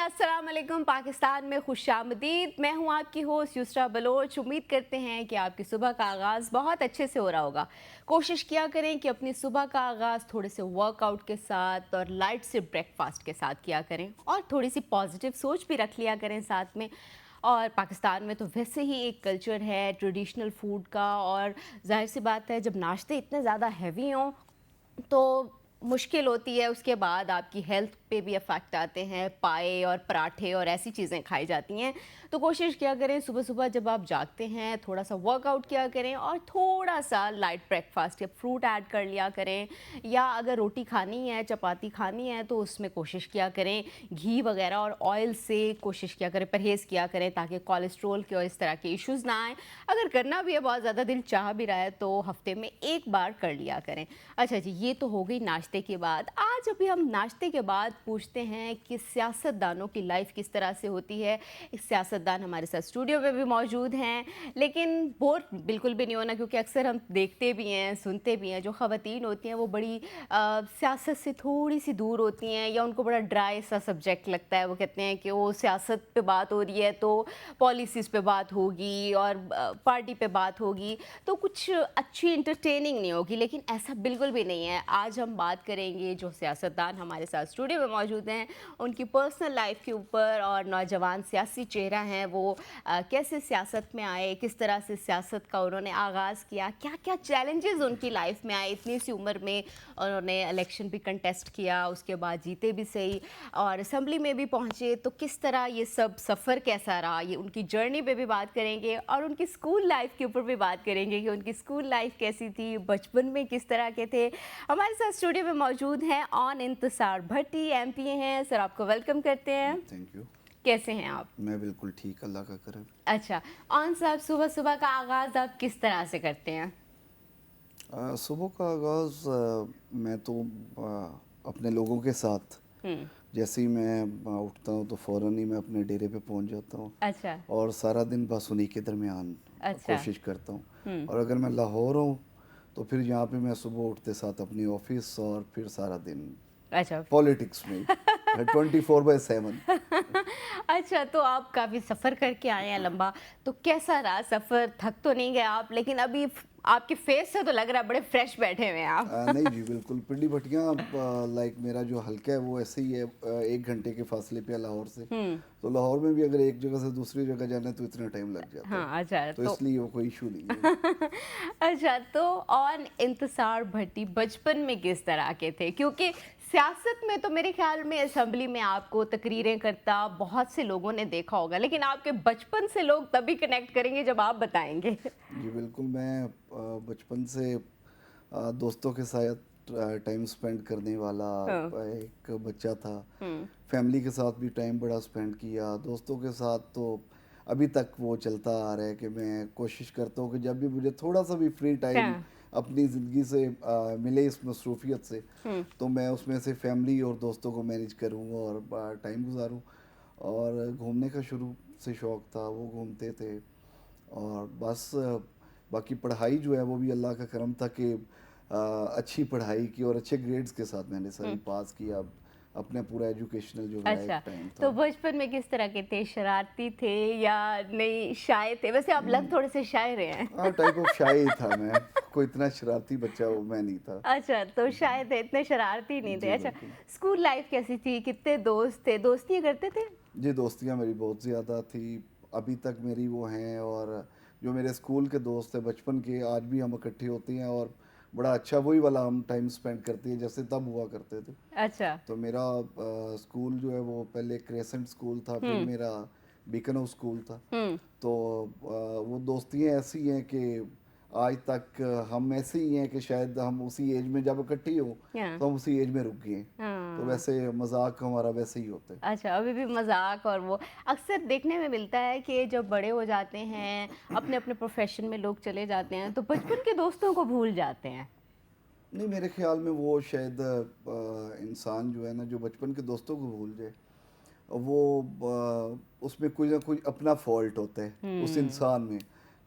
अस्सलाम वालेकुम। पाकिस्तान में खुशामदीद। मैं हूं आपकी होस्ट युसरा बलोच। उम्मीद करते हैं कि आपकी सुबह का आगाज़ बहुत अच्छे से हो रहा होगा। कोशिश किया करें कि अपनी सुबह का आगाज़ थोड़े से वर्कआउट के साथ और लाइट से ब्रेकफास्ट के साथ किया करें और थोड़ी सी पॉजिटिव सोच भी रख लिया करें साथ में। और पाकिस्तान में तो वैसे ही एक कल्चर है ट्रेडिशनल फूड का, और जाहिर सी बात है जब नाश्ते इतने ज़्यादा हैवी हों तो मुश्किल होती है। उसके बाद आपकी हेल्थ पे भी अफेक्ट आते हैं। पाए और पराठे और ऐसी चीज़ें खाई जाती हैं। तो कोशिश किया करें सुबह सुबह जब आप जागते हैं थोड़ा सा वर्कआउट किया करें और थोड़ा सा लाइट ब्रेकफास्ट या फ्रूट ऐड कर लिया करें। या अगर रोटी खानी है, चपाती खानी है, तो उसमें कोशिश किया करें घी वगैरह और ऑयल से कोशिश किया करें, परहेज़ किया करें, ताकि कोलेस्ट्रॉल के और इस तरह के इश्यूज़ ना आएँ। अगर करना भी है, बहुत ज़्यादा दिल चाह भी रहा है, तो हफ्ते में एक बार कर लिया करें। अच्छा जी, ये तो हो गई नाश्ते के बाद। आज अभी हम नाश्ते के बाद पूछते हैं कि सियासतदानों की लाइफ किस तरह से होती है। एक सियासतदान हमारे साथ स्टूडियो में भी मौजूद हैं, लेकिन बोर बिल्कुल भी नहीं होना, क्योंकि अक्सर हम देखते भी हैं, सुनते भी हैं, जो ख़वातीन होती हैं वो बड़ी सियासत से थोड़ी सी दूर होती हैं या उनको बड़ा ड्राई सा सब्जेक्ट लगता है। वो कहते हैं कि वो सियासत पे बात हो रही है तो पॉलिसीज़ पे बात होगी और पार्टी पे बात होगी, तो कुछ अच्छी इंटरटेनिंग नहीं होगी। लेकिन ऐसा बिल्कुल भी नहीं है। आज हम बात करेंगे जो सियासतदान हमारे साथ स्टूडियो में मौजूद हैं उनकी पर्सनल लाइफ के ऊपर, और नौजवान सियासी चेहरा हैं वो कैसे सियासत में आए, किस तरह से सियासत का उन्होंने आगाज़ किया, क्या क्या चैलेंजेस उनकी लाइफ में आए। इतनी सी उम्र में उन्होंने इलेक्शन भी कंटेस्ट किया, उसके बाद जीते भी सही और असम्बली में भी पहुँचे, तो किस तरह ये सब सफ़र कैसा रहा, ये उनकी जर्नी पे भी बात करेंगे। और उनकी स्कूल लाइफ के ऊपर भी बात करेंगे कि उनकी स्कूल लाइफ कैसी थी, बचपन में किस तरह के थे। हमारे साथ स्टूडियो में मौजूद हैं ऑन इंतसार भट्टी, एमपी हैं। सर, आपको वेलकम करते हैं। Thank you. कैसे हैं आप? मैं बिल्कुल ठीक, अल्लाह का करम। अच्छा, ऑन साहब, सुबह सुबह का आगाज़ आप किस तरह से करते हैं? सुबह का आगाज़ मैं तो अपने लोगों के साथ, हम्म। जैसे ही मैं उठता हूँ तो फ़ौरन ही मैं अपने डेरे पे पहुँच जाता हूँ अच्छा। और सारा दिन बस उन्हीं के दरमियान अच्छा। कोशिश करता हूँ। हम्म। और अगर मैं लाहौर हूँ तो फिर यहाँ पे मैं सुबह उठते साथ अपनी ऑफिस और फिर सारा दिन अच्छा। पॉलिटिक्स में 24/7। अच्छा, तो आप काफ़ी सफ़र करके आए हैं लंबा, तो कैसा रहा सफ़र? थक तो नहीं गए आप? लेकिन अभी आपके फेस से तो लग रहा है बड़े फ्रेश बैठे हुए हैं आप। नहीं जी, बिल्कुल पिंडी भटियाँ लाइक मेरा जो हल्का है वो ऐसे ही है, 1 घंटे के फासले पे है लाहौर से। हम्म। तो लाहौर में भी अगर एक जगह से दूसरी जगह जाना है तो इतना टाइम लग जाता है, हाँ, अच्छा तो तो इसलिए वो कोई इशू नहीं है। अच्छा, तो ऑन इंतसार भट्टी बचपन में किस तरह के थे? क्योंकि सियासत में तो मेरे ख्याल में असेंबली में आपको तकरीरें करता बहुत से लोगों ने देखा होगा, लेकिन आपके बचपन से लोग तभी कनेक्ट करेंगे जब आप बताएंगे। जी बिल्कुल, मैं बचपन से दोस्तों के साथ टाइम स्पेंड करने वाला हाँ। एक बच्चा था। हम्म। फैमिली के साथ भी टाइम बड़ा स्पेंड किया, दोस्तों के साथ तो अभी तक वो चलता आ रहा है कि मैं कोशिश करता हूँ कि जब भी मुझे थोड़ा सा भी फ्री टाइम हाँ। अपनी ज़िंदगी से मिले इस मसरूफियत से, हम्म। तो मैं उसमें से फैमिली और दोस्तों को मैनेज करूँ और टाइम गुजारूँ। और घूमने का शुरू से शौक़ था, वो घूमते थे। और बस बाकी पढ़ाई जो है वो भी अल्लाह का करम था कि अच्छी पढ़ाई की और अच्छे ग्रेड्स के साथ मैंने सारी हम्म। पास किया। अपना पूरा एजुकेशनल जो है एक अच्छा, टाइम तो था। बचपन में किस तरह के थे? शरारती थे या नहीं, शाय थे? वैसे आप लग थोड़े से शाय रहे हैं। हाँ, टाइप ऑफ शाय ही था मैं, कोई इतना शरारती बच्चा वो मैं नहीं था। अच्छा, तो शायद इतने शरारती नहीं थे। जी अच्छा, बिल्कुल। स्कूल लाइफ कैसी थी? कितने दोस्त थे? दोस्तियाँ करते थे? जी, दोस्तियाँ मेरी बहुत ज़्यादा थी, अभी तक मेरी वो हैं। और जो मेरे स्कूल के दोस्त हैं बचपन के, आज भी हम इकट्ठे होते हैं और बड़ा अच्छा वही वाला हम टाइम स्पेंड करते हैं जैसे तब हुआ करते थे। अच्छा। तो मेरा स्कूल जो है वो पहले क्रेसेंट स्कूल था, फिर हुँ। मेरा बीकनो स्कूल था। हुँ। तो वो दोस्तियाँ ऐसी हैं कि आज तक हम ऐसे ही हैं कि शायद हम उसी एज में जब इकट्ठे हों हाँ। तो हम उसी एज में रुक गए हैं। तो हाँ। वैसे मजाक हमारा वैसे ही होता है। अच्छा, अभी भी मज़ाक और वो अक्सर देखने में मिलता है कि जब बड़े हो जाते हैं, अपने-अपने प्रोफ़ेशन में लोग चले जाते हैं, तो बचपन के दोस्तों को भूल जाते हैं। नहीं, मेरे ख्याल में वो शायद इंसान जो है ना, जो बचपन के दोस्तों को भूल जाए, वो उसमें कोई ना कोई अपना फॉल्ट होता है उस हुँ। इंसान में,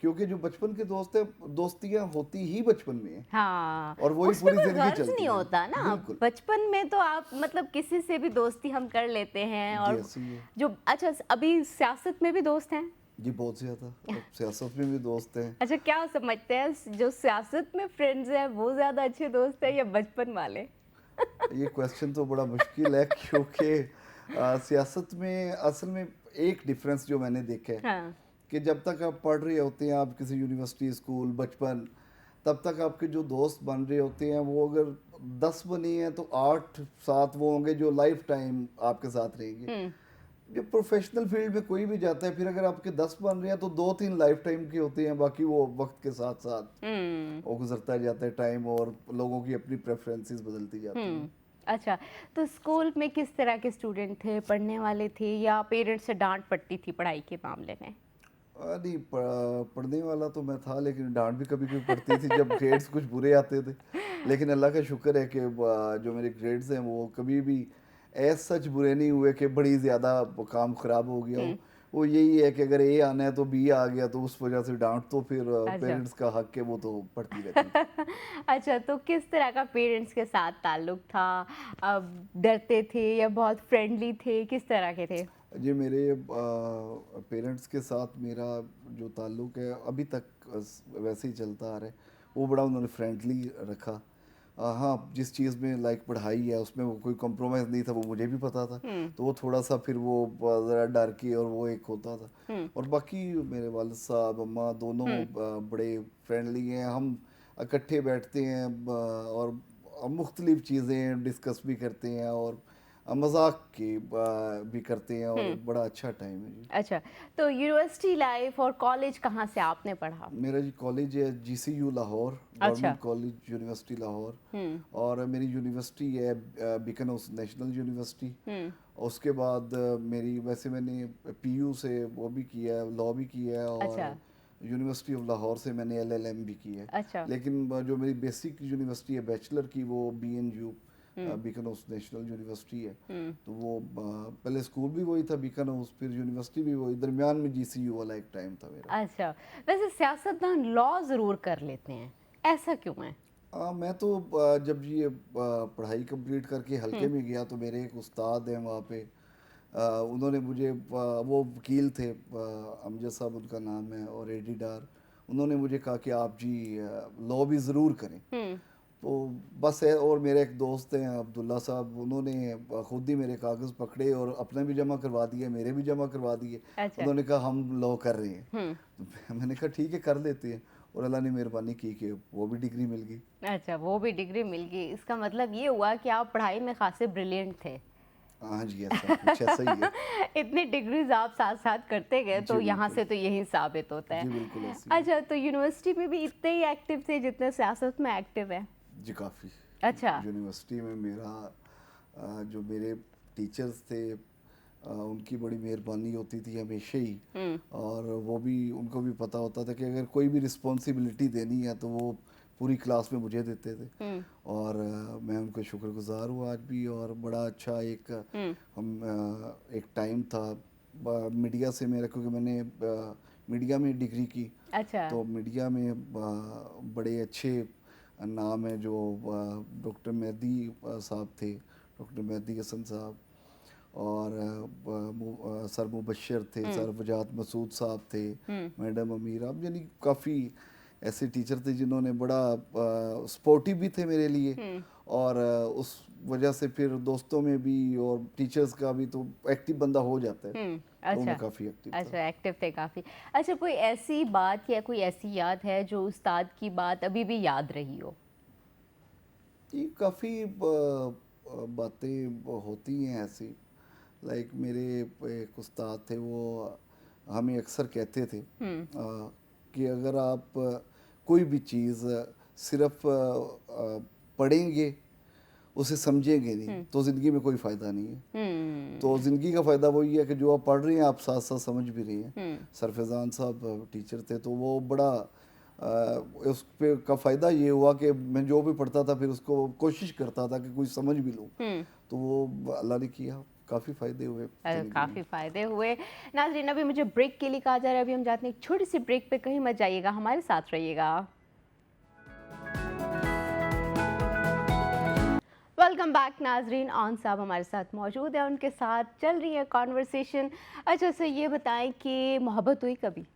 क्योंकि जो बचपन के दोस्त है, दोस्तियां होती ही बचपन में है हाँ, और वही उसमें पूरी कोई जिंदगी गर्ज चलती नहीं है। होता ना। बिल्कुल। बचपन में तो आप मतलब किसी से भी दोस्ती हम कर लेते हैं। जी और ऐसे ही है। जो अच्छा, अभी सियासत में भी दोस्त हैं? जी बहुत ज्यादा। अब सियासत में भी दोस्त हैं। अच्छा, क्या समझते हैं, जो सियासत में फ्रेंड्स हैं वो ज्यादा अच्छे दोस्त हैं या बचपन वाले? ये क्वेश्चन तो बड़ा मुश्किल है क्योंकि सियासत में असल में एक डिफरेंस जो मैंने देखा है हाँ। कि जब तक आप पढ़ रहे होते हैं, आप किसी यूनिवर्सिटी, स्कूल, बचपन, तब तक आपके जो दोस्त बन रहे होते हैं वो अगर 10 बने हैं तो 8 7 वो होंगे जो लाइफ टाइम आपके साथ रहेंगे। हम्म। जब प्रोफेशनल फील्ड में कोई भी जाता है, फिर अगर आपके 10 बन रहे हैं तो 2 3 लाइफ टाइम के होते हैं, बाकी वो वक्त के साथ साथ हम्म। वो गुजरता जाता है टाइम, और लोगों की अपनी प्रेफरेंसेस बदलती जाती हैं। अच्छा, तो स्कूल में किस तरह के स्टूडेंट थे? पढ़ने वाले थे या पेरेंट्स से डांट पड़ती थी पढ़ाई के मामले में? नहीं, पढ़ने वाला तो मैं था, लेकिन डांट भी कभी कभी पड़ती थी जब ग्रेड्स कुछ बुरे आते थे। लेकिन अल्लाह का शुक्र है कि जो मेरे ग्रेड्स हैं वो कभी भी ऐसा सच बुरे नहीं हुए कि बड़ी ज़्यादा काम ख़राब हो गया हो। हम्म। वो यही है कि अगर ए आना है तो बी आ गया, तो उस वजह से डांट तो फिर अच्छा। पेरेंट्स का हक है, वो तो पड़ती रहती थी। अच्छा, तो किस तरह का पेरेंट्स के साथ ताल्लुक था? अब डरते थे या बहुत फ्रेंडली थे, किस तरह के थे? जी मेरे पेरेंट्स के साथ मेरा जो ताल्लुक़ है अभी तक वैसे ही चलता आ रहा है। वो बड़ा उन्होंने फ्रेंडली रखा। हाँ, जिस चीज़ में लाइक पढ़ाई है उसमें वो कोई कॉम्प्रोमाइज़ नहीं था, वो मुझे भी पता था। हम्म। तो वो थोड़ा सा फिर वो ज़रा डर के और वो एक होता था। हम्म। और बाकी मेरे वालिद साहब अम्मा दोनों हम्म। बड़े फ्रेंडली हैं। हम इकट्ठे बैठते हैं और मुख्तलिफ़ चीज़ें डिस्कस भी करते हैं और मजाक की भी करते हैं, और हम्म। बड़ा अच्छा टाइम है जी। अच्छा, तो यूनिवर्सिटी लाइफ और कॉलेज कहाँ से आपने पढ़ा? मेरा जी कॉलेज है GCU लाहौर, अच्छा। Government college university Lahore. हम्म। और मेरी यूनिवर्सिटी है बीकन हाउस नेशनल यूनिवर्सिटी। हम्म। उसके बाद मेरी वैसे मैंने PU से वो भी किया है, लॉ भी किया है, अच्छा। और यूनिवर्सिटी ऑफ लाहौर से मैंने LLM भी की है। अच्छा। लेकिन जो मेरी बेसिक यूनिवर्सिटी है बैचलर की, वो BNU हम्म। बीकन हाउस नेशनल यूनिवर्सिटी है। हम्म। तो वो पहले स्कूल भी वही था बीकन हाउस, फिर यूनिवर्सिटी भी वही, दरमियान में GCU वाला एक टाइम था मेरा। अच्छा, वैसे सियासतदान लॉ जरूर कर लेते हैं, ऐसा क्यों है? मैं तो जब ये पढ़ाई कंप्लीट करके हल्के हम्म। में गया तो मेरे एक उस्ताद हैं वहाँ पे। उन्होंने मुझे वो वकील थे, अमजद साहब उनका नाम है, और एडी डार। उन्होंने मुझे कहा कि आप जी लॉ भी ज़रूर करें। हम्म। तो बस है, और मेरे एक दोस्त हैं अब्दुल्ला साहब, उन्होंने खुद ही मेरे कागज़ पकड़े और अपने भी जमा करवा दिए, मेरे भी जमा करवा दिए। अच्छा। उन्होंने कहा हम लॉ कर रहे हैं। हम्म। तो मैंने कहा ठीक है कर लेते हैं, और अल्लाह ने मेहरबानी की कि वो भी डिग्री मिल गई। अच्छा, वो भी डिग्री मिल गई, इसका मतलब ये हुआ कि आप पढ़ाई में खासे ब्रिलियंट थे। हाँ जी, ऐसा कुछ ऐसा ही है। इतनी डिग्रीज आप साथ साथ करते गए तो जी यहाँ बिल्कुल। से तो यही साबित होता है। जी बिल्कुल ऐसी है। अच्छा, तो यूनिवर्सिटी में भी इतने ही एक्टिव थे जितने सियासत में एक्टिव है? जी काफ़ी। अच्छा। यूनिवर्सिटी में मेरा जो मेरे टीचर्स थे उनकी बड़ी मेहरबानी होती थी हमेशा ही। हम्म। और वो भी, उनको भी पता होता था कि अगर कोई भी रिस्पॉन्सिबिलिटी देनी है तो वो पूरी क्लास में मुझे देते थे। हम्म। और मैं उनको शुक्रगुजार हूँ आज भी। और बड़ा अच्छा एक हम्म। एक टाइम था मीडिया से मेरा, क्योंकि मैंने मीडिया में डिग्री की। अच्छा। तो मीडिया में बड़े अच्छे नाम है जो डॉक्टर मेहदी साहब थे, डॉक्टर मेहदी हसन साहब, और सर मुबशर थे, हम्म। सर वजात मसूद साहब थे, हम्म। मैडम अमीरा, यानी काफ़ी ऐसे टीचर थे जिन्होंने बड़ा सपोर्टिव भी थे मेरे लिए। हम्म। और उस वजह से फिर दोस्तों में भी और टीचर्स का भी तो एक्टिव बंदा हो जाता है। हम्म। तो मैं अच्छा। काफ़ी एक्टिव था। अच्छा, एक्टिव थे काफी। अच्छा, कोई ऐसी बात या कोई ऐसी याद है जो उस्ताद की बात अभी भी याद रही हो? ये काफ़ी बातें होती हैं ऐसी। लाइक मेरे एक उस्ताद थे, वो हमें अक्सर कहते थे हम्म। कि अगर आप कोई भी चीज़ सिर्फ पढ़ेंगे, उसे समझेंगे नहीं, हम्म। तो ज़िंदगी में कोई फ़ायदा नहीं है। तो हम्म। ज़िंदगी का फ़ायदा वही है कि जो आप पढ़ रहे हैं आप साथ साथ समझ भी रहे हैं। हम्म। सरफेज़ान साहब टीचर थे, तो वो बड़ा उस पे का फ़ायदा ये हुआ कि मैं जो भी पढ़ता था फिर उसको कोशिश करता था कि कुछ समझ भी लूँ। हम्म। तो वो अल्लाह ने किया काफ़ी फ़ायदे हुए ज़िंदगी काफ़ी में। फ़ायदे हुए। नाज़रीन, अभी मुझे ब्रेक के लिए कहा जा रहा है, अभी हम जाते हैं एक छोटी-सी ब्रेक पे, कहीं मत जाइएगा, हमारे साथ रहिएगा। वेलकम बैक नाज़रीन, ऑन साहब हमारे साथ मौजूद है, उनके साथ चल रही है कॉन्वर्सेशन। अच्छा, सर ये बताएँ कि मोहब्बत हुई कभी?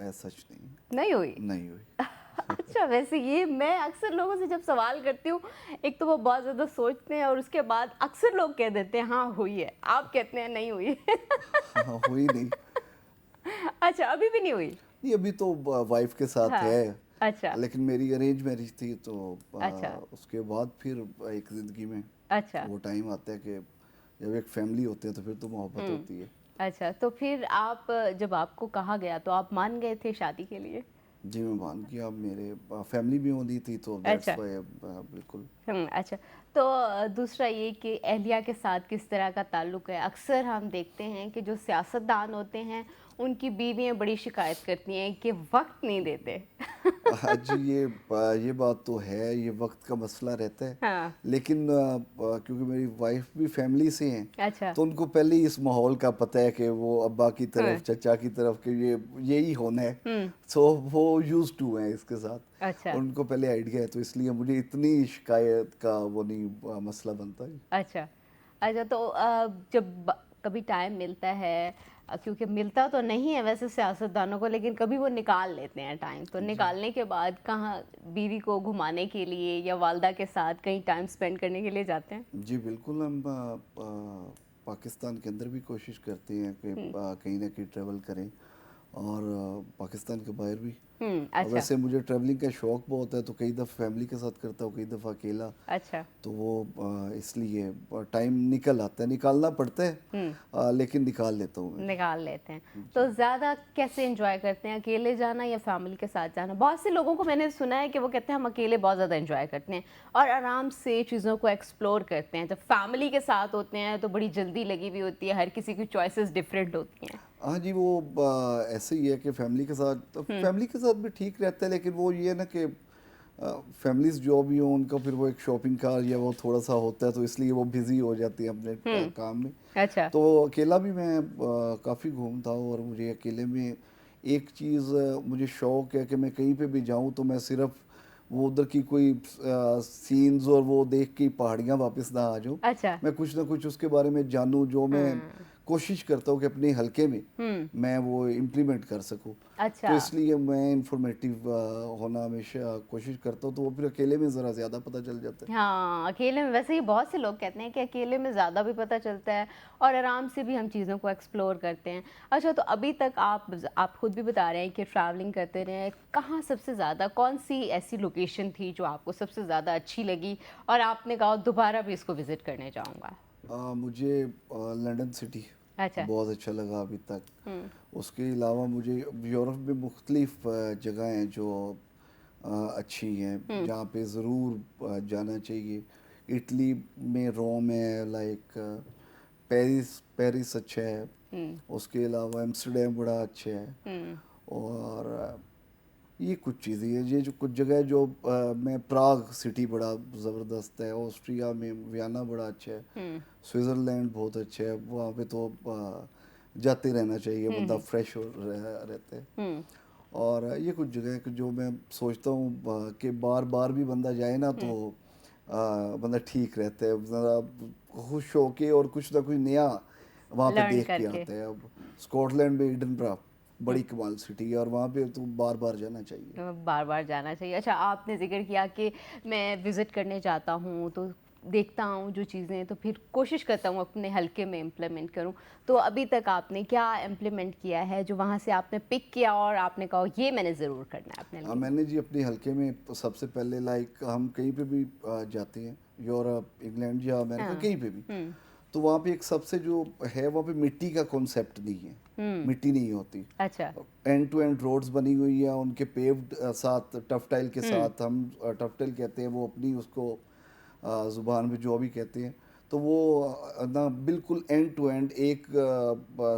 ऐसा सच नहीं, नहीं हुई? नहीं हुई। अच्छा, वैसे ये मैं अक्सर लोगों से जब सवाल करती हूँ, एक तो वो बहुत ज़्यादा सोचते हैं और उसके बाद अक्सर लोग कह देते हैं हाँ हुई है, आप कहते हैं नहीं हुई। हाँ, हुई नहीं। अच्छा, अभी भी नहीं हुई? नहीं, अभी तो वाइफ के साथ हाँ। है, अच्छा। लेकिन मेरी अरेंज मैरिज थी, तो अच्छा। उसके बाद फिर एक ज़िंदगी में अच्छा। वो टाइम आता है कि जब एक फैमिली होती है तो फिर तो मोहब्बत हुँ। होती है। अच्छा, तो फिर आप जब आपको कहा गया तो आप मान गए थे शादी के लिए? जी, मैं मान गया, मेरे फैमिली भी होनी थी, तो दैट्स अच्छा। व्हाई बिल्कुल। अच्छा। तो दूसरा ये कि अहलिया के साथ किस तरह का ताल्लुक है? अक्सर हम देखते हैं कि जो सियासतदान होते हैं, उनकी बीवियाँ बड़ी शिकायत करती हैं कि वक़्त नहीं देते। जी, ये बात तो है, ये वक्त का मसला रहता है, हाँ। लेकिन क्योंकि मेरी वाइफ भी फैमिली से हैं, अच्छा। तो उनको पहले ही इस माहौल का पता है कि वो अब्बा की हाँ। तरफ, चचा की तरफ, कि ये यही होना है। हुँ। सो वो यूज्ड टू हैं इसके साथ, अच्छा। और उनको पहले आइडिया है, तो इसलिए मुझे इतनी शिकायत का वो नहीं मसला बनता है। अच्छा। अच्छा, तो जब कभी टाइम मिलता है, क्योंकि मिलता तो नहीं है वैसे सियासतदानों को, लेकिन कभी वो निकाल लेते हैं टाइम, तो जी, निकालने के बाद कहाँ बीवी को घुमाने के लिए या वालदा के साथ कहीं टाइम स्पेंड करने के लिए जाते हैं? जी, बिल्कुल, हम पाकिस्तान के अंदर भी कोशिश करते हैं कि हुँ। कहीं ना कहीं ट्रैवल करें, और पाकिस्तान के बाहर भी। हुँ। और अच्छा। वैसे मुझे ट्रैवलिंग का शौक बहुत है, तो कई दफ़ा फैमिली के साथ करता हूँ, कई दफ़ा अकेला। अच्छा। तो वो इसलिए टाइम निकल आता है, निकालना पड़ता है, हुँ। लेकिन निकाल लेता हूँ मैं। निकाल लेते हैं। तो जी। ज़्यादा कैसे एन्जॉय करते हैं, अकेले जाना या फैमिली के साथ जाना? बहुत से लोगों को मैंने सुना है कि वो कहते हैं हम अकेले बहुत ज़्यादा एन्जॉय करते हैं और आराम से चीज़ों को एक्सप्लोर करते हैं। जब फैमिली के साथ होते हैं तो बड़ी जल्दी लगी हुई होती है, हर किसी की चॉइसेस डिफरेंट होती हैं। हाँ जी, वो ऐसे ही है कि फैमिली के साथ, तो हुँ। फैमिली के साथ भी ठीक रहता है, लेकिन वो ये है ना कि फैमिलीज जो भी हो, उनका फिर वो एक शॉपिंग का या वो थोड़ा सा होता है, तो इसलिए वो बिजी हो जाती है अपने हुँ। काम में। अच्छा। तो अकेला भी मैं काफ़ी घूमता हूँ, और मुझे अकेले में एक चीज़, मुझे शौक है कि मैं कहीं पे भी जाऊँ तो मैं सिर्फ वो उधर की कोई सीन्स और वो देख के पहाड़ियाँ वापस ना आ जाऊँ। अच्छा। मैं कुछ ना कुछ उसके बारे में जानूँ, जो मैं हाँ। कोशिश करता हूँ कि अपने हलके में हुँ। मैं वो इम्प्लीमेंट कर सकूँ। तो अच्छा। इसलिए मैं इंफॉर्मेटिव होना हमेशा कोशिश करता हूँ, तो वो फिर अकेले में ज़रा ज़्यादा पता चल जाता है। हाँ, अकेले में वैसे ही बहुत से लोग कहते हैं कि अकेले में ज़्यादा भी पता चलता है और आराम से भी हम चीज़ों को एक्सप्लोर करते हैं। अच्छा, तो अभी तक आप खुद भी बता रहे हैं कि ट्रैवलिंग करते रहे हैं, कहाँ सबसे ज़्यादा कौन-सी ऐसी लोकेशन थी जो आपको सबसे ज़्यादा अच्छी लगी और आपने कहा दोबारा भी इसको विज़िट करने जाऊँगा? मुझे लंदन सिटी अच्छा। बहुत अच्छा लगा अभी तक। हुँ। उसके अलावा मुझे यूरोप में मुख्तलिफ जगह हैं जो अच्छी हैं, हुँ। जहाँ पे ज़रूर जाना चाहिए। इटली में रोम है, लाइक पेरिस पेरिस अच्छा है। हुँ। उसके अलावा एम्स्टर्डम बड़ा अच्छा है। हुँ। और ये कुछ चीज़ें हैं, ये जो कुछ जगह है, जो मैं प्राग सिटी बड़ा ज़बरदस्त है, ऑस्ट्रिया में वियना बड़ा अच्छा है, हुँ। स्विट्ज़रलैंड बहुत अच्छा है, वहाँ पे तो जाते रहना चाहिए, हुँ। बंदा हुँ। फ्रेश रहता है। हुँ। और ये कुछ जगह है कि जो मैं सोचता हूँ कि बार बार भी बंदा जाए ना, तो हुँ। बंदा ठीक रहता है, ज़रा खुश होके और कुछ ना कुछ नया वहाँ पे लर्न देख के करके। आता है। अब स्कॉटलैंड में एडिनबरा हुँ। बड़ी कमाल सिटी है, और वहाँ पे तो बार बार जाना चाहिए। बार-बार जाना चाहिए। अच्छा, आपने ज़िक्र किया कि मैं विज़िट करने जाता हूँ, तो देखता हूँ जो चीज़ें, तो फिर कोशिश करता हूँ अपने हलके में इम्प्लीमेंट करूँ। तो अभी तक आपने क्या इम्प्लीमेंट किया है, जो वहाँ से आपने पिक किया और आपने कहा, "ये मैंने ज़रूर करना है अपने हलके में"? मैंने जी अपने हलके में तो सबसे पहले, लाइक हम कहीं पे भी जाते हैं, यूरोप, इंग्लैंड या अमेरिका, हाँ। कहीं पे भी, हुँ। तो वहाँ पे एक सबसे जो है, वहाँ पे मिट्टी का कॉन्सेप्ट नहीं है, हुँ। मिट्टी नहीं होती। अच्छा। एंड टू एंड रोड्स बनी हुई है, उनके पेव्ड साथ टफ टाइल के हुँ। साथ, हम टफ टाइल कहते हैं, वो अपनी उसको ज़ुबान में जो भी कहते हैं। तो वो ना बिल्कुल एंड टू एंड एक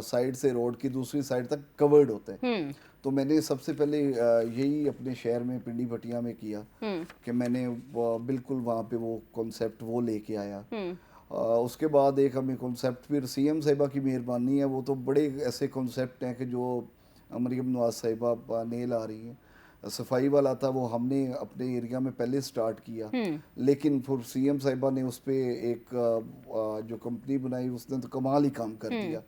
साइड से रोड की दूसरी साइड तक कवर्ड होता है। हुँ। तो मैंने सबसे पहले यही अपने शहर में, पिंडी भटिया में किया, हुँ। कि मैंने बिल्कुल वहाँ पे वो कॉन्सेप्ट वो लेके आया। हुँ। उसके बाद एक हमें कॉन्सेप्ट, फिर सीएम साहिबा की मेहरबानी है, वो तो बड़े ऐसे कॉन्सेप्ट हैं कि जो मरीम नवाज साहिबा ने ला रही हैं। सफाई वाला था वो हमने अपने एरिया में पहले स्टार्ट किया, लेकिन फिर सीएम साहिबा ने उस पर एक जो कंपनी बनाई उसने तो कमाल ही काम कर दिया।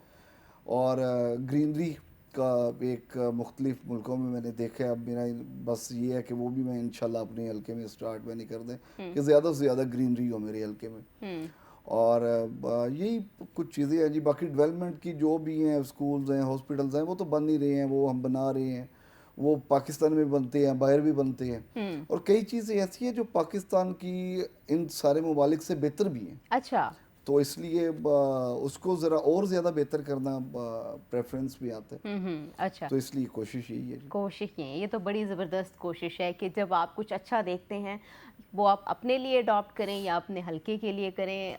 और ग्रीनरी का एक मुख्तलिफ मुल्कों में मैंने देखा है। अब मेरा बस ये है कि वो भी मैं इंशाल्लाह अपने हल्के में स्टार्ट में नहीं कर दें कि ज़्यादा से ज़्यादा ग्रीनरी हो मेरे हल्के में। और यही कुछ चीज़ें हैं जी। बाकी डेवलपमेंट की जो भी हैं, स्कूल्स हैं, हॉस्पिटल्स हैं, वो तो बन ही रहे हैं, वो हम बना रहे हैं। वो पाकिस्तान में बनते हैं, बाहर भी बनते हैं। और कई चीज़ें ऐसी हैं जो पाकिस्तान की इन सारे ममालिक से बेहतर भी हैं। अच्छा। तो इसलिए उसको ज़रा और ज़्यादा बेहतर करना प्रेफरेंस भी आता है। अच्छा। तो इसलिए कोशिश यही है जी। कोशिश की है, ये तो बड़ी ज़बरदस्त कोशिश है कि जब आप कुछ अच्छा देखते हैं वो आप अपने लिए अडॉप्ट करें या अपने हल्के के लिए करें।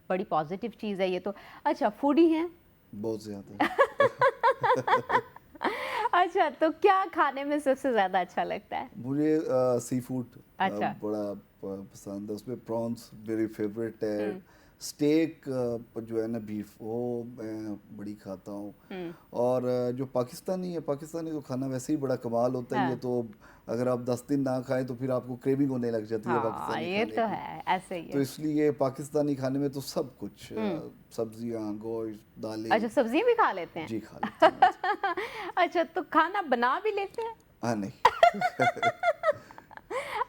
बड़ी पॉजिटिव चीज़ है ये तो। अच्छा, फूडी हैं? बहुत ज़्यादा। अच्छा, तो क्या खाने में सबसे ज़्यादा अच्छा लगता है? मुझे सी फूड अच्छा। बड़ा पसंद है। उसमें प्रॉन्स मेरी फेवरेट है। हम्म। स्टेक जो है ना, बीफ, वो मैं बड़ी खाता हूँ। और जो पाकिस्तानी है, पाकिस्तानी तो खाना वैसे ही बड़ा कमाल होता है। ये हाँ। तो अगर आप 10 दिन ना खाएं तो फिर आपको क्रेविंग होने लग जाती है हाँ, पाकिस्तानी ये खाने तो की। है, ऐसे ही तो है। इसलिए पाकिस्तानी खाने में तो सब कुछ, हम्म। सब्जियां, गोश्त, अच्छा, दालें, सब्जियां भी खा लेते हैं? जी खा लेता हूँ जी। अच्छा, तो खाना बना भी लेते हैं? हाँ नहीं।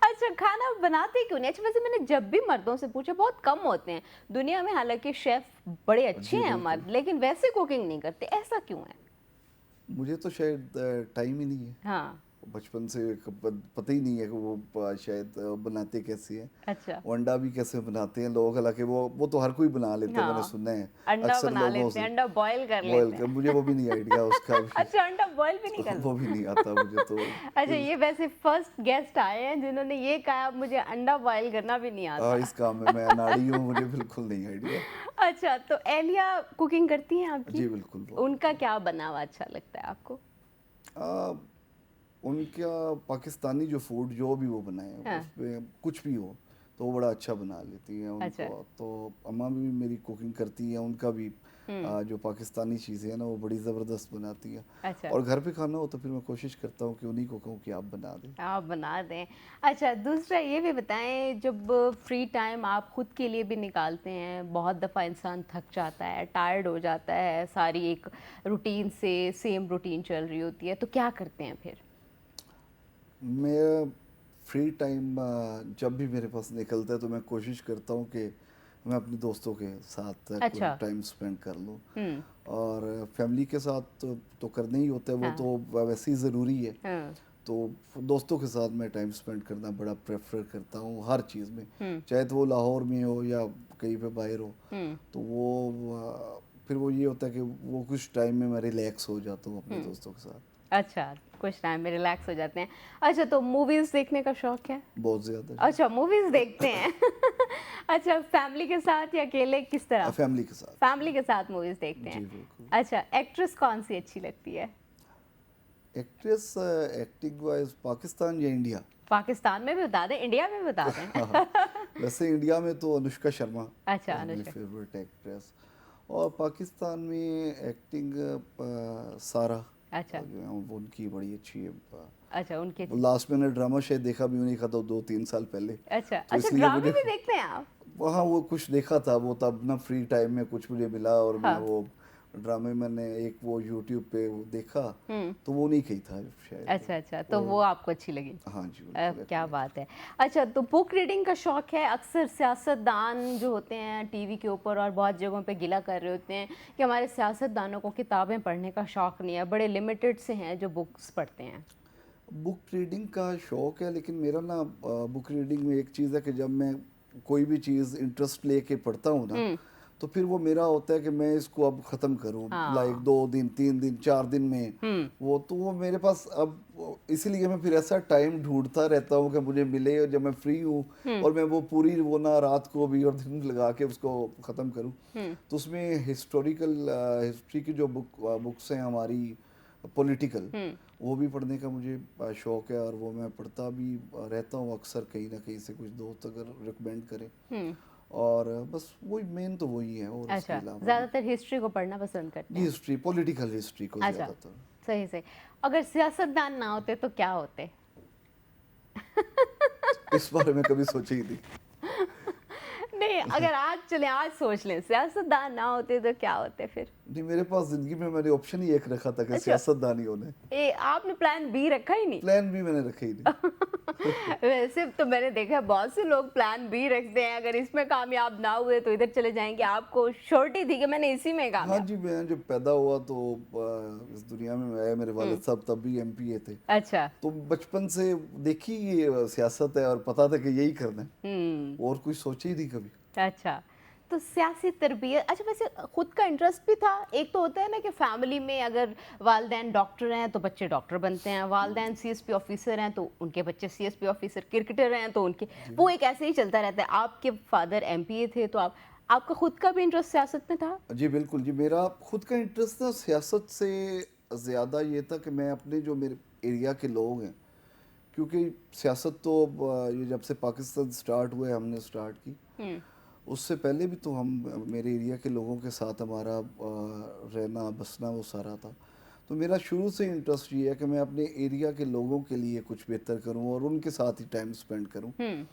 अच्छा, खाना बनाते क्यों नहीं? अच्छा, वैसे मैंने जब भी मर्दों से पूछा, बहुत कम होते हैं दुनिया में, हालांकि शेफ बड़े अच्छे जी हैं बिल्कुल। मर्द, लेकिन वैसे कुकिंग नहीं करते, ऐसा क्यों है? मुझे तो शायद टाइम ही नहीं है। हाँ। बचपन से पता ही नहीं है कि वो शायद बनाते कैसे हैं। अच्छा। वो अंडा भी कैसे बनाते हैं लोग, हालांकि वो तो हर कोई बना लेता है, मैंने हाँ, सुना है अंडा अक्सर बना लोगों लेते हैं, से। अंडा बॉयल कर बॉयल लेते कर, हैं। मुझे वो भी नहीं आइडिया उसका भी। अच्छा, अंडा बॉयल भी नहीं वो करते? भी नहीं आता मुझे तो। अच्छा, ये वैसे फर्स्ट गेस्ट आए हैं जिन्होंने ये कहा मुझे अंडा बॉयल करना भी नहीं आता। इस काम में मैं अनाड़ी हूँ, मुझे बिल्कुल नहीं आइडिया। अच्छा, तो एलिया कुकिंग करती हैं आपकी? जी बिल्कुल, वो उनका करती है। क्या बना हुआ अच्छा लगता है आपको? आ, उनका पाकिस्तानी जो फूड जो भी वो बनाए हाँ। उसमें कुछ भी हो तो वो बड़ा अच्छा बना लेती हैं अच्छा। उनको। तो अम्मा भी मेरी कुकिंग करती हैं, उनका भी जो पाकिस्तानी चीज़ें हैं ना वो बड़ी ज़बरदस्त बनाती हैं। अच्छा, और घर पे खाना हो तो फिर मैं कोशिश करता हूँ कि उन्हीं को कहूँ कि आप बना दें। आप बना दें। अच्छा, दूसरा ये भी बताएं, जब फ्री टाइम आप खुद के लिए भी निकालते हैं, बहुत दफ़ा इंसान थक जाता है, टायर्ड हो जाता है, सारी एक रूटीन से, सेम रूटीन चल रही होती है, तो क्या करते हैं फिर? मैं फ्री टाइम जब भी मेरे पास निकलता है तो मैं कोशिश करता हूँ कि मैं अपने दोस्तों के साथ कोई अच्छा। टाइम स्पेंड कर लूँ। हम्म। और फैमिली के साथ तो करना ही होता है, वो हाँ। तो वैसे ही ज़रूरी है। हाँ। तो दोस्तों के साथ मैं टाइम स्पेंड करना बड़ा प्रेफर करता हूँ हर चीज़ में। हम्म। चाहे तो वो लाहौर में हो या कहीं पे बाहर हो। हम्म। तो फिर वो ये होता है कि वो कुछ टाइम में मैं रिलैक्स हो जाता हूँ अपने हम्म। दोस्तों के साथ। अच्छा, कुछ टाइम में रिलैक्स हो जाते हैं। अच्छा, तो मूवीज़ देखने का शौक है? बहुत ज़्यादा जी। अच्छा, मूवीज़ देखते हैं। अच्छा, फैमिली के साथ या अकेले, किस तरह? फैमिली के साथ। फैमिली के साथ मूवीज़ देखते हैं। जी बिल्कुल। अच्छा, एक्ट्रेस कौन सी अच्छी लगती है? एक्ट्रेस एक्टिंग वाइज पाकिस्तान या इंडिया? पाकिस्तान में भी बता दें, इंडिया में भी बता दें। वैसे इंडिया में तो अनुष्का शर्मा अच्छा, is my Anushka. Favourite actress. और पाकिस्तान में एक्टिंग सारा अच्छा। जो है वो उनकी बड़ी अच्छी है। अच्छा, उनके। लास्ट मैंने ड्रामा शायद देखा भी उन्हीं का, तो 2-3 साल पहले। अच्छा, तो अच्छा, इसलिए ड्रामे मुझे भी देखते हैं आप? वहाँ वो कुछ देखा था, वो तब ना फ्री टाइम में कुछ मुझे मिला और मैं हाँ। वो ड्रामे मैंने एक वो यूट्यूब पे वो देखा। हुँ। तो वो नहीं कही था शायद। अच्छा, अच्छा, तो वो और आपको अच्छी लगी। हाँ जी बिल्कुल क्या एक्टिंग अच्छी। बात है। अच्छा, तो बुक रीडिंग का शौक है? अक्सर सियासतदान जो होते हैं टीवी के ऊपर और बहुत जगहों पे गिला कर रहे होते हैं कि हमारे सियासतदानों को किताबें पढ़ने का शौक नहीं है, बड़े लिमिटेड से हैं जो बुक्स पढ़ते हैं। बुक रीडिंग का शौक है, लेकिन मेरा ना बुक रीडिंग में एक चीज़ है कि जब मैं कोई भी चीज़ इंटरेस्ट लेके पढ़ता हूँ ना, हुँ। तो फिर वो मेरा होता है कि मैं इसको अब ख़त्म करूँ, लाइक हाँ। 2 दिन 3 दिन 4 दिन में। हुँ। वो मेरे पास अब इसीलिए मैं फिर ऐसा टाइम ढूंढता रहता हूँ कि मुझे मिले और जब मैं फ्री हूँ हुँ। और मैं वो पूरी वो ना रात को भी और दिन लगा के उसको ख़त्म करूँ। हुँ। तो उसमें हिस्ट्री की जो बुक्स हैं हमारी, पॉलिटिकल, हुँ। वो भी पढ़ने का मुझे शौक़ है और वो मैं पढ़ता भी रहता हूँ अक्सर, कहीं ना कहीं से कुछ दोस्त अगर रिकमेंड करें। हुँ। और बस वही मेन तो वही है, और उसके अच्छा, अलावा नहीं। ज़्यादातर हिस्ट्री को पढ़ना पसंद करते जी, हैं। हिस्ट्री, पॉलिटिकल हिस्ट्री को अच्छा, ज़्यादातर। सही सही। अगर सियासतदान ना होते तो क्या होते? इस बारे में कभी सोचा ही नहीं। नहीं, अगर आज चले, आज सोच लें सियासतदान ना होते तो क्या होते फिर? नहीं, मेरे पास ज़िंदगी में मैंने ऑप्शन ही एक रखा था कि अच्छा, सियासतदान ही होना है। आपने प्लान बी रखा ही नहीं? प्लान भी मैंने रखा ही नहीं। वैसे तो मैंने देखा है बहुत से लोग प्लान बी रखते हैं, अगर इसमें कामयाब ना हुए तो इधर चले जाएंगे। आपको श्योरिटी थी कि मैंने इसी में हाँ कामयाब। जी, मैं जब पैदा हुआ तो इस दुनिया में आए, मेरे वालिद साहब तब भी एमपीए थे। अच्छा। तो बचपन से देखी ये सियासत है और पता था कि यही करना है, हम्म। और कुछ सोचा ही नहीं कभी। अच्छा, तो सियासी तरबियत, अच्छा वैसे खुद का इंटरेस्ट भी था? एक तो होता है ना कि फैमिली में अगर वालदैन डॉक्टर हैं तो बच्चे डॉक्टर बनते हैं, वालदैन सीएसपी ऑफिसर हैं तो उनके बच्चे सीएसपी ऑफिसर, क्रिकेटर हैं तो उनके, जी वो एक ऐसे ही चलता रहता है। आपके फादर एमपीए थे तो आपका खुद का भी इंटरेस्ट सियासत में था? जी बिल्कुल जी, मेरा खुद का इंटरेस्ट ना सियासत से ज़्यादा ये था कि मैं अपने जो मेरे एरिया के लोग हैं, क्योंकि सियासत तो ये जब से पाकिस्तान स्टार्ट हुए हमने स्टार्ट की, हम्म। उससे पहले भी तो हम मेरे एरिया के लोगों के साथ हमारा रहना बसना वो सारा था। तो मेरा शुरू से इंटरेस्ट ये है कि मैं अपने एरिया के लोगों के लिए कुछ बेहतर करूं और उनके साथ ही टाइम स्पेंड करूं। हम्म।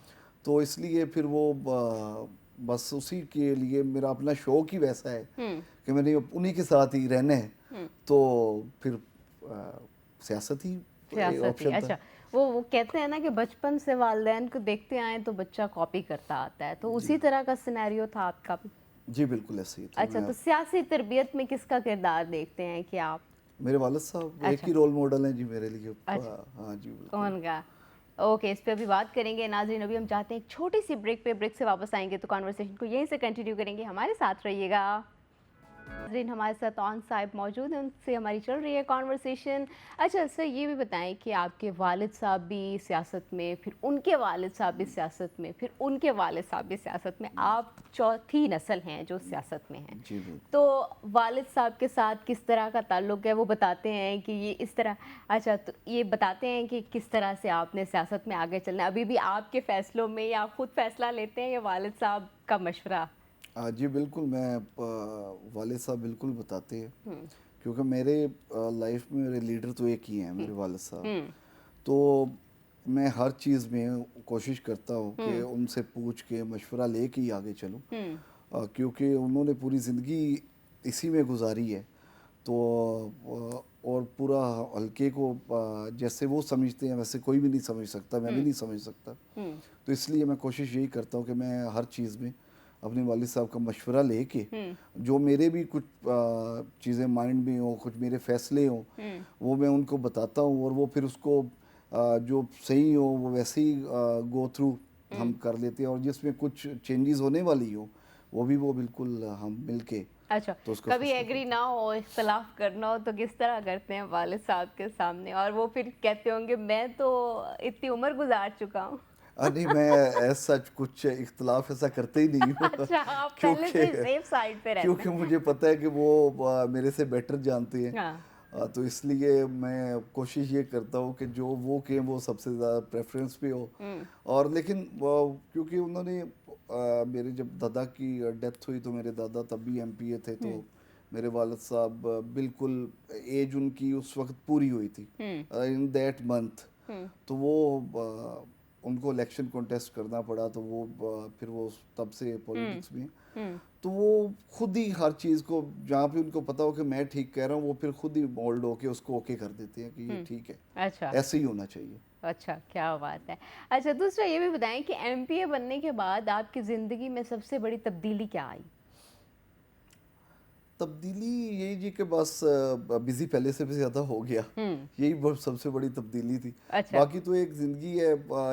तो इसलिए फिर वो बस उसी के लिए मेरा अपना शौक ही वैसा है हम्म। कि मैंने उन्हीं के साथ ही रहना है। हम्म। तो फिर सियासत ही एक सियासत ही, ऑप्शन था। अच्छा। वो कहते हैं ना कि बचपन से वालदैन को देखते आए तो बच्चा कॉपी करता आता है, तो जी उसी तरह का सिनेरियो था आपका भी? जी बिल्कुल ऐसे ही था। अच्छा, मैं तो सियासी तरबियत में किसका किरदार देखते हैं कि आप? मेरे वालिद साहब एक अच्छा। ही रोल मॉडल हैं जी मेरे लिए। अच्छा, हाँ जी बिल्कुल। कौन का? ओके, इस पे अभी बात करेंगे नाज़रीन। अभी हम चाहते हैं एक छोटी सी ब्रेक पे, ब्रेक से वापस आएंगे तो कॉन्वर्सेशन को यहीं से कंटिन्यू करेंगे। हमारे साथ रहिएगा। नाज़रीन हमारे साथ ऑन साहिब मौजूद हैं, उनसे हमारी चल रही है कॉन्वर्सेशन। अच्छा सर, ये भी बताएं कि आपके वालिद साहब भी सियासत में, फिर उनके वालिद साहब भी सियासत में, फिर उनके वालिद साहब भी सियासत में, आप चौथी नस्ल हैं जो सियासत में हैं। जी बिल्कुल। तो वालिद साहब के साथ किस तरह का ताल्लुक़ है, वो बताते हैं कि ये इस तरह। अच्छा, तो ये बताते हैं कि किस तरह से आपने सियासत में आगे चलना है? अभी भी आपके फ़ैसलों में या खुद फ़ैसला लेते हैं या वालिद साहब का मशवरा? जी बिल्कुल, मैं वालिद साहब बिल्कुल बताते हैं, हुँ। क्योंकि मेरे लाइफ में मेरे लीडर तो एक ही हैं, हुँ। मेरे वालिद साहब। हुँ। तो मैं हर चीज़ में कोशिश करता हूँ कि हुँ। उनसे पूछ के मशवरा लेके ही आगे चलूँ, हुँ। क्योंकि उन्होंने पूरी ज़िंदगी इसी में गुजारी है। तो और पूरा हल्के को जैसे वो समझते हैं वैसे कोई भी नहीं समझ सकता, मैं भी हुँ। नहीं समझ सकता। हुँ। तो इसलिए मैं कोशिश यही करता हूँ कि मैं हर चीज़ में अपने वालिद साहब का मशवरा लेके, हुँ। जो मेरे भी कुछ चीज़ें माइंड में हों, कुछ मेरे फैसले हों, हुँ। वो मैं उनको बताता हूँ, और वो फिर उसको जो सही हो वो वैसे ही गो थ्रू हम हुँ। कर लेते हैं, और जिसमें कुछ चेंजेस होने वाली हो वो बिल्कुल हम मिलके अच्छा, तो उसका कभी फैसला एग्री करते ना हो, इख्तिलाफ़ करना हो तो किस तरह करते हैं वालिद साहब के सामने? और वो फिर कहते होंगे मैं तो इतनी उम्र गुज़ार चुका हूँ। हैं। नहीं, मैं ऐसा सच कुछ इख्तलाफ ऐसा करते ही नहीं हूँ। अच्छा, आप पहले से क्योंकि ही सेफ साइड पे रहते क्योंकि हैं। मुझे पता है कि वो मेरे से बेटर जानते हैं। हाँ। तो इसलिए मैं कोशिश ये करता हूँ कि जो वो कहें वो सबसे ज़्यादा प्रेफरेंस पे हो। हुँ। और लेकिन क्योंकि उन्होंने मेरे जब दादा की डेथ हुई तो मेरे दादा तब भी एमपीए थे, तो हुँ। मेरे वालिद साहब बिल्कुल एज उनकी उस वक्त पूरी हुई थी हुँ। In that month. हुँ। तो वो उनको इलेक्शन कॉन्टेस्ट करना पड़ा, तो वो फिर वो तब से हुँ। पॉलिटिक्स में। हुँ। तो वो खुद ही हर चीज़ को, जहाँ पे उनको पता हो कि मैं ठीक कह रहा हूँ, वो फिर खुद ही मोल्ड होके उसको ओके कर देते हैं कि ये हुँ। ठीक है, अच्छा। ऐसे ही होना चाहिए। अच्छा, क्या बात है। अच्छा, दूसरा ये भी बताएँ कि एमपीए बनने के बाद आपकी ज़िंदगी में सबसे बड़ी तब्दीली क्या आई? तब्दीली यही जी कि बस बिज़ी पहले से भी ज़्यादा हो गया। हुँ। यही बहुत सबसे बड़ी तब्दीली थी। अच्छा। बाकी तो एक ज़िंदगी है,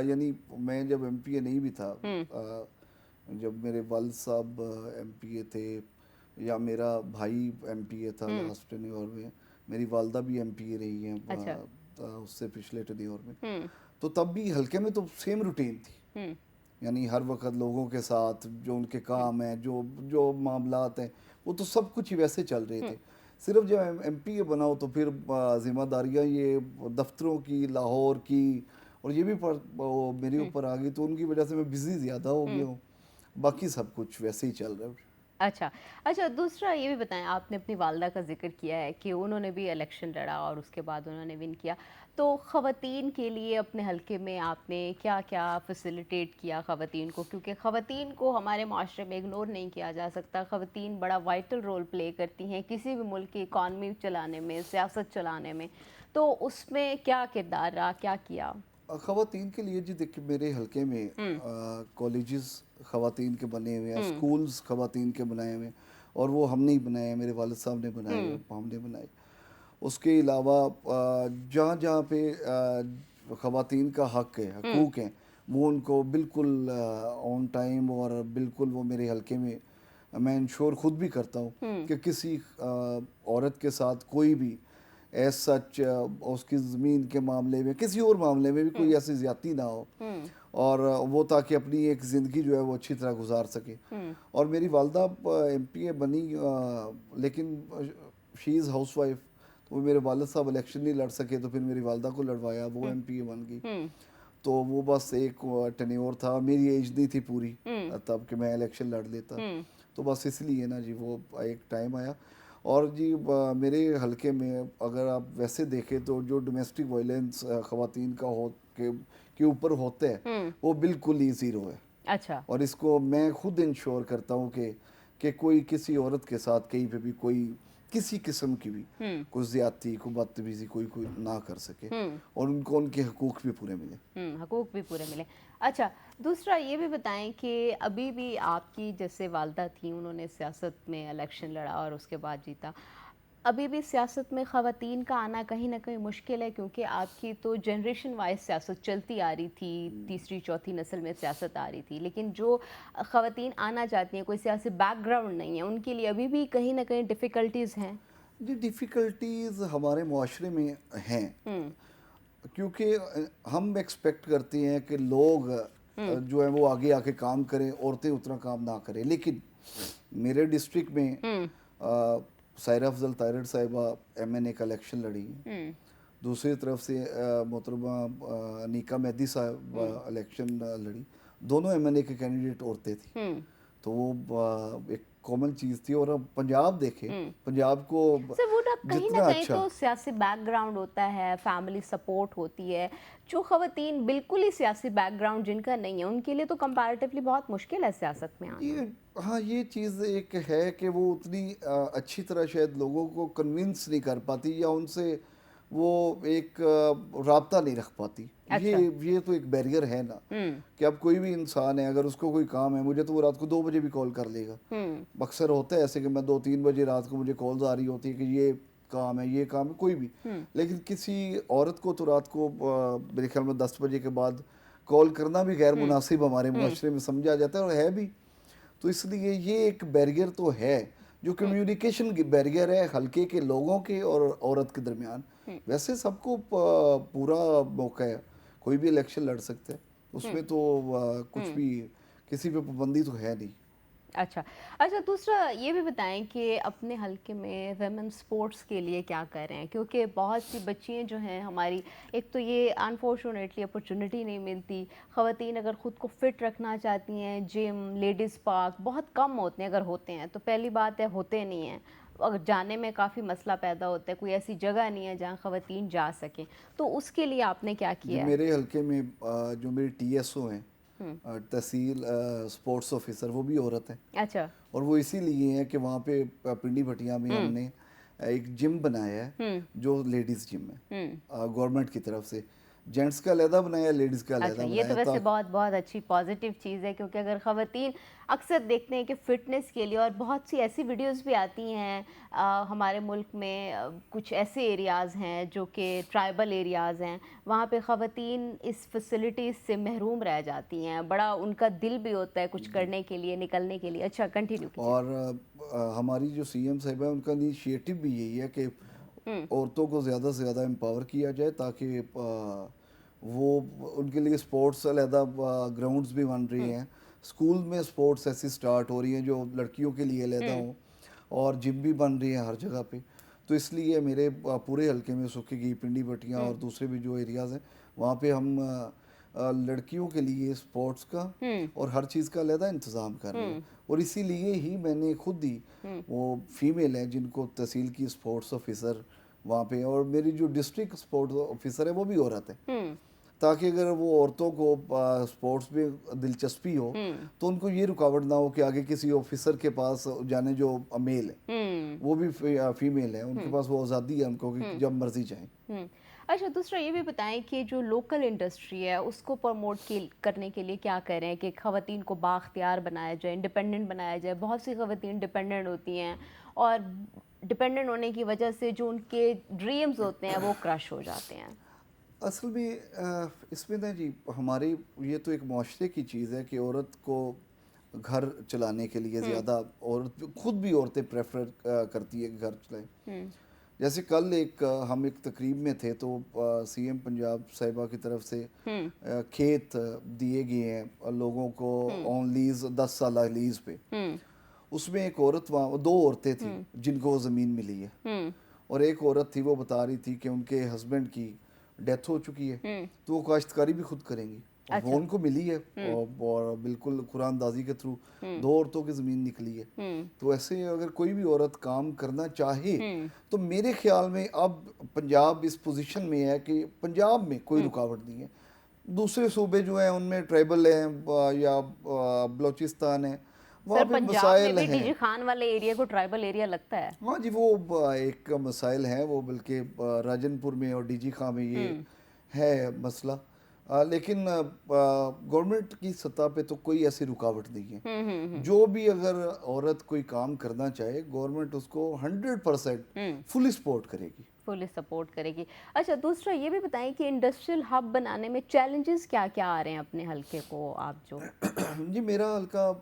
यानी मैं जब एमपीए नहीं भी था, हुँ। जब मेरे वालिद साहब एमपीए थे, या मेरा भाई एमपीए था हुँ। लास्ट टेन्योर में, मेरी वालदा भी एमपीए रही हैं अच्छा। उससे पिछले टेन्योर में। हुँ। तो तब भी हल्के में तो सेम रूटीन थी, हुँ। यानी हर वक्त लोगों के साथ जो उनके हुँ। काम हैं, जो जो मामलात हैं, वो तो सब कुछ ही वैसे चल रहे हुँ। थे। सिर्फ जब एमपीए बनाओ तो फिर जिम्मेदारियां ये दफ्तरों की, लाहौर की, और ये भी वो मेरे हुँ। ऊपर आ गई, तो उनकी वजह से मैं बिज़ी ज़्यादा हो गया हुँ। हूँ। बाकी सब कुछ वैसे ही चल रहा है। अच्छा, अच्छा दूसरा ये भी बताएँ, आपने अपनी वालदा का ज़िक्र किया है कि उन्होंने भी इलेक्शन लड़ा और उसके बाद उन्होंने विन किया। तो ख़वातीन के लिए अपने हलके में आपने क्या-क्या फ़ैसिलिटेट किया ख़वातीन को? क्योंकि ख़वातीन को हमारे माशरे में इग्नोर नहीं किया जा सकता। ख़वातीन बड़ा वाइटल रोल प्ले करती हैं किसी भी मुल्क की इकॉनमी चलाने में, सियासत चलाने में। तो उसमें क्या किरदार रहा, क्या किया? ख़वातीन के लिए जी देखिए मेरे हलके में हुँ, कॉलेजेस ख़वातीन के बने हुए हैं, हुँ, स्कूल्स ख़वातीन के बनाए हुए हैं, और वो हमने ही बनाए हैं, मेरे वालिद साहब ने बनाए हुए हुँ, हैं, हमने बनाए। उसके अलावा जहाँ जहाँ पे ख़वातीन का हक है, हुँ, हकूक़ हैं, वो उनको बिल्कुल ऑन टाइम और बिल्कुल वो मेरे हलके में मैं इंश्योर खुद भी करता हूँ हुँ, कि किसी औरत के साथ कोई भी एज सच उसकी ज़मीन के मामले में किसी और मामले में भी हुँ, कोई ऐसी ज़्यादती ना हो, हुँ, और वो ताकि अपनी एक ज़िंदगी जो है वो अच्छी तरह गुजार सके। हुँ, और मेरी वालदा एमपीए बनी, लेकिन शी इज़ हाउस वाइफ, तो मेरे वालिद साहब इलेक्शन नहीं लड़ सके, तो फिर मेरी वालदा को लड़वाया, वो हुँ, एमपीए बन गई। हुँ, तो वो बस एक टेन्योर था, मेरी एज नहीं थी पूरी हुँ, तब कि मैं इलेक्शन लड़ लेता। हुँ, तो बस इसलिए ना जी वो एक टाइम आया। और जी मेरे हलके में अगर आप वैसे देखें तो जो डोमेस्टिक वायलेंस ख़वातीन का के ऊपर होते हैं, हुँ, वो बिल्कुल ही ज़ीरो है। अच्छा। और इसको मैं खुद इंश्योर करता हूँ कि कोई किसी औरत के साथ कहीं पे भी कोई किसी किस्म की भी हुँ, कोई ज़्यादती, कोई बदतमीज़ी कोई कोई ना कर सके, हुँ, और उनको उनके हकूक़ भी पूरे मिले। हकूक़ भी पूरे मिले। अच्छा, दूसरा ये भी बताएँ कि अभी भी आपकी जैसे वालदा थीं, उन्होंने सियासत में इलेक्शन लड़ा और उसके बाद जीता। अभी भी सियासत में ख़वातीन का आना कहीं न कहीं मुश्किल है, क्योंकि आपकी तो जनरेशन वाइज़ सियासत चलती आ रही थी, तीसरी चौथी नस्ल में सियासत आ रही थी। लेकिन जो ख़वातीन आना चाहती हैं, कोई सियासी बैकग्राउंड नहीं है, उनके लिए अभी भी कहीं न कहीं डिफ़िकल्टीज़ हैं। जी डिफ़िकल्टीज़ हमारे मुआशरे में हैं, हुँ, क्योंकि हम एक्सपेक्ट करते हैं कि लोग हुँ, जो है वो आगे आके काम करें, औरतें उतना काम ना करें। लेकिन मेरे डिस्ट्रिक्ट में हुँ, सायरा अफजल तायरड़ साहिबा एमएनए का इलेक्शन लड़ी हैं। हुँ, दूसरी तरफ से मोहतरमा अनीका मेहदी साहब हुँ, इलेक्शन लड़ी। दोनों एमएनए के कैंडिडेट औरतें थी। हुँ, तो वो एक कॉमन चीज़ थी। और अब पंजाब देखें, हुँ। पंजाब को सर वो ना कहीं न जितना कहीं अच्छा, तो सियासी बैकग्राउंड होता है, फैमिली सपोर्ट होती है। जो ख़वातीन बिल्कुल ही सियासी बैकग्राउंड जिनका नहीं है, उनके लिए तो कंपैरेटिवली बहुत मुश्किल है सियासत में आना। ये हाँ, ये चीज़ एक है कि वो उतनी अच्छी तरह शायद लोगों को कन्विंस नहीं कर पाती, या उनसे वो एक राब्ता नहीं रख पाती। ये अच्छा। ये तो एक बैरियर है ना, हुँ, कि अब कोई भी इंसान है, अगर उसको कोई काम है, मुझे तो वो रात को 2 बजे भी कॉल कर लेगा। हुँ, अक्सर होता है ऐसे कि मैं 2-3 बजे रात को मुझे कॉल्स आ रही होती है कि ये काम है, ये काम है, कोई भी। हुँ, लेकिन किसी औरत को तो रात को मेरे ख्याल में 10 बजे के बाद कॉल करना भी गैर हुँ, मुनासिब हमारे हुँ, मुआशरे में समझा जाता है, और है भी। तो इसलिए ये एक बैरियर तो है, जो हुँ, कम्युनिकेशन की बैरियर है हल्के के लोगों के और औरत के दरमियान। हुँ, वैसे सबको पूरा मौका है, कोई भी इलेक्शन लड़ सकते हैं, हुँ, उसमें तो कुछ हुँ। भी किसी पे पाबंदी तो है नहीं। अच्छा। अच्छा दूसरा ये भी बताएँ कि अपने हलके में वुमेन स्पोर्ट्स के लिए क्या कर रहे हैं? क्योंकि बहुत सी बच्चियाँ जो हैं हमारी, एक तो ये अनफॉर्चुनेटली अपॉर्च्युनिटी नहीं मिलती। ख़वातीन अगर ख़ुद को फ़िट रखना चाहती हैं, जिम, लेडीज़ पार्क बहुत कम होते हैं, अगर होते हैं तो पहली बात है होते नहीं हैं। अगर जाने में काफ़ी मसला पैदा होता है, कोई ऐसी जगह नहीं है जहाँ ख़वातीन जा सकें। तो उसके लिए आपने क्या जी किया है? मेरे हल्के में जो मेरी टीएसओ हैं, हुँ, तहसील स्पोर्ट्स ऑफिसर, वो भी औरत हैं। अच्छा। और वो इसीलिए है कि वहाँ पे पिंडी भटिया में हुँ, हमने एक जिम बनाया है, हुँ, जो लेडीज़ जिम है, हुँ। गवर्नमेंट की तरफ से। जेंट्स का अलहदा बनाया, लेडीज़ का अच्छा, अलहदा ये तो बनाया, वैसे ताकि बहुत बहुत अच्छी पॉजिटिव चीज़ है, क्योंकि अगर ख़वातीन अक्सर देखते हैं कि फ़िटनेस के लिए, और बहुत सी ऐसी वीडियोस भी आती हैं हमारे मुल्क में, कुछ ऐसे एरियाज़ हैं जो कि ट्राइबल एरियाज़ हैं, वहाँ पे ख़वातीन इस फैसिलिटीज़ से महरूम रह जाती हैं, बड़ा उनका दिल भी होता है कुछ जी। करने के लिए, निकलने के लिए। अच्छा, कंटिन्यू कीजिए। और हमारी जो सीएम साहिबा है, उनका इनिशिएटिव भी यही है कि हुँ, औरतों को ज़्यादा से ज़्यादा एम्पावर किया जाए, ताकि वो उनके लिए स्पोर्ट्स अलहदा ग्राउंड्स भी बन रही हुँ, हैं, स्कूल में स्पोर्ट्स ऐसी स्टार्ट हो रही हैं जो लड़कियों के लिए अलहदा हुँ, हों, और जिम भी बन रही है हर जगह पे। तो इसलिए मेरे पूरे हलके में सुखी की पिंडी बटियाँ हुँ, और दूसरे भी जो एरियाज़ हैं, वहाँ पे हम लड़कियों के लिए स्पोर्ट्स का और हर चीज़ का अलहदा इंतज़ाम कर रहे हैं। और इसीलिए ही मैंने खुद ही वो फीमेल है जिनको तहसील की स्पोर्ट्स ऑफिसर वहाँ पे, और मेरी जो डिस्ट्रिक्ट स्पोर्ट्स ऑफिसर है वो भी औरत है, ताकि अगर वो औरतों को स्पोर्ट्स में दिलचस्पी हो तो उनको ये रुकावट ना हो कि आगे किसी ऑफिसर के पास जाने, जो मेल है वो भी फीमेल है, उनके पास वो आज़ादी है उनको कि जब मर्जी जाएं। अच्छा, दूसरा ये भी बताएं कि जो लोकल इंडस्ट्री है उसको प्रमोट करने के लिए क्या करें कि ख़वातीन को बाख्तियार बनाया जाए, इंडिपेंडेंट बनाया जाए। बहुत सी ख़वातीन डिपेंडेंट होती हैं और डिपेंडेंट होने की वजह से जो उनके ड्रीम्स होते हैं वो क्रश हो जाते हैं। असल में इसमें ना जी, हमारे ये तो एक माशरे की चीज़ है कि औरत को घर चलाने के लिए ज़्यादा औरत खुद भी औरतें प्रेफर करती है कि घर चलाएं। जैसे कल हम एक तकरीब में थे तो सीएम पंजाब साहिबा की तरफ से खेत दिए गए हैं लोगों को ऑन लीज, 10 साल लीज पे। उसमें एक औरत, वहाँ दो औरतें थी जिनको वो ज़मीन मिली है, और एक औरत थी वो बता रही थी कि उनके हस्बैंड की डेथ हो चुकी है तो वो काश्तकारी भी खुद करेंगी, और वो अच्छा। उनको मिली है, और बिल्कुल कुरानदाजी के थ्रू दो औरतों की ज़मीन निकली है। तो ऐसे अगर कोई भी औरत काम करना चाहे तो मेरे ख्याल में अब पंजाब इस पोजीशन में है कि पंजाब में कोई रुकावट नहीं है। दूसरे सूबे जो हैं उनमें ट्राइबल हैं या बलोचिस्तान है, वहाँ सर, पे पंजाब में मसाइल भी हैं। डीजी खान वाले एरिया को ट्राइबल एरिया लगता है। हाँ जी, वो एक मसाइल है वो, बल्कि राजनपुर में और डीजी खां में ये है मसला। लेकिन गवर्नमेंट की सतह पे तो कोई ऐसी रुकावट नहीं है। जो भी अगर औरत कोई काम करना चाहे, गवर्नमेंट उसको 100% फुली सपोर्ट करेगी। फुली सपोर्ट करेगी। अच्छा, दूसरा ये भी बताएं कि इंडस्ट्रियल हब बनाने में चैलेंजेस क्या क्या आ रहे हैं अपने हलके को आप जो। जी, मेरा हल्का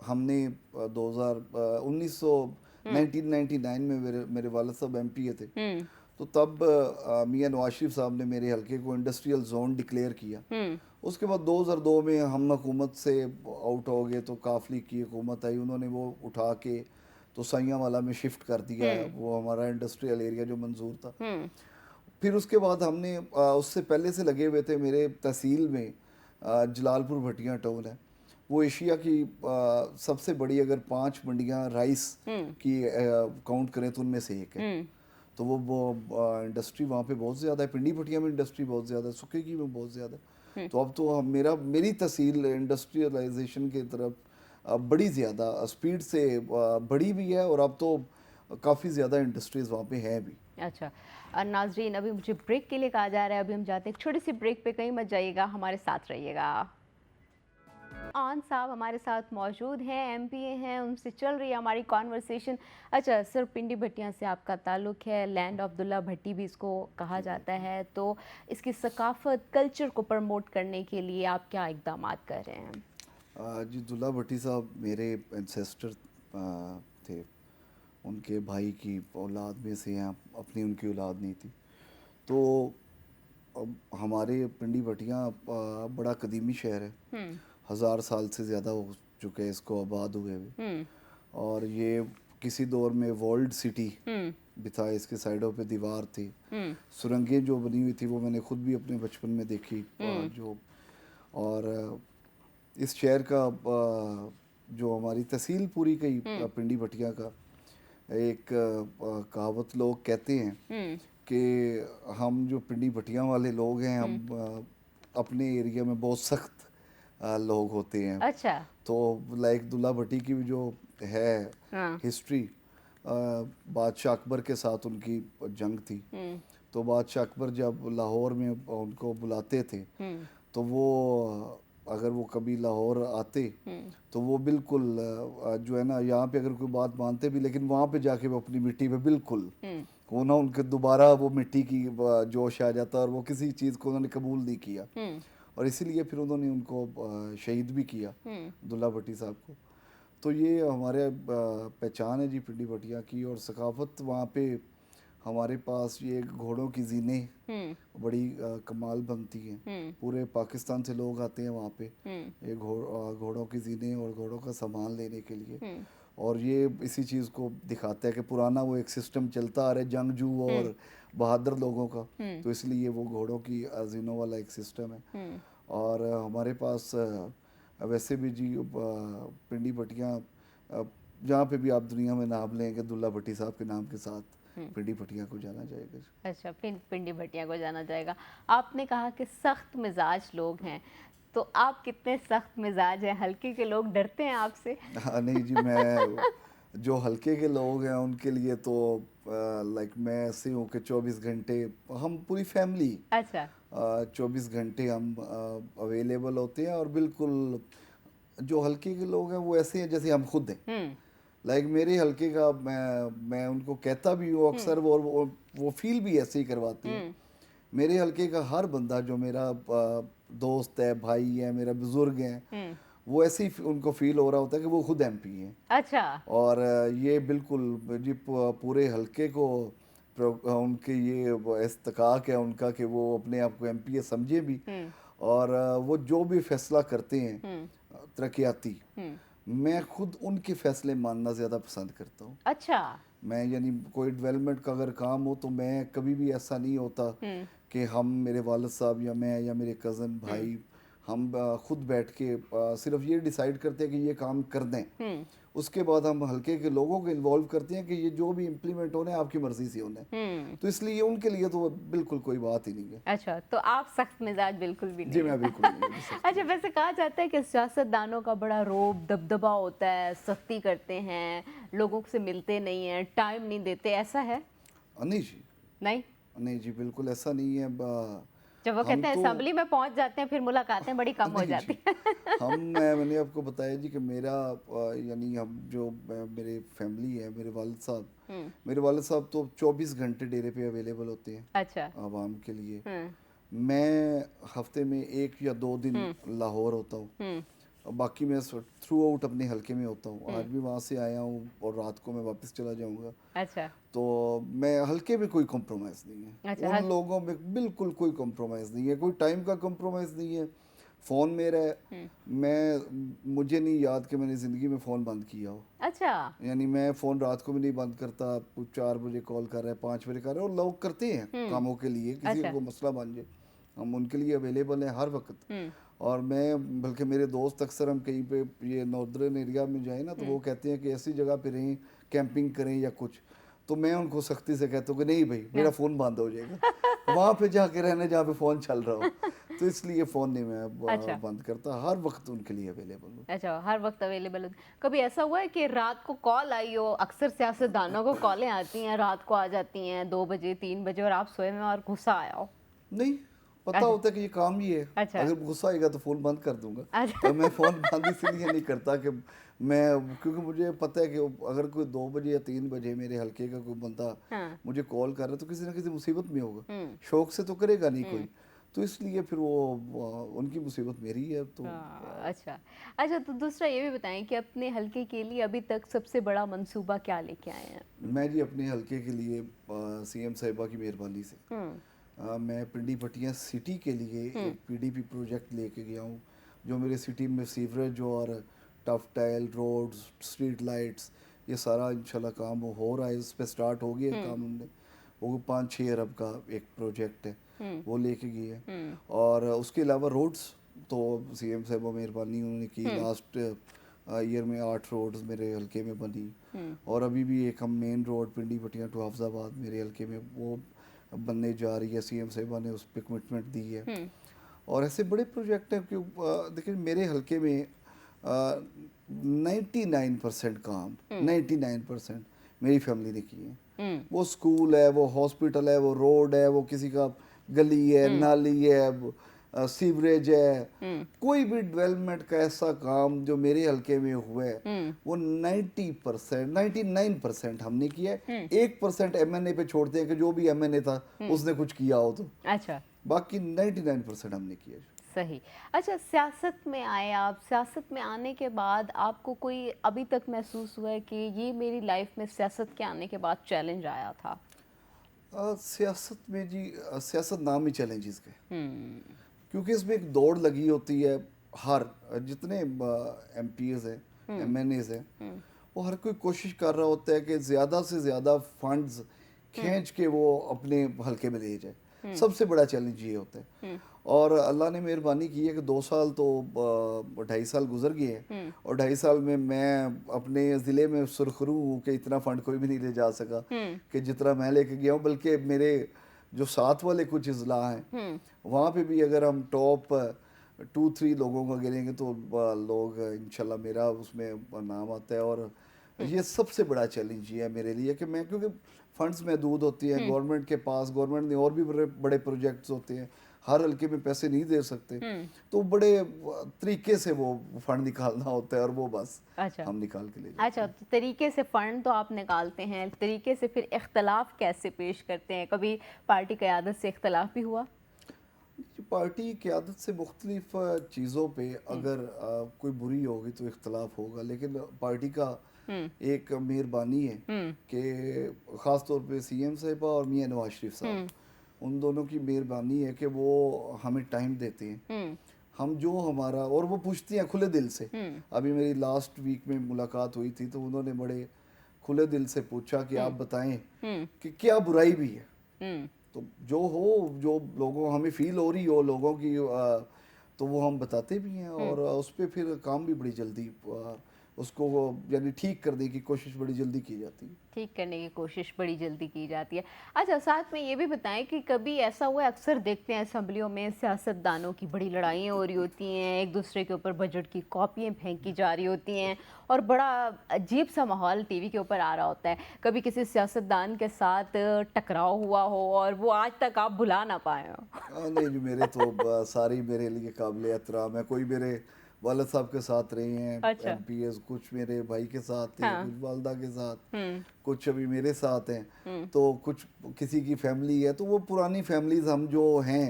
हमने 1999 में मेरे वालिद साहब एमपीए थे, तो तब मियां नवाज शरीफ साहब ने मेरे हलके को इंडस्ट्रियल जोन डिक्लेयर किया। उसके बाद 2002 में हम हुकूमत से आउट हो गए तो काफली की हुकूमत आई, उन्होंने वो उठा के तो सैयावाला में शिफ्ट कर दिया, वो हमारा इंडस्ट्रियल एरिया जो मंजूर था। फिर उसके बाद हमने उससे पहले से लगे हुए थे मेरे तहसील में जलालपुर भटिया टाउन है, वो एशिया की सबसे बड़ी, अगर 5 मंडियाँ राइस की काउंट करें तो उनमें से एक है। तो वो इंडस्ट्री वहाँ पे बहुत ज़्यादा है, पिंडी भटिया में इंडस्ट्री बहुत ज़्यादा है, सुखे की में बहुत ज़्यादा है। तो अब तो मेरी तहसील इंडस्ट्रियलाइजेशन की तरफ बड़ी ज़्यादा स्पीड से बड़ी भी है, और अब तो काफ़ी ज़्यादा इंडस्ट्रीज़ वहाँ पे हैं भी। अच्छा, नाजरीन, अभी मुझे ब्रेक के लिए कहा जा रहा है, अभी हम जाते हैं एक छोटी सी ब्रेक पे, कहीं मत जाइएगा, हमारे साथ रहिएगा। आन साहब हमारे साथ मौजूद हैं, एमपीए हैं, उनसे चल रही है हमारी कॉन्वर्सेशन। अच्छा सर, पिंडी भट्टिया से आपका ताल्लुक़ है, लैंड ऑफ दुल्ला भट्टी भी इसको कहा जाता है, तो इसकी सकाफत कल्चर को प्रमोट करने के लिए आप क्या इकदाम कर रहे हैं? जी, दुल्ला भट्टी साहब मेरे एंसेस्टर थे, उनके भाई की औलाद में से हैं, अपनी उनकी औलाद नहीं थी। तो अब हमारे पिंडी भटिया बड़ा कदीमी शहर है, 1000 साल से ज़्यादा हो चुके हैं इसको आबाद हुए हुए, और ये किसी दौर में वर्ल्ड सिटी भी था, इसके साइडों पे दीवार थी, सुरंगें जो बनी हुई थी वो मैंने खुद भी अपने बचपन में देखी। जो और इस शहर का जो हमारी तहसील पूरी कई पिंडी भटिया का एक कहावत लोग कहते हैं कि हम जो पिंडी भटिया वाले लोग हैं, हम अपने एरिया में बहुत सख्त लोग होते हैं। अच्छा। तो लाइक दुल्ला भट्टी की भी जो है हिस्ट्री, बादशाह अकबर के साथ उनकी जंग थी, तो बादशाह अकबर जब लाहौर में उनको बुलाते थे तो वो अगर वो कभी लाहौर आते तो वो बिल्कुल जो है ना, यहाँ पे अगर कोई बात मानते भी, लेकिन वहाँ पे जाके वो अपनी मिट्टी पे बिल्कुल वो ना, उनके दोबारा वो मिट्टी की जोश आ जाता, और वो किसी चीज़ को उन्होंने कबूल नहीं किया, और इसीलिए फिर उन्होंने उनको शहीद भी किया, दुल्ला भट्टी साहब को। तो ये हमारे पहचान है जी पिंडी भटिया की, और सकाफत वहाँ पे हमारे पास ये घोड़ों की ज़ीनें बड़ी कमाल बनती हैं। पूरे पाकिस्तान से लोग आते हैं वहाँ पे ये घोड़ों की ज़ीनें और घोड़ों का सामान लेने के लिए। और ये इसी चीज़ को दिखाता है कि पुराना वो एक सिस्टम चलता आ रहा है जंगजू और बहादुर लोगों का, तो इसलिए वो घोड़ों की ज़ीनों वाला एक सिस्टम है। और हमारे पास वैसे भी जी पिंडी भट्टियाँ जहाँ पे भी आप दुनिया में नाम लें कि दुल्ला भट्टी साहब के नाम के साथ पिंडी भट्टियाँ को जाना जाएगा। अच्छा, पिंडी भटिया को जाना जाएगा। आपने कहा कि सख्त मिजाज लोग हैं, तो आप कितने सख्त मिजाज हैं? हल्के के लोग डरते हैं आपसे? हाँ नहीं जी, मैं जो हल्के के लोग हैं उनके लिए तो लाइक मैं ऐसे हूँ कि 24 घंटे हम पूरी फैमिली अच्छा। 24 घंटे हम अवेलेबल होते हैं। और बिल्कुल जो हल्के के लोग हैं वो ऐसे हैं जैसे हम खुद हैं। लाइक मेरे हल्के का मैं उनको कहता भी हूँ अक्सर, वो फील भी ऐसे ही करवाते हैं। मेरे हल्के का हर बंदा जो मेरा दोस्त है, भाई है, मेरा बुजुर्ग है, वो ऐसे ही उनको फील हो रहा होता है कि वो खुद एमपी हैं। अच्छा। और ये बिल्कुल जी पूरे हल्के को उनके ये इस्तकाक है उनका कि वो अपने आप को एमपी समझे भी। और वो जो भी फैसला करते हैं तरक्याती, मैं खुद उनके फैसले मानना ज़्यादा पसंद करता हूँ। अच्छा। मैं यानी कोई डेवलपमेंट का अगर काम हो तो मैं कभी भी ऐसा नहीं होता कि हम मेरे वालिद साहब या मैं या मेरे कज़न भाई हम खुद बैठ के सिर्फ ये डिसाइड करते हैं कि ये काम कर दें। उसके बाद हम हल्के के लोगों को इन्वॉल्व करते हैं कि ये जो भी इम्प्लीमेंट होना है आपकी मर्जी से होना है। तो इसलिए उनके लिए तो बिल्कुल कोई बात ही नहीं है। अच्छा, तो आप सख्त मिजाज बिल्कुल भी जी नहीं मैं है। बिल्कुल नहीं हूँ सख्त अच्छा, मिजाज। वैसे कहा जाता है कि सियासतदानों का बड़ा रोब दबदबा होता है, सख्ती करते हैं, लोगों से मिलते नहीं हैं, टाइम नहीं देते, ऐसा है? नहीं जी, नहीं? नहीं जी, बिल्कुल ऐसा नहीं है। जब वो हम कहते हैं तो असेंबली में पहुंच जाते हैं, फिर मुलाकातें बड़ी कम हो नहीं जाती जी, हैं। मैंने आपको बताया जी कि मेरा यानी हम जो मेरे फैमिली है, मेरे वालिद साहब तो 24 घंटे डेरे पे अवेलेबल होते हैं अच्छा। आवाम के लिए। हम्म। मैं हफ्ते में 1 या 2 दिन लाहौर होता हूँ, और बाकी मैं थ्रू आउट अपने हलके में होता हूँ। आज भी वहाँ से आया हूँ और रात को मैं वापस चला जाऊँगा। अच्छा। तो मैं हल्के में कोई कॉम्प्रोमाइज़ नहीं है, अच्छा। उन लोगों में बिल्कुल कोई कॉम्प्रोमाइज़ नहीं है, कोई टाइम का कॉम्प्रोमाइज़ नहीं है। फ़ोन मेरा है, मुझे नहीं याद कि मैंने ज़िंदगी में फ़ोन बंद किया हो। अच्छा। यानी मैं फ़ोन रात को भी नहीं बंद करता। 4 बजे कॉल कर रहा है, 5 बजे कर रहा है, और लोग करते हैं कामों के लिए, किसी अच्छा। को मसला बन जाए हम उनके लिए अवेलेबल हैं हर वक्त। और मैं बल्कि मेरे दोस्त अक्सर हम कहीं पे ये नॉर्दर्न एरिया में जाए ना तो वो कहते हैं कि ऐसी जगह पे रहें, कैंपिंग करें या कुछ, तो मैं उनको सख्ती से कहता हूँ कि नहीं भाई मेरा फ़ोन बंद हो जाएगा। वहाँ पे जाके रहने जहाँ पे फ़ोन चल रहा हो। तो इसलिए फ़ोन नहीं मैं अच्छा। बंद करता, हर वक्त उनके लिए अवेलेबल हूँ। अच्छा, हर वक्त अवेलेबल हो। कभी ऐसा हुआ है कि रात को कॉल आई हो? अक्सर सियासतदानों को कॉलें आती हैं, रात को आ जाती हैं 2 बजे 3 बजे, और आप सोए में और गुस्सा आया हो? नहीं, पता अच्छा। होता है कि ये काम ही है। अच्छा। अगर गुस्सा आएगा तो फ़ोन बंद कर दूँगा। अच्छा। और मैं फ़ोन बंद इसलिए नहीं करता कि मैं, क्योंकि मुझे पता है कि अगर कोई 2 बजे या 3 बजे मेरे हल्के का कोई बंदा हाँ। मुझे कॉल कर रहा है तो किसी न किसी मुसीबत में होगा। हुँ। शौक से तो करेगा नहीं कोई। तो इसलिए फिर उनकी मुसीबत मेरी है तो अच्छा। अच्छा, तो दूसरा ये भी बताएँ कि अपने हलके के लिए अभी तक सबसे बड़ा मंसूबा क्या लेके आए हैं? मैं जी अपने हल्के के लिए सीएम साहिबा की मेहरबानी से हुँ। मैं पिंडी पटिया सिटी के लिए एक पीडीपी प्रोजेक्ट लेके गया हूँ, जो मेरे सिटी में सीवरेज और tuff tile roads, street lights, ये सारा इंशाल्लाह काम हो रहा है। इस पे स्टार्ट हो गया काम हमने। वो 5-6 अरब का एक प्रोजेक्ट है, वो लेके गए हैं। और उसके अलावा रोड्स तो सीएम साहब मेहरबानी उन्होंने की, लास्ट ईयर में 8 रोड्स मेरे हल्के में बनी। और अभी भी एक हम मेन रोड पिंडी पटिया टू हाफजाबाद मेरे हल्के में वो बनने जा रही है। सीएम साहिबा ने उस पर कमिटमेंट दी है। और ऐसे बड़े प्रोजेक्ट हैं कि देखिए मेरे हल्के में 99% काम 99% मेरी फैमिली ने किए हैं। वो स्कूल है, वो हॉस्पिटल है, वो रोड है, वो किसी का गली है, नाली है, सीवरेज है, कोई भी डेवलपमेंट का ऐसा काम जो मेरे हल्के में हुआ है वो 90% 99% हमने किया है। 1% एमएनए पे छोड़ते हैं कि जो भी एमएनए था उसने कुछ किया हो तो, अच्छा। बाकी 99% हमने किया है। सही। अच्छा, सियासत में आए आप, सियासत में आने के बाद आपको कोई अभी तक महसूस हुआ है कि ये मेरी लाइफ में सियासत के आने के बाद चैलेंज आया था? सियासत में जी सियासत नाम ही चैलेंजेस के, हम्म। क्योंकि इसमें एक दौड़ लगी होती है। हर जितने एमपीज़ हैं, एमएनएज़ हैं, हम्म। वो हर कोई कोशिश कर रहा होता है कि ज़्यादा से ज़्यादा फंड्स खींच के वो अपने हलके में ले जाए। सबसे बड़ा चैलेंज ये होता है। और अल्लाह ने मेहरबानी की है कि 2 साल तो 2.5 साल गुजर गए हैं, और 2.5 साल में मैं अपने ज़िले में सुरखरू हूँ कि इतना फ़ंड कोई भी नहीं ले जा सका कि जितना मैं लेके गया हूँ। बल्कि मेरे जो साथ वाले कुछ अजला हैं, वहाँ पे भी अगर हम टॉप 2-3 लोगों को गिनेंगे तो लोग इंशाल्लाह मेरा उसमें नाम आता है। और ये सबसे बड़ा चैलेंज ये है मेरे लिए कि मैं, क्योंकि फंड्स महदूद होती हैं गवर्नमेंट के पास, गवर्नमेंट ने और भी बड़े बड़े प्रोजेक्ट्स होते हैं, हर हल्के में पैसे नहीं दे सकते, तो बड़े तरीके से वो फंड निकालना होता है, और वो बस अच्छा। हम निकाल के ले जाते अच्छा, हैं। तो तरीके से फंड तो आप निकालते हैं, तरीके से फिर इख्तलाफ कैसे पेश करते हैं? कभी पार्टी क़यादत से इख्तलाफ भी हुआ? पार्टी क़यादत से मुख्तलिफ चीज़ों पे अगर कोई बुरी होगी तो इख्तलाफ होगा, लेकिन पार्टी का एक मेहरबानी है कि ख़ास तौर पे सीएम साहिबा और मियां नवाज शरीफ साहब, उन दोनों की मेहरबानी है कि वो हमें टाइम देते हैं। हम जो हमारा, और वो पूछती हैं खुले दिल से। अभी मेरी लास्ट वीक में मुलाकात हुई थी, तो उन्होंने बड़े खुले दिल से पूछा कि आप बताएं कि क्या बुराई भी है, तो जो हो, जो लोगों हमें फील हो रही हो लोगों की, तो वो हम बताते भी हैं, और उस पर फिर काम भी बड़ी जल्दी उसको यानी ठीक करने की कोशिश बड़ी जल्दी की जाती है। ठीक करने की कोशिश बड़ी जल्दी की जाती है। अच्छा, साथ में ये भी बताएं कि कभी ऐसा हुआ है, अक्सर देखते हैं असेंबलियों में सियासतदानों की बड़ी लड़ाइयाँ हो रही होती हैं, एक दूसरे के ऊपर बजट की कॉपियाँ फेंकी जा रही होती हैं, और बड़ा अजीब सा माहौल टीवी के ऊपर आ रहा होता है। कभी किसी सियासतदान के साथ टकराव हुआ हो और वो आज तक आप भुला ना पाए हो? नहीं जी, मेरे तो सारे ही मेरे लिए काबिल एहतराम है। कोई मेरे वालद साहब के साथ रहे हैं अच्छा। एमपीएस, कुछ मेरे भाई के साथ थे, हाँ। कुछ वालदा के साथ, हम्म। कुछ अभी मेरे साथ हैं, तो कुछ किसी की फैमिली है, तो वो पुरानी फैमिलीज हम जो हैं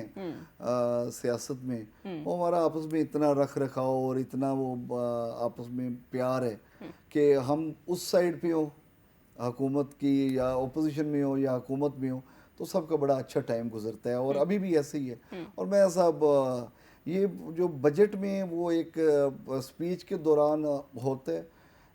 सियासत में, वो हमारा आपस में इतना रख रखाव और इतना वो आपस में प्यार है कि हम उस साइड पे हो हुकूमत की, या ओपोजिशन में हो या हुकूमत में हो, तो सबका बड़ा अच्छा टाइम गुजरता है, और अभी भी ऐसे ही है। और मैं साहब ये जो बजट में वो एक स्पीच के दौरान होता है,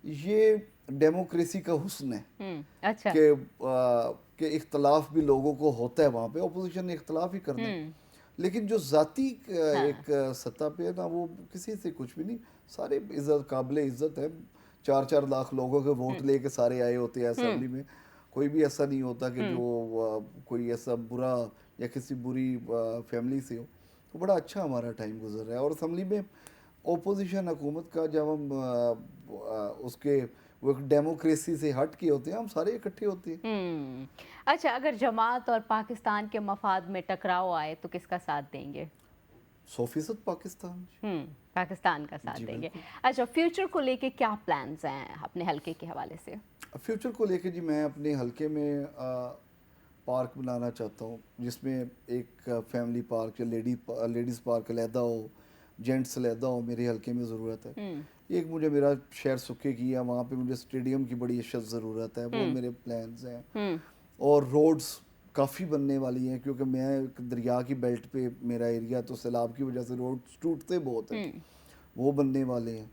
ये डेमोक्रेसी का हुस्न है अच्छा। कि इख्तलाफ भी लोगों को होता है, वहाँ पे ओपोजिशन ने इख्तलाफ ही करना है, लेकिन जो ज़ाती एक हाँ। सतह पे है ना, वो किसी से कुछ भी नहीं, सारे इज्जत काबिल इज्जत है। 4-4 लाख लोगों के वोट लेके सारे आए होते हैं असेंबली में। कोई भी ऐसा नहीं होता कि जो कोई ऐसा बुरा या किसी बुरी फैमिली से हो। तो बड़ा अच्छा हमारा टाइम गुजर रहा है, और असेंबली में ओपोजिशन हुकूमत का जब हम उसके वो एक डेमोक्रेसी से हट के होते हैं, हम सारे इकट्ठे होते हैं। अच्छा, अगर जमात और पाकिस्तान के मफाद में टकराव आए तो किसका साथ देंगे? 100% पाकिस्तान। पाकिस्तान का साथ जी देंगे। बिल्कुल। अच्छा, फ्यूचर को लेके क्या प्लान्स हैं अपने हल्के के हवाले से? फ्यूचर को लेके जी, मैं अपने हलके में पार्क बनाना चाहता हूँ, जिसमें एक फैमिली पार्क या लेडीज़ पार्क अलहदा हो, जेंट्स अलहदा हो, मेरे हलके में ज़रूरत है। एक मुझे मेरा शहर सुखे की है, वहाँ पे मुझे स्टेडियम की बड़ी अशद ज़रूरत है, वो मेरे प्लान्स हैं। और रोड्स काफ़ी बनने वाली हैं, क्योंकि मैं एक दरिया की बेल्ट पे मेरा एरिया, तो सैलाब की वजह से रोड टूटते बहुत हैं, वो बनने वाले हैं।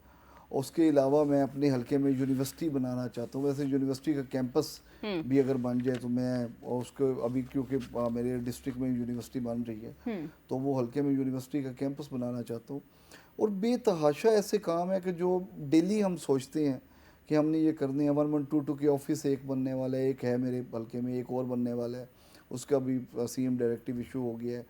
उसके अलावा मैं अपने हलके में यूनिवर्सिटी बनाना चाहता हूँ। वैसे यूनिवर्सिटी का कैंपस भी अगर बन जाए तो मैं, और उसको अभी क्योंकि मेरे डिस्ट्रिक्ट में यूनिवर्सिटी बन रही है, तो वो हलके में यूनिवर्सिटी का कैंपस बनाना चाहता हूँ। और बेतहाशा ऐसे काम है कि जो डेली हम सोचते हैं कि हमने ये करने हैं। 1122 के ऑफिस एक बनने वाला है, एक है मेरे हलके में, एक और बनने वाला है, उसका भी सीएम डायरेक्टिव इशू हो गया है।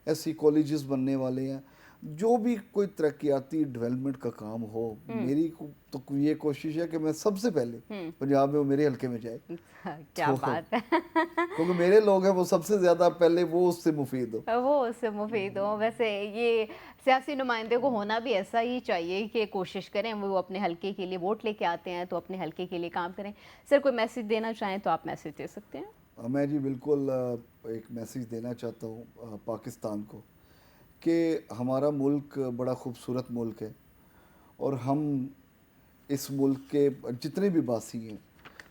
ऐसी कॉलेजेस बनने वाले हैं। जो भी कोई तरक्याती डेवलपमेंट का काम हो, मेरी तो ये कोशिश है कि मैं सबसे पहले पंजाब में वो मेरे हलके में जाए। क्या तो बात है। क्योंकि मेरे लोग हैं, वो सबसे ज़्यादा पहले वो उससे मुफीद हो। वो उससे मुफीद हो। वैसे ये सियासी नुमाइंदे को होना भी ऐसा ही चाहिए कि कोशिश करें, वो अपने हलके के लिए वोट लेके आते हैं तो अपने हलके के लिए काम करें। सर, कोई मैसेज देना चाहें तो आप मैसेज दे सकते हैं। मैं जी बिल्कुल एक मैसेज देना चाहता हूँ पाकिस्तान को, कि हमारा मुल्क बड़ा खूबसूरत मुल्क है, और हम इस मुल्क के जितने भी वासी हैं,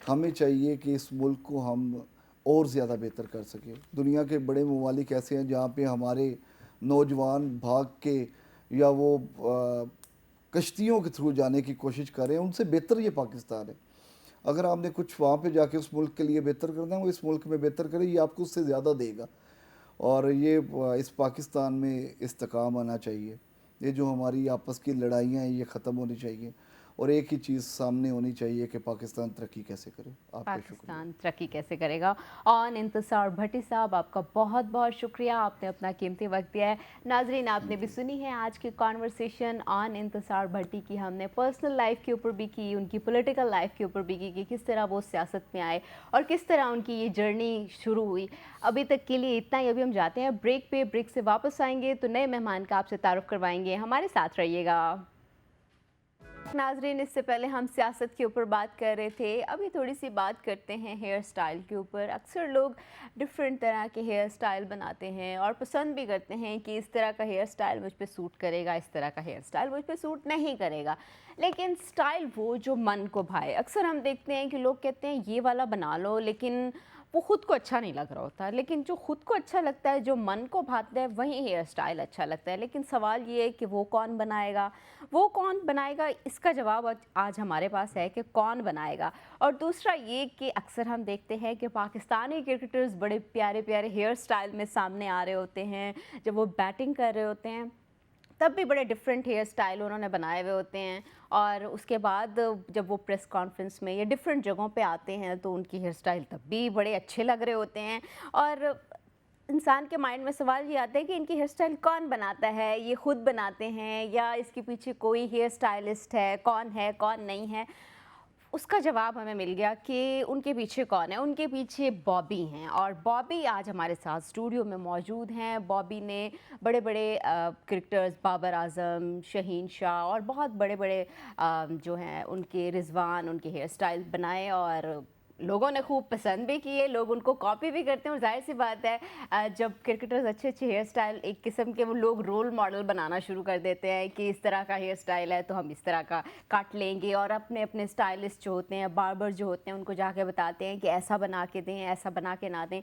हमें चाहिए कि इस मुल्क को हम और ज़्यादा बेहतर कर सके। दुनिया के बड़े ममालिक ऐसे हैं जहाँ पे हमारे नौजवान भाग के या वो कश्तियों के थ्रू जाने की कोशिश कर रहे हैं, उनसे बेहतर ये पाकिस्तान है। अगर आपने कुछ वहाँ पे जाके उस मुल्क के लिए बेहतर करना है, वो इस मुल्क में बेहतर करे, ये आपको उससे ज़्यादा देगा। और ये इस पाकिस्तान में इस्तेकाम आना चाहिए। ये जो हमारी आपस की लड़ाइयाँ हैं ये ख़त्म होनी चाहिए और एक ही चीज़ सामने होनी चाहिए कि पाकिस्तान तरक्की कैसे करे। आपका शुक्रिया। पाकिस्तान तरक्की कैसे करेगा। ऑन इंतज़ार भट्टी साहब, आपका बहुत बहुत शुक्रिया, आपने अपना कीमती वक्त दिया है। नाजरीन, आपने भी सुनी है आज की कॉन्वर्सेशन ऑन इंतज़ार भट्टी की। हमने पर्सनल लाइफ के ऊपर भी की, उनकी पॉलिटिकल लाइफ के ऊपर भी की कि किस तरह वो सियासत में आए और किस तरह उनकी ये जर्नी शुरू हुई। अभी तक के लिए इतना ही। अभी हम जाते हैं ब्रेक पे, ब्रेक से वापस आएंगे तो नए मेहमान का आपसे तारुफ करवाएंगे। हमारे साथ रहिएगा। नाजरीन, इससे पहले हम सियासत के ऊपर बात कर रहे थे, अभी थोड़ी सी बात करते हैं हेयर स्टाइल के ऊपर। अक्सर लोग डिफरेंट तरह के हेयर स्टाइल बनाते हैं और पसंद भी करते हैं कि इस तरह का हेयर स्टाइल मुझ पे सूट करेगा, इस तरह का हेयर स्टाइल मुझ पे सूट नहीं करेगा। लेकिन स्टाइल वो जो मन को भाए। अक्सर हम देखते हैं कि लोग कहते हैं ये वाला बना लो, लेकिन वो खुद को अच्छा नहीं लग रहा होता। लेकिन जो खुद को अच्छा लगता है, जो मन को भाता है, वही हेयर स्टाइल अच्छा लगता है। लेकिन सवाल ये है कि वो कौन बनाएगा, वो कौन बनाएगा, इसका जवाब आज हमारे पास है कि कौन बनाएगा। और दूसरा ये कि अक्सर हम देखते हैं कि पाकिस्तानी क्रिकेटर्स बड़े प्यारे प्यारे हेयर स्टाइल में सामने आ रहे होते हैं। जब वो बैटिंग कर रहे होते हैं तब भी बड़े डिफरेंट हेयर स्टाइल उन्होंने बनाए हुए होते हैं। और उसके बाद जब वो प्रेस कॉन्फ्रेंस में या डिफरेंट जगहों पे आते हैं तो उनकी हेयर स्टाइल तब भी बड़े अच्छे लग रहे होते हैं। और इंसान के माइंड में सवाल ये आता है कि इनकी हेयर स्टाइल कौन बनाता है, ये खुद बनाते हैं या इसके पीछे कोई हेयर स्टाइलिस्ट है, कौन नहीं है। उसका जवाब हमें मिल गया कि उनके पीछे कौन है। उनके पीछे बॉबी हैं और बॉबी आज हमारे साथ स्टूडियो में मौजूद हैं। बॉबी ने बड़े बड़े क्रिकेटर्स, बाबर आजम, शहीन शाह और बहुत बड़े बड़े जो हैं उनके रिजवान, उनके हेयर स्टाइल बनाए और लोगों ने खूब पसंद भी किए। लोग उनको कॉपी भी करते हैं और जाहिर सी बात है जब क्रिकेटर्स अच्छे अच्छे हेयर स्टाइल, एक किस्म के वो लोग रोल मॉडल बनाना शुरू कर देते हैं कि इस तरह का हेयर स्टाइल है तो हम इस तरह का काट लेंगे। और अपने अपने स्टाइलिस्ट जो होते हैं, बार्बर जो होते हैं, उनको जाके बताते हैं कि ऐसा बना के दें, ऐसा बना के ना दें।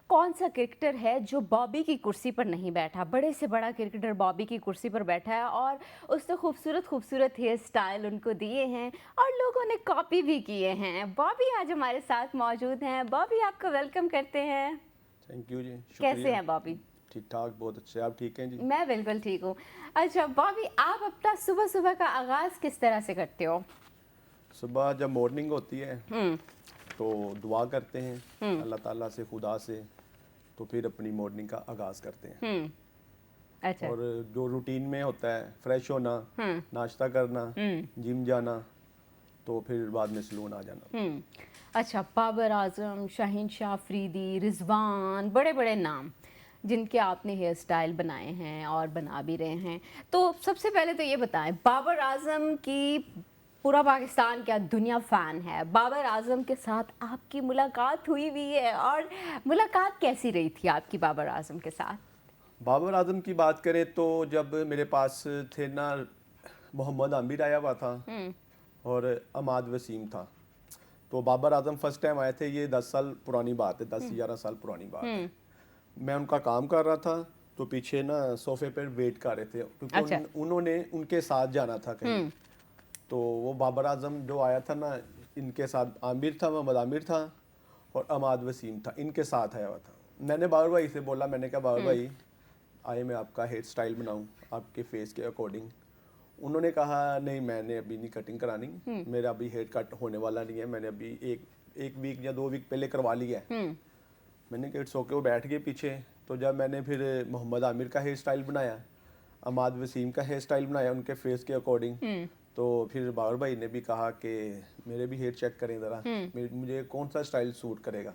कौन सा क्रिकेटर है जो बॉबी की कुर्सी पर नहीं बैठा? बड़े से बड़ा क्रिकेटर बॉबी की कुर्सी पर बैठा है और उसने खूबसूरत खूबसूरत हेयर स्टाइल उनको दिए हैं और लोगों ने कॉपी भी किए हैं। बॉबी आज हमारे साथ मौजूद हैं। बॉबी, आपको वेलकम करते हैं। थैंक यू जी, कैसे शुक्रिया। हैं बॉबी? ठीक ठाक, बहुत अच्छे। आप ठीक हैं जी? मैं बिल्कुल ठीक हूँ। अच्छा बॉबी, आप अपना सुबह सुबह का आगाज़ किस तरह से करते हो? सुबह जब मॉर्निंग होती है हम्म। तो दुआ करते हैं अल्लाह ताला से, खुदा से, तो फिर अपनी मॉर्निंग का आगाज़ करते हैं। हम्म। अच्छा। और जो रूटीन में होता है, फ्रेश होना, नाश्ता करना, जिम जाना, तो फिर बाद में सलून आ जाना। अच्छा, बाबर आजम, शाहीन शाह अफरीदी, रिजवान, बड़े बड़े नाम जिनके आपने हेयर स्टाइल बनाए हैं और बना भी रहे हैं। तो सबसे पहले तो ये बताएं, बाबर आजम की पूरा पाकिस्तान क्या दुनिया फ़ैन है। बाबर आजम के साथ आपकी मुलाकात हुई भी है और मुलाकात कैसी रही थी आपकी बाबर आजम के साथ? बाबर आजम की बात करें तो जब मेरे पास थे ना, मोहम्मद आमिर आया हुआ था और अमाद वसीम था। तो बाबर आजम फर्स्ट टाइम आए थे, ये 10 साल पुरानी बात है, 10-11 साल पुरानी बात है। मैं उनका काम कर रहा था तो पीछे ना सोफे पर वेट कर रहे थे क्योंकि अच्छा। उन्होंने उनके साथ जाना था कहीं। तो वो बाबर आजम जो आया था ना, इनके साथ आमिर था, मोहम्मद आमिर था और अमाद वसीम था, इनके साथ आया हुआ था। मैंने बाबर भाई से बोला, मैंने कहा बाबर भाई आए मैं आपका हेयर स्टाइल बनाऊं आपके फेस के अकॉर्डिंग। उन्होंने कहा नहीं, मैंने अभी नहीं कटिंग करानी, मेरा अभी हेयर कट होने वाला नहीं है, मैंने अभी एक वीक या 2 वीक पहले करवा लिया है। मैंने कहा इट्स ओके। वो बैठ गए पीछे। तो जब मैंने फिर मोहम्मद आमिर का हेयर स्टाइल बनाया, अमाद वसीम का हेयर स्टाइल बनाया उनके फेस के अकॉर्डिंग, तो फिर बाबर भाई ने भी कहा कि मेरे भी हेयर चेक करें ज़रा, मुझे कौन सा स्टाइल सूट करेगा।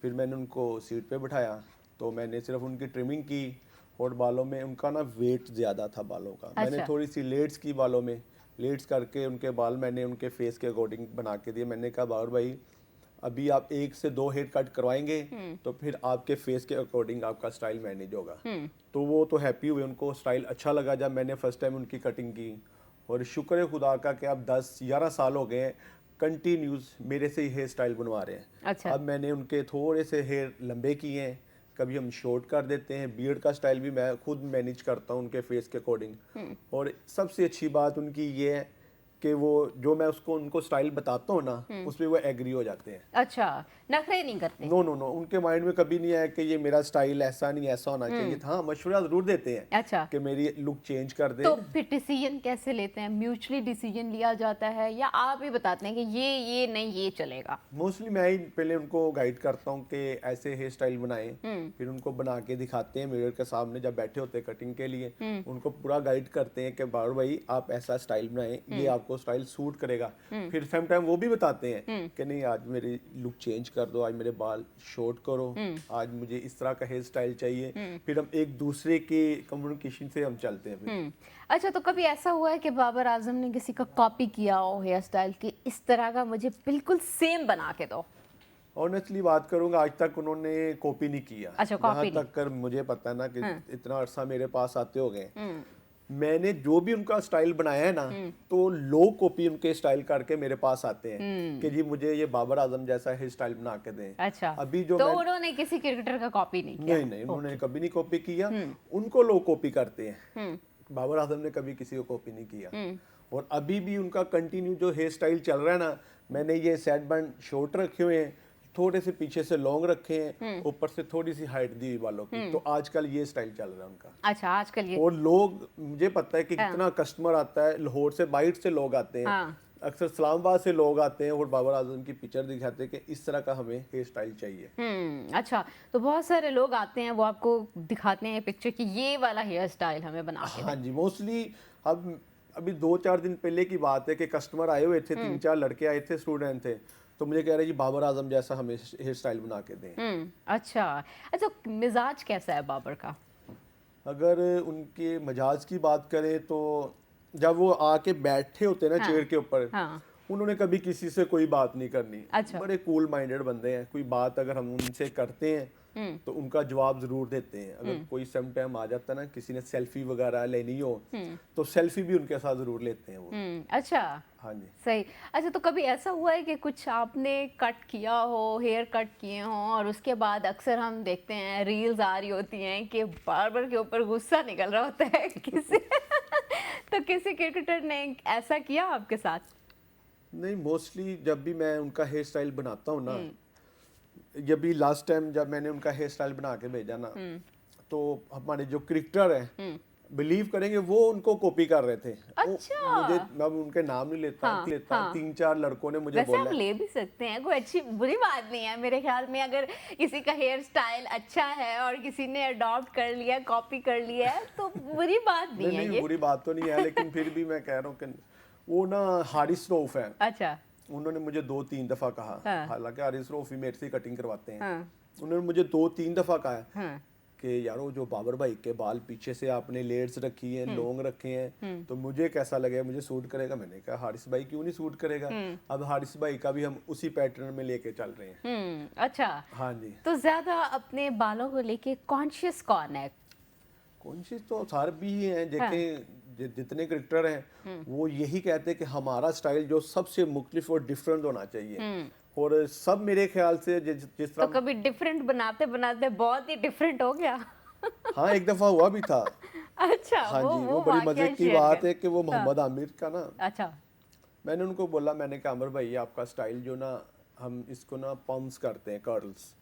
फिर मैंने उनको सीट पे बिठाया तो मैंने सिर्फ उनकी ट्रिमिंग की और बालों में उनका ना वेट ज़्यादा था बालों का। अच्छा। मैंने थोड़ी सी लेट्स की बालों में, लेट्स करके उनके बाल मैंने उनके फेस के अकॉर्डिंग बना के दिए। मैंने कहा बाबर भाई अभी आप 1 से 2 हेयर कट करवाएंगे तो फिर आपके फेस के अकॉर्डिंग आपका स्टाइल मैनेज होगा। तो वो तो हैप्पी हुए, उनको स्टाइल अच्छा लगा जब मैंने फर्स्ट टाइम उनकी कटिंग की। और शुक्र है खुदा का कि अब 10-11 साल हो गए हैं, कंटिन्यूस मेरे से ही हेयर स्टाइल बनवा रहे हैं। अच्छा। अब मैंने उनके थोड़े से हेयर लंबे किए हैं, कभी हम शॉर्ट कर देते हैं। बियर्ड का स्टाइल भी मैं खुद मैनेज करता हूँ उनके फेस के अकॉर्डिंग। और सबसे अच्छी बात उनकी ये है कि वो जो मैं उनको स्टाइल बताता हूँ ना, उसमें वो एग्री हो जाते हैं। अच्छा, नखरे नहीं करते। नो नो नो, उनके माइंड में कभी नहीं आया कि ये मेरा स्टाइल ऐसा नहीं ऐसा होना चाहिए था। हाँ, मशवरा जरूर देते हैं अच्छा, कि मेरी लुक चेंज कर दे। तो फिर डिसीजन कैसे लेते हैं? म्यूचुअली डिसीजन लिया जाता है या आप ही बताते हैं कि ये नहीं, ये चलेगा? मोस्टली मैं ही पहले उनको गाइड करता हूँ कि ऐसे हेयर स्टाइल बनाएं, फिर उनको बना के दिखाते हैं मिरर के सामने जब बैठे होते हैं कटिंग के लिए। उनको पूरा गाइड करते हैं कि बाबर भाई आप ऐसा स्टाइल बनाएं, ये आपको स्टाइल सूट करेगा। फिर सेम टाइम वो भी बताते हैं कि नहीं आज मेरी लुक चेंज कर दो, आज मेरे बाल शॉर्ट करो, आज मुझे इस तरह का हेयर स्टाइल चाहिए। फिर हम एक दूसरे के कम्युनिकेशन से हम चलते हैं फिर। अच्छा, तो कभी ऐसा हुआ है कि बाबर आजम ने किसी का कॉपी किया हो हेयर स्टाइल की, इस तरह का मुझे बिल्कुल सेम बना के दो? ऑनेस्टली बात करूंगा, आज तक उन्होंने कॉपी नहीं किया। अच्छा, कॉपी जहाँ तक कर मुझे पता है ना कि इतना अरसा मेरे पास आते हो गए, मैंने जो भी उनका स्टाइल बनाया है ना, तो लोग कॉपी उनके स्टाइल करके मेरे पास आते हैं कि जी मुझे ये बाबर आजम जैसा हेयर स्टाइल बना के दें। अच्छा, अभी जो तो उन्होंने किसी क्रिकेटर का कॉपी नहीं किया? नहीं, उन्होंने कभी नहीं कॉपी किया। उनको लोग कॉपी करते हैं, बाबर आजम ने कभी किसी को कॉपी नहीं किया। और अभी भी उनका कंटिन्यू जो हेयर स्टाइल चल रहा है ना, मैंने ये सेट बैंड शॉर्ट रखे हुए हैं, थोड़े से पीछे से लॉन्ग रखे हैं, ऊपर से थोड़ी सी हाइट दी हुई बालों की। तो आजकल ये स्टाइल चल रहा है उनका। अच्छा, आजकल ये। और लोग, मुझे पता है कि कितना कस्टमर आता है, लाहौर से बाइट से लोग आते हैं, हाँ। अक्सर इस्लामाबाद से लोग आते हैं और बाबर आजम की पिक्चर दिखाते हैं कि इस तरह का हमें हेयर स्टाइल चाहिए। अच्छा, तो बहुत सारे लोग आते हैं, वो आपको दिखाते हैं पिक्चर की ये वाला हेयर स्टाइल हमें बना के हाँ जी, मोस्टली अब अभी 2-4 दिन पहले की बात है कि कस्टमर आए हुए थे, 3-4 लड़के आए थे, स्टूडेंट थे, तो मुझे कह रहे जी बाबर आजम जैसा हमें हेयर स्टाइल बना के दें। अच्छा। अच्छा, मिजाज कैसा है बाबर का? अगर उनके मिजाज की बात करें तो जब वो आके बैठे होते हैं ना हाँ, चेयर के ऊपर, हाँ। उन्होंने कभी किसी से कोई बात नहीं करनी। अच्छा। बड़े कूल माइंडेड बंदे हैं। कोई बात अगर हम उनसे करते हैं तो उनका जवाब जरूर देते हैं। अगर कोई सम टाइम आ जाता है ना, किसी ने सेल्फी वगैरह लेनी हो, तो सेल्फी भी उनके साथ जरूर लेते हैं वो। अच्छा। हाँ जी। सही। अच्छा, तो कभी ऐसा हुआ है कि कुछ आपने कट किया हो, हेयर कट किए हों, और उसके बाद अक्सर हम देखते हैं रील्स आ रही होती हैं कि बार्बर के ऊपर गुस्सा निकल रहा होता है किसी तो किसी क्रिकेटर ने ऐसा किया आपके साथ? नहीं, मोस्टली जब भी मैं उनका हेयर स्टाइल बनाता हूँ ना, जब भी लास्ट टाइम जब मैंने उनका हेयर स्टाइल बना के भेजा ना, तो हमारे जो क्रिकेटर हैं, बिलीव करेंगे वो उनको कॉपी कर रहे थे। अच्छा। मुझे, मैं उनके नाम नहीं लेता, हाँ, लेता हाँ। 3-4 लड़कों ने मुझे वैसे आप बोला। ले भी सकते हैं, कोई अच्छी बुरी बात नहीं है मेरे ख्याल में। अगर किसी का हेयर स्टाइल अच्छा है और किसी ने अडॉप्ट कर लिया, कॉपी कर लिया है, तो बुरी बात नहीं है नहीं, ये। बुरी बात तो नहीं है, लेकिन फिर भी मैं कह रहा हूँ कि वो ना हारिस रऊफ है, अच्छा। उन्होंने मुझे 2-3 दफा कहा। हाँ। हालांकि हारिस रऊफ ही मेरे से कटिंग करवाते हैं। हाँ। उन्होंने मुझे 2-3 दफा कहा हाँ। कि यारो जो बाबर भाई के बाल पीछे से आपने लेयर्स रखी हैं, लॉन्ग रखे हैं, तो मुझे कैसा लगेगा, मुझे सूट करेगा? मैंने कहा हारिस भाई क्यों नहीं सूट करेगा। अब हारिस भाई का भी हम उसी पैटर्न में लेके चल रहे हैं। अच्छा। हाँ जी। तो ज्यादा अपने बालों को लेके कॉन्शियस कौन है? कॉन्शियस तो सारे भी ही हैं। देखें जितने क्रिकेटर हैं वो यही कहते हैं कि हमारा स्टाइल जो सबसे मुख्तलिफ और डिफरेंट होना चाहिए। और सब मेरे ख्याल से जिस तो तरह, कभी डिफरेंट बनाते बनाते बहुत ही डिफरेंट हो गया? हाँ एक दफा हुआ भी था। अच्छा, हाँ वो जी, वो वो बड़ी वाकया मजे की शेयर बात कर। है कि वो हाँ। मोहम्मद आमिर का ना, अच्छा। मैंने उनको बोला, मैंने कहा अमर भाई आपका स्टाइल जो ना, हम इसको ना पम्प्स करते हैं, कर्ल्स,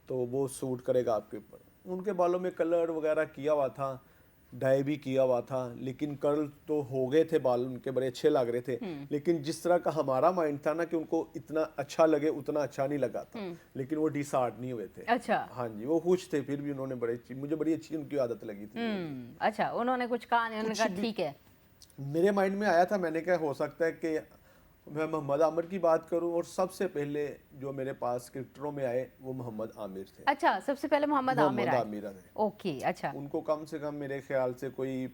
तो वो सूट करेगा आपके ऊपर। उनके बालों में कलर वगैरह किया हुआ था, डाई भी किया हुआ था, लेकिन कर्ल तो हो गए थे, बाल उनके बड़े अच्छे लग रहे थे। लेकिन जिस तरह का हमारा माइंड था ना कि उनको इतना अच्छा लगे, उतना अच्छा नहीं लगा था। लेकिन वो डिसहार्ट नहीं हुए थे। अच्छा। हाँ जी, वो खुश थे। फिर भी उन्होंने मुझे बड़ी अच्छी उनकी आदत लगी थी। अच्छा, उन्होंने कुछ कहा नहीं, उन्होंने कहा ठीक है? मेरे माइंड में आया था, मैंने कहा हो सकता है कि मैं मोहम्मद आमिर की बात करूं, और सबसे पहले जो मेरे पास क्रिकेटरों में आए वो मोहम्मद आमिर थे। अच्छा, सबसे पहले मोहम्मद आमिर आए। आमिर थे। ओके। अच्छा। उनको कम से कम मेरे ख्याल से कोई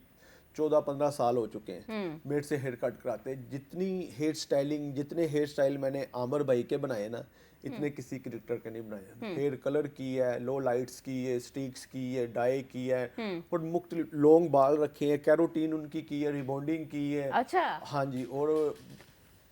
14-15 साल हो चुके हैं मेरे से हेयर कट कराते। जितनी हेयर स्टाइलिंग, जितने हेयर स्टाइल मैंने आमिर भाई के बनाए ना, इतने किसी क्रिकेटर के नहीं बनाए। हेयर कलर की है, लो लाइट्स की है, स्टिक्स की है, डाई की है, और मुख्तलिफ लॉन्ग बाल रखे हैं, कैरोटीन उनकी की है, रिबॉन्डिंग की है। अच्छा। हाँ जी। और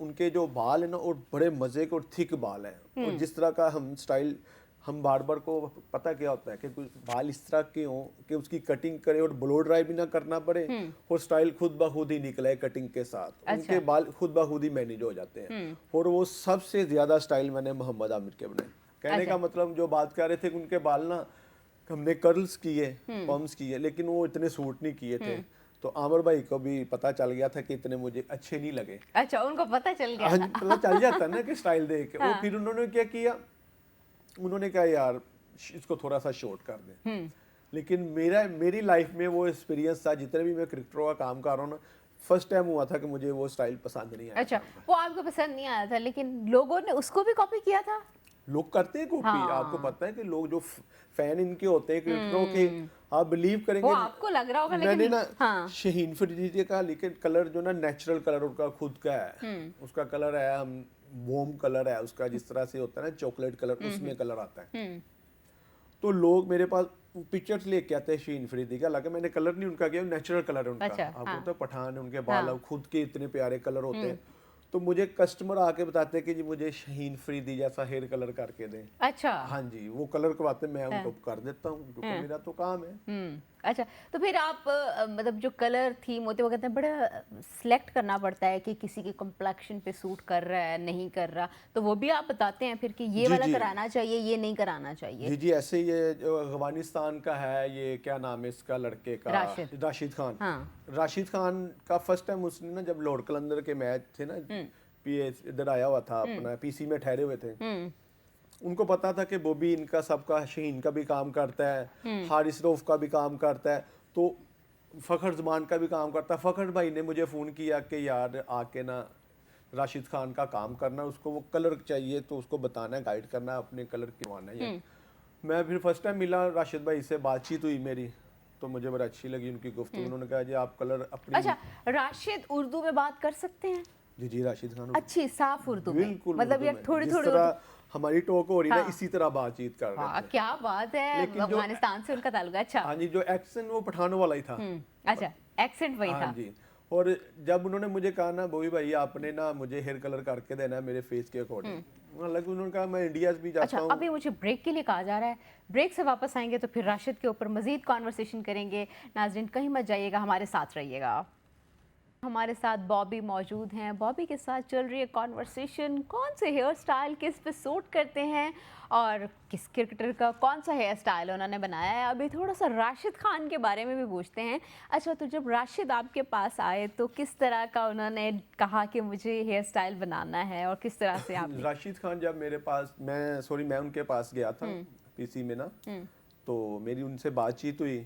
उनके जो बाल है ना और बड़े मजे के और थिक बाल हैं, और जिस तरह का हम स्टाइल, हम बार्बर को पता क्या होता है कि कुछ बाल इस तरह के हों कि उसकी कटिंग करे और ब्लो ड्राई भी ना करना पड़े, और स्टाइल खुद ब खुद ही निकले कटिंग के साथ। अच्छा। उनके बाल खुद ब खुद ही मैनेज हो जाते हैं, और वो सबसे ज्यादा स्टाइल मैंने मोहम्मद आमिर के बनाए। कहने का मतलब जो बात कर रहे थे कि उनके बाल ना हमने कर्ल्स किए, पम्स किए, लेकिन वो इतने सूट नहीं किए थे। तो आमिर भाई को भी पता चल गया था कि इतने मुझे अच्छे नहीं लगे। अच्छा, उनको पता चल गया हाँ, था। पता चल जाता ना कि स्टाइल देख के। हाँ। और फिर उन्होंने क्या किया, उन्होंने कहा यार इसको थोड़ा सा शॉर्ट कर दे। लेकिन मेरी लाइफ में वो एक्सपीरियंस था, जितने भी मैं क्रिकेटर का काम कर रहा हूँ ना, फर्स्ट टाइम हुआ था कि मुझे वो स्टाइल पसंद नहीं आया। अच्छा, वो आपको पसंद नहीं आया था, लेकिन लोगों ने उसको भी कॉपी किया था। लोग करते हैं कॉपी। हाँ। आपको पता है कि लोग जो फैन इनके होते हैं क्रिकेटरों के, आप बिलीव करेंगे, वो आपको लग रहा होगा, लेकिन मैंने ना हाँ। शहीन फरीदी का, लेकिन कलर जो ना नेचुरल कलर उनका खुद का है, उसका कलर है, हम वोम कलर है उसका, जिस तरह से होता है ना चॉकलेट कलर, उसमें कलर आता है। तो लोग मेरे पास पिक्चर्स लेके आते हैं शहीन फरीदी का, हालांकि मैंने कलर नहीं उनका किया, नेचुरल कलर है उनका। अच्छा, आपको हाँ। तो पठान है, उनके बाल हाँ। खुद के इतने प्यारे कलर होते हैं। तो मुझे कस्टमर आके बताते हैं कि जी मुझे शहीन फरीदी जैसा हेयर कलर करके दें। अच्छा। हाँ जी, वो कलर करवाते मैं हाँ। उनको कर देता हूँ, क्योंकि मेरा तो काम है। अच्छा, तो फिर आप मतलब जो कलर थीम होते हैं वो कहते हैं बड़ा सिलेक्ट करना पड़ता है कि किसी के कम्प्लेक्शन पे सूट कर रहा है, नहीं कर रहा, तो वो भी आप बताते हैं फिर कि ये जी, वाला जी। कराना चाहिए, ये नहीं कराना चाहिए। जी जी, ऐसे ये जो अफगानिस्तान का है, ये क्या नाम है इसका लड़के का, राशिद खान। हाँ। राशिद खान का फर्स्ट टाइम उसने ना, जब लॉर्ड कलंदर के मैच थे ना, पीएस इधर आया हुआ था, अपना पीसी में ठहरे हुए थे, उनको पता था कि बॉबी इनका सबका, शहीन का भी काम करता है, हारिस रऊफ का भी काम करता है, तो फ़खर ज़मान का भी काम करता है। फ़खर भाई ने मुझे फ़ोन किया कि यार आके ना राशिद खान का काम करना, उसको वो कलर चाहिए, तो उसको बताना है, गाइड करना है, अपने कलर करवाना है ये। मैं फिर फर्स्ट टाइम मिला राशिद भाई से, बातचीत हुई मेरी, तो मुझे बड़ा अच्छी लगी उनकी गुफ्तगू। उन्होंने कहा जी आप कलर अपनी। अच्छा, राशिद उर्दू में बात कर सकते हैं? जी जी, राशिद खान अच्छी साफ उर्दू में, बिल्कुल मतलब उर्दू ये में, थोड़ी जिस थोड़ी तरह हमारी टॉक हो रही है ना, हाँ। इसी तरह बातचीत कर हाँ, रहे थे। क्या बात है, लेकिन जो अफगानिस्तान से उनका ताल्लुक है। अच्छा। हाँ जी, जो एक्सेंट वो पठानों वाला ही था। अच्छा, एक्सेंट वही हाँ था। जी। और जब उन्होंने मुझे कहा ना बोई भाई आपने ना मुझे हेयर कलर करके देना है मेरे फेस के अकॉर्डिंग, हालांकि उन्होंने कहा मैं इंडिया भी जाता अच्छा, हूँ। अभी मुझे ब्रेक के लिए कहा जा रहा है, ब्रेक से वापस आएंगे तो फिर राशिद के ऊपर मजीद कॉन्वर्सेशन करेंगे। नाजरीन कहीं मत जाइएगा, हमारे साथ रहिएगा। हमारे साथ बॉबी मौजूद हैं, बॉबी के साथ चल रही है कॉन्वर्सेशन, कौन से हेयर स्टाइल किस पे सूट करते हैं और किस क्रिकेटर का कौन सा हेयर स्टाइल उन्होंने बनाया है। अभी थोड़ा सा राशिद खान के बारे में भी पूछते हैं। अच्छा, तो जब राशिद आपके पास आए तो किस तरह का उन्होंने कहा कि मुझे हेयर स्टाइल बनाना है, और किस तरह से आपने? राशिद खान जब मेरे पास, मैं उनके पास गया था पीसी में ना, तो मेरी उनसे बातचीत हुई,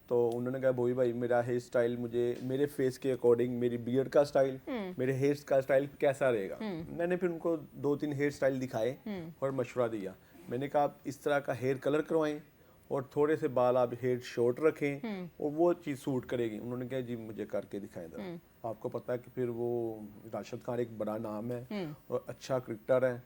तो उन्होंने कहा बोई भाई मेरा हेयर स्टाइल, मुझे मेरे फेस के अकॉर्डिंग मेरी बियर्ड का स्टाइल, मेरे हेयर का स्टाइल कैसा रहेगा। मैंने फिर उनको 2-3 हेयर स्टाइल दिखाए और मशवरा दिया। मैंने कहा आप इस तरह का हेयर कलर करवाएं और थोड़े से बाल आप हेयर शॉर्ट रखें और वो चीज़ सूट करेगी। उन्होंने कहा जी मुझे करके दिखाएं जरा। आपको पता है कि फिर वो राशिद खान एक बड़ा नाम है और अच्छा क्रिकेटर है,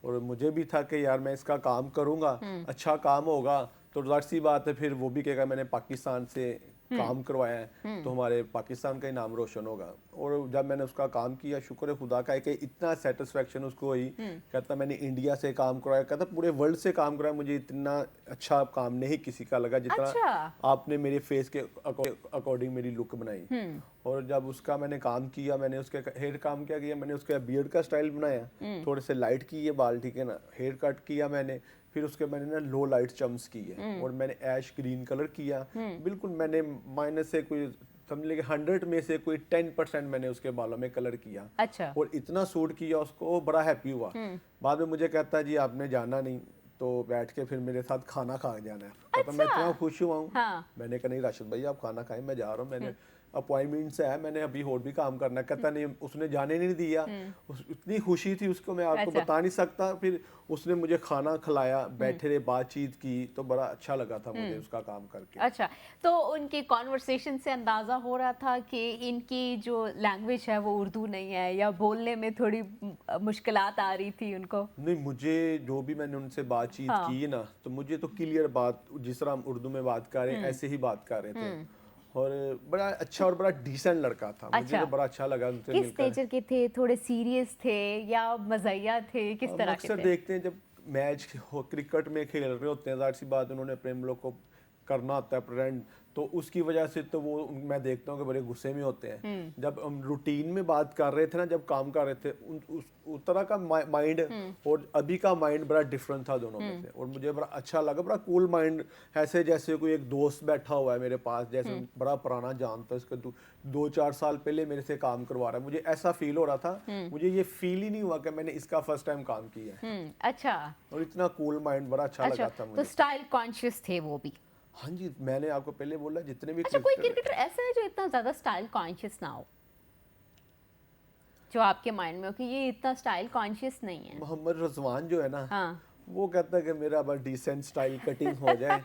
और मुझे भी था कि यार मैं इसका काम करूँगा, अच्छा काम होगा तो जाहिर सी बात है फिर वो भी कहेगा मैंने पाकिस्तान से काम करवाया है, तो हमारे पाकिस्तान का ही नाम रोशन होगा। और जब मैंने उसका काम किया, शुक्र है खुदा का है कि इतना सेटिस्फेक्शन उसको हुई, कहता मैंने इंडिया से काम करवाया, कहता पूरे वर्ल्ड से काम करवाया, मुझे इतना अच्छा काम नहीं किसी का लगा जितना अच्छा। आपने मेरे फेस के अकॉर्डिंग मेरी लुक बनाई। और जब उसका मैंने काम किया, मैंने उसके हेयर काम क्या किया, मैंने उसके बियर्ड का स्टाइल बनाया, थोड़े से लाइट किए बाल, ठीक है ना, हेयर कट किया मैंने, फिर उसके मैंने ना लो लाइट चम्स की है और मैंने ऐश ग्रीन कलर किया। बिल्कुल मैंने माइनस से कोई समझ लीजिए 100 में से कोई 10% मैंने उसके बालों में कलर किया। अच्छा। और इतना सूट किया उसको, बड़ा हैप्पी हुआ। बाद में मुझे कहता है जी आपने जाना नहीं, तो बैठ के फिर मेरे साथ खाना खा जाना है। कहता मैं इतना खुश हुआ हूँ। हाँ। मैंने कहा नहीं राशिद भाई आप खाना खाएं, मैं जा रहा हूँ, मैंने अपॉइंटमेंट से है, मैंने अभी और भी काम करना है। कहता नहीं, उसने जाने नहीं दिया। इतनी खुशी थी उसको, मैं आपको अच्छा। बता नहीं सकता। फिर उसने मुझे खाना खिलाया, बैठे रहे, बातचीत की, तो बड़ा अच्छा लगा था मुझे उसका काम करके। अच्छा, तो उनकी कॉन्वर्सेशन से अंदाज़ा हो रहा था कि इनकी जो लैंग्वेज है वो उर्दू नहीं है, या बोलने में थोड़ी मुश्किलात आ रही थी उनको? नहीं, मुझे जो भी मैंने उनसे बातचीत हाँ। की ना, तो मुझे तो क्लियर बात, जिस तरह हम उर्दू में बात कर रहे हैं ऐसे ही बात कर रहे थे। और बड़ा अच्छा और बड़ा डिसेंट लड़का था। मुझे अच्छा। तो बड़ा अच्छा लगा उनसे किस मिलकर। नेचर के थे? थोड़े सीरियस थे या मज़ाहिया थे? किस हम तरह के अक्सर थे? देखते हैं जब मैच हो क्रिकेट में खेल रहे होते हैं, जाहिर सी बात उन्होंने अपने हम लोग को करना होता है प्रेजेंट, तो उसकी वजह से तो वो मैं देखता हूँ कि बड़े गुस्से में होते हैं। जब हम रूटीन में बात कर रहे थे ना, जब काम कर रहे थे, उस तरह का माइंड और अभी का माइंड बड़ा डिफरेंट था दोनों में से, और मुझे बड़ा अच्छा लगा, बड़ा कूल माइंड। ऐसे जैसे कोई एक दोस्त बैठा हुआ है मेरे पास, जैसे बड़ा पुराना जानता है इसको, 2-4 साल पहले मेरे से काम करवा रहा है, मुझे ऐसा फील हो रहा था। मुझे ये फील ही नहीं हुआ कि मैंने इसका फर्स्ट टाइम काम किया है। अच्छा। और इतना कूल माइंड, बड़ा अच्छा अच्छा, लगा था तो मुझे। स्टाइल कॉन्शियस थे वो भी? हाँ जी, मैंने आपको पहले बोला जितने भी अच्छा, कोई क्रिकेटर, क्रिकेटर ऐसा है जो इतना ज़्यादा स्टाइल कॉन्शियस ना हो? जो आपके माइंड में हो कि ये इतना स्टाइल कॉन्शियस नहीं है? मोहम्मद रजवान जो है ना, हाँ। वो कहता है कि मेरा बस डिसेंट स्टाइल कटिंग हो जाए।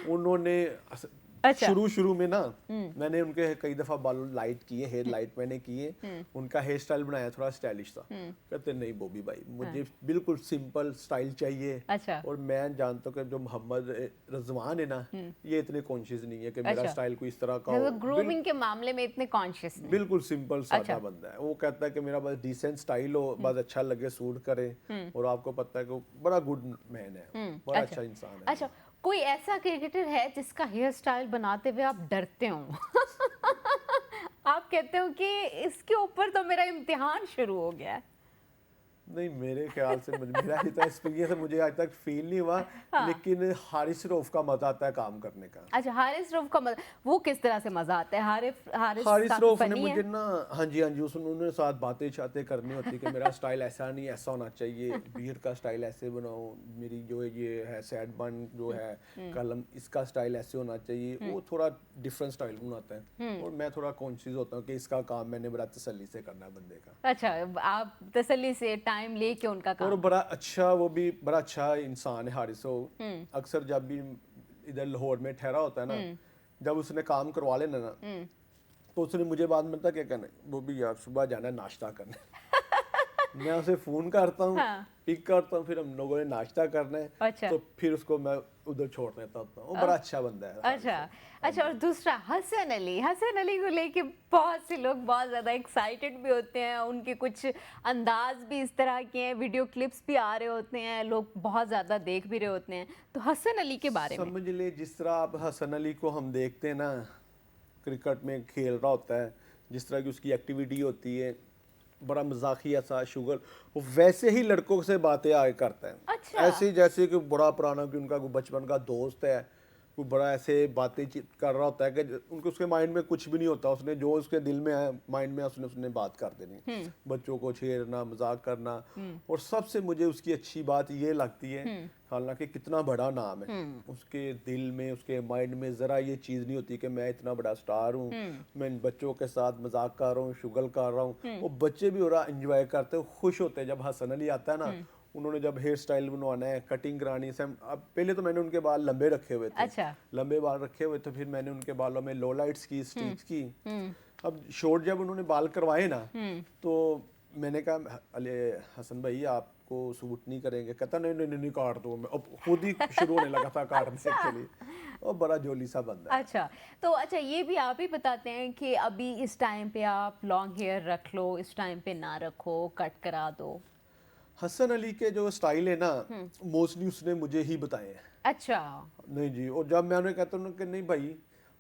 उन्होंने अच्छा। शुरू में ना, मैंने उनके कई दफा बाल लाइट किए, हेयर लाइट मैंने किए, उनका हेयर स्टाइल बनाया थोड़ा स्टाइलिश था। कहते नहीं बॉबी भाई, मुझे बिल्कुल सिंपल स्टाइल चाहिए। अच्छा। और मैं जानता हूँ कि जो मोहम्मद रजवान है ना, ये इतने कॉन्शियस नहीं है कि मेरा अच्छा। स्टाइल कोई इस तरह का हो। मतलब ग्रूमिंग के मामले में इतने कॉन्शियस नहीं? बिल्कुल सिंपल सादा अच्छा। बंदा है। वो कहता है कि मेरा बस डिसेंट स्टाइल हो, बस अच्छा लगे, सूट करे। और आपको पता है कि वो बड़ा गुड मैन है, बड़ा अच्छा इंसान है। अच्छा, कोई ऐसा क्रिकेटर है जिसका हेयर स्टाइल बनाते हुए आप डरते हो? आप कहते हो कि इसके ऊपर तो मेरा इम्तिहान शुरू हो गया है? नहीं, मेरे ख्याल से मेरा इतना एक्सपीरियंस है, मुझे आज तक फील नहीं हुआ। हाँ। लेकिन हारिस रऊफ का मजा आता है काम करने का। अच्छा, हारिस रऊफ का वो किस तरह से मजा आता है? हारिस हारिस काफी रऊफ ने फनी है? मुझे ना, हाँ जी हाँ जी, उन्होंने साथ बातें शातें करनी होती कि मेरा स्टाइल ऐसा नहीं, ऐसा होना चाहिए, बियर्ड का स्टाइल ऐसे बनाओ, मेरी जो ये है सैड बन जो है कलम, इसका स्टाइल ऐसे होना चाहिए। वो थोड़ा डिफरेंट स्टाइल बनाता है, और मैं थोड़ा कॉन्शियस होता हूँ कि इसका काम मैंने बड़ा तसल्ली से करना है बंदे का। अच्छा, आप तसल्ली से टाइम लेके उनका और काम? बड़ा अच्छा, वो भी बड़ा अच्छा इंसान है हारिस। अक्सर जब भी इधर लाहौर में ठहरा होता है ना, जब उसने काम करवा लेना ना, तो उसने मुझे बाद में पता क्या कहना है, वो भी यार सुबह जाना है नाश्ता करने। मैं उसे फोन करता हूँ, हाँ। पिक करता हूँ, फिर हम लोगों ने नाश्ता करना है, अच्छा। तो फिर उसको मैं उधर छोड़ देता हूँ। वो बड़ा अच्छा बंदा है हारिस। अच्छा। अच्छा, और दूसरा हसन अली को लेके बहुत से लोग बहुत ज़्यादा एक्साइटेड भी होते हैं, उनके कुछ अंदाज भी इस तरह के हैं, वीडियो क्लिप्स भी आ रहे होते हैं, लोग बहुत ज़्यादा देख भी रहे होते हैं, तो हसन अली के बारे में? समझ ले, जिस तरह आप हसन अली को हम देखते हैं ना, क्रिकेट में खेल रहा होता है, जिस तरह की उसकी एक्टिविटी होती है, बड़ा मजाकिया सा शुगर, वो वैसे ही लड़कों से बातें आगे करता है। अच्छा। ऐसे ही जैसे कि बड़ा पुराना कि उनका कोई बचपन का दोस्त है, कोई बड़ा ऐसे बातें कर रहा होता है कि उनके उसके माइंड में कुछ भी नहीं होता, उसने जो उसके दिल में है, माइंड में उसने उसने बात कर देनी, बच्चों को छेड़ना, मजाक करना। और सबसे मुझे उसकी अच्छी बात ये लगती है, हालांकि कितना बड़ा नाम है, उसके दिल में, उसके माइंड में जरा ये चीज़ नहीं होती कि मैं इतना बड़ा स्टार हूँ, मैं इन बच्चों के साथ मजाक कर रहा हूँ, शुगल कर रहा हूँ। वो बच्चे भी हो रहा एंजॉय करते हो, खुश होते हैं जब हसन अली आता है ना। उन्होंने जब हेयर स्टाइल बनवाना है, कटिंग करानी है, अब पहले तो मैंने उनके बाल लंबे रखे हुए थे। अच्छा। लंबे बाल रखे हुए तो फिर मैंने उनके बालों में लो लाइट्स की, स्ट्रीक्स की। अब शॉर्ट जब उन्होंने बाल करवाए ना, तो मैंने कहा अले हसन भाई आपको सूट नहीं करेंगे। कहता नहीं नहीं नहीं, नहीं काट दो। मैं अब खुद ही शुरू होने लगा था काटने के लिए। और बड़ा जोली सा बंदा है। अच्छा, तो अच्छा ये भी आप ही बताते हैं कि अभी इस टाइम पे आप लॉन्ग हेयर रख लो, इस टाइम पे ना रखो, कट करा दो? हसन अली के जो स्टाइल है ना, मोस्टली उसने मुझे ही बताए हैं। अच्छा। नहीं जी, और जब मैं उन्हें कहता हूँ कि नहीं भाई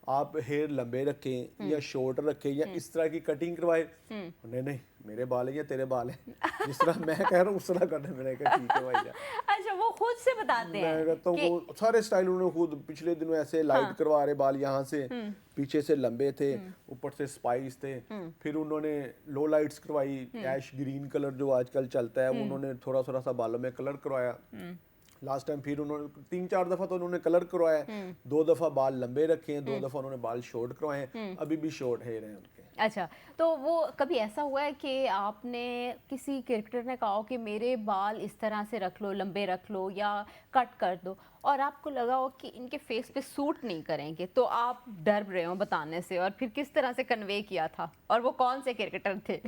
आप हेयर लंबे रखें या शॉर्ट रखें या इस तरह की कटिंग करवाए, नहीं नहीं मेरे बाल हैं या तेरे बाल हैं, जिस तरह मैं कह रहा हूँ उस तरह करना। मैंने कहा ठीक है भाई। अच्छा, वो खुद से बताते मैं हैं कहता हूँ कि वो सारे स्टाइल उन्होंने खुद, पिछले दिनों ऐसे लाइट करवा रहे बाल, यहाँ से पीछे से लंबे थे, ऊपर से स्पाइस थे। फिर उन्होंने लो लाइट्स करवाई, ऐश ग्रीन कलर जो आजकल चलता है, वो उन्होंने थोड़ा थोड़ा सा बालों में कलर करवाया। लास्ट टाइम फिर उन्होंने 3-4 दफा तो उन्होंने कलर करवाया, 2 दफा बाल लंबे रखे हैं, 2 दफा उन्होंने बाल शॉर्ट करवाए हैं, अभी भी शॉर्ट हेयर हैं उनके। अच्छा, तो वो कभी ऐसा हुआ है कि आपने किसी क्रिकेटर ने कहा हो कि मेरे बाल इस तरह से रख लो, लंबे रख लो या कट कर दो, और आपको लगा हो कि इनके फेस पे सूट नहीं करेंगे, तो आप डर रहे हो बताने से, और फिर किस तरह से कन्वे किया था, और वो कौन से क्रिकेटर थे?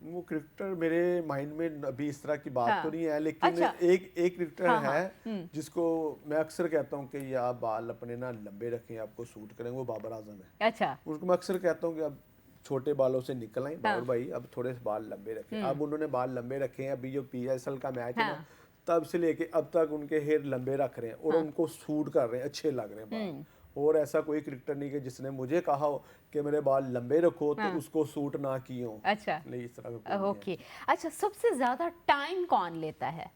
वो क्रिकेटर मेरे माइंड में अभी इस तरह की बात हाँ। तो नहीं है, लेकिन अच्छा। एक क्रिकेटर हाँ, हाँ। है जिसको मैं अक्सर कहता हूँ कि ये आप बाल अपने ना लंबे रखें, आपको सूट करेंगे, वो बाबर आजम है। अच्छा। उसको मैं अक्सर कहता हूँ कि अब छोटे बालों से निकल आए बाबर हाँ। भाई, अब थोड़े से बाल लंबे रखें। अब उन्होंने बाल लंबे रखे हैं, अभी जो PSL का मैच है ना, हाँ। तब से लेके अब तक उनके हेयर लंबे रख रहे हैं और उनको सूट कर रहे हैं, अच्छे लग रहे हैं बाल। और ऐसा कोई क्रिकेटर नहीं कि जिसने मुझे कहा हो कि मेरे बाल लंबे रखो तो हाँ। उसको सूट ना किए हो। अच्छा। नहीं, इस तरह का कोई नहीं है। ओके। अच्छा, सबसे ज्यादा टाइम कौन लेता है?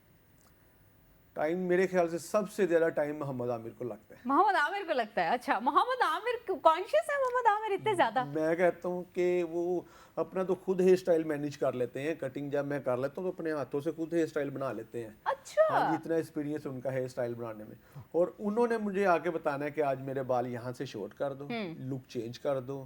टाइम मेरे ख्याल से सबसे ज्यादा टाइम मोहम्मद आमिर को लगता है। मोहम्मद आमिर को लगता है। अच्छा, मोहम्मद आमिर कॉन्शियस है मोहम्मद आमिर इतने ज्यादा? मैं कहता हूँ कि वो अपना तो खुद हेयर स्टाइल मैनेज कर लेते हैं। कटिंग जब मैं कर लेता हूँ तो अपने हाथों से खुद हेयर स्टाइल बना लेते हैं। अच्छा। हाँ जी, इतना एक्सपीरियंस है उनका हेयर स्टाइल बनाने में। और उन्होंने मुझे आके बताना है कि आज मेरे बाल यहाँ से शॉर्ट कर दो, लुक चेंज कर दो।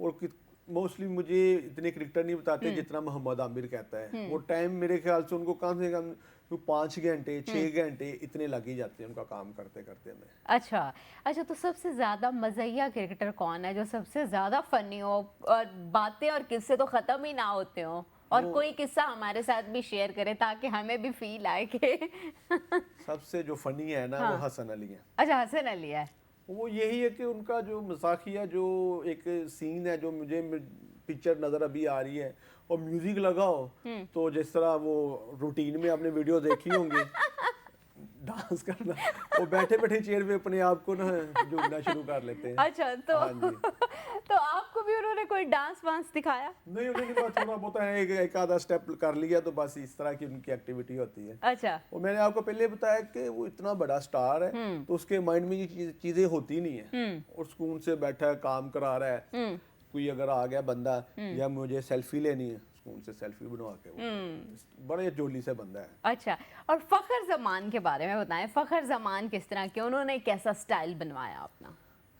और मोस्टली मुझे इतने क्रिकेटर नहीं बताते जितना मोहम्मद आमिर कहता है। वो टाइम मेरे ख्याल से उनको कम से कम 5 घंटे 6 घंटे इतने लग ही जाते हैं उनका काम करते करते में। अच्छा। अच्छा, तो सबसे ज्यादा मज़ाहिया क्रिकेटर कौन है जो सबसे ज्यादा फनी हो और बातें और किस्से तो खत्म ही ना होते हो? और कोई किस्सा हमारे साथ भी शेयर करें ताकि हमें भी फील आए कि सबसे जो फनी है ना, हाँ। वो हसन अली है। अच्छा, हसन अली है। वो यही है कि उनका जो मजाकिया जो एक सीन है, जो मुझे पिक्चर नजर अभी आ रही है और म्यूजिक लगाओ तो जिस तरह वो रूटीन में आपने वीडियो देखी होंगी डांस करना, वो बैठे बैठे चेयर पे अपने आप को ना झूमना शुरू कर लेते हैं। अच्छा, तो हाँ जी। तो आपको भी उन्होंने कोई डांस वांस दिखाया? नहीं, उन्होंने बस थोड़ा बहुत है एक आधा स्टेप कर लिया, तो बस इस तरह की उनकी एक्टिविटी होती है। अच्छा। और मैंने आपको पहले बताया कि वो इतना बड़ा स्टार है तो उसके माइंड में ये चीजें होती नहीं है। और सुकून से बैठा है, काम करा रहा है। कोई अगर आ गया बंदा या मुझे सेल्फी लेनी है, सुकून से सेल्फी बनवा के वो बड़े जोली से बंदा है। अच्छा, और फखर जमान के बारे में बताएं। फखर जमान किस तरह के, उन्होंने कैसा स्टाइल बनवाया अपना?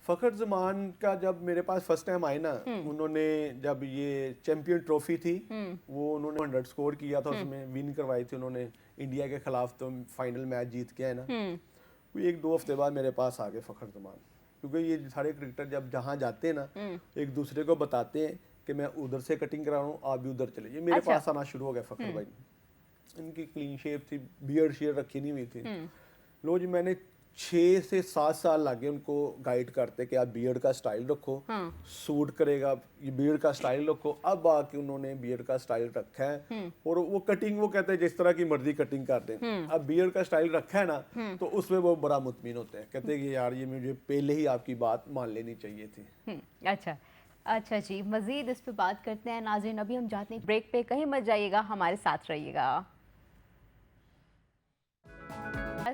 फखर जमान का जब मेरे पास फर्स्ट टाइम आए ना, उन्होंने जब ये चैंपियन ट्रॉफी थी, वो उन्होंने 100 स्कोर किया था, उसमें विन करवाई थी उन्होंने इंडिया के खिलाफ, तो फाइनल मैच जीत के है ना। वो 1-2 हफ्ते बाद मेरे पास आ गए फखर जमान, क्योंकि ये सारे क्रिकेटर जब जहाँ जाते हैं ना, एक दूसरे को बताते हैं कि मैं उधर से कटिंग करा रहा हूँ, आप भी उधर चले जाइए। मेरे पास आना शुरू हो गया फखर भाई। इनकी क्लीन शेप थी, बियर्ड शेयर रखी नहीं हुई थी। लो जी, मैंने 6 से 7 साल लगे उनको गाइड करते कि आप बियर्ड का स्टाइल रखो, सूट करेगा, ये बियर्ड का स्टाइल रखो। अब आके उन्होंने बियर्ड का स्टाइल रखा है और वो कटिंग, वो कहते हैं जिस तरह की मर्जी कटिंग कर दें। अब बियर्ड का स्टाइल रखा है ना, तो उसमें वो बड़ा मुतमिन होते हैं, कहते हैं कि यार ये मुझे पहले ही आपकी बात मान लेनी चाहिए थी। अच्छा। अच्छा जी, मज़ीद इस पे बात करते हैं नाज़रीन। अभी हम जाते हैं ब्रेक पे, कहीं मत जाइएगा, हमारे साथ रहिएगा।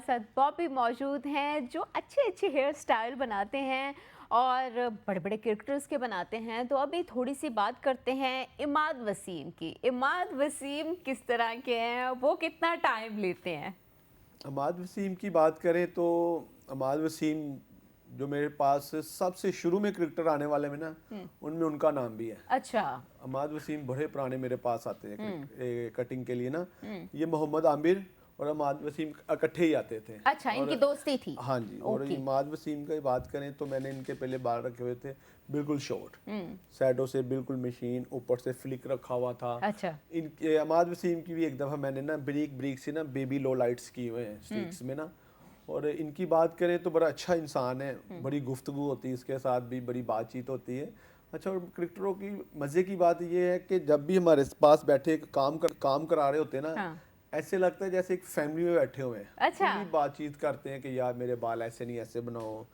साथ बॉबी मौजूद हैं जो अच्छे अच्छे हेयर स्टाइल बनाते हैं और बड़े बड़े क्रिकेटर्स के बनाते हैं। तो अभी थोड़ी सी बात करते हैं इमाद वसीम की। इमाद वसीम किस तरह के हैं, वो कितना टाइम लेते हैं? अमाद वसीम की बात करें तो अमाद वसीम जो मेरे पास सबसे शुरू में क्रिकेटर आने वाले में ना, उनमें उनका नाम भी है। अच्छा। अमाद वसीम बड़े पुराने मेरे पास आते हैं कटिंग के लिए ना। ये मोहम्मद आमिर और अमाद वसीम इकट्ठे ही आते थे। अच्छा, इनकी दोस्ती थी? हाँ जी। और इमाद वसीम की बात करें तो मैंने इनके पहले बाल रखे हुए थे बिल्कुल शॉर्ट, साइडों से बिल्कुल मशीन, ऊपर से फ्लिक रखा हुआ था। अच्छा। इनके अमाद वसीम की भी एक दफ़ा मैंने ना ब्रीक से ना बेबी लो लाइट्स किए हुए हैं स्टिक्स में ना। और इनकी बात करें तो बड़ा अच्छा इंसान है, बड़ी गुफ्तगू होती है इसके साथ भी, बड़ी बातचीत होती है। अच्छा, और क्रिकेटरों की मज़े की बात ये है कि जब भी हमारे पास बैठे काम करा रहे होते हैं ना, हाँ। ऐसे लगता है जैसे एक फैमिली में बैठे हुए हैं। अच्छा। पूरी बातचीत करते हैं कि यार मेरे बाल ऐसे नहीं ऐसे बनाओ,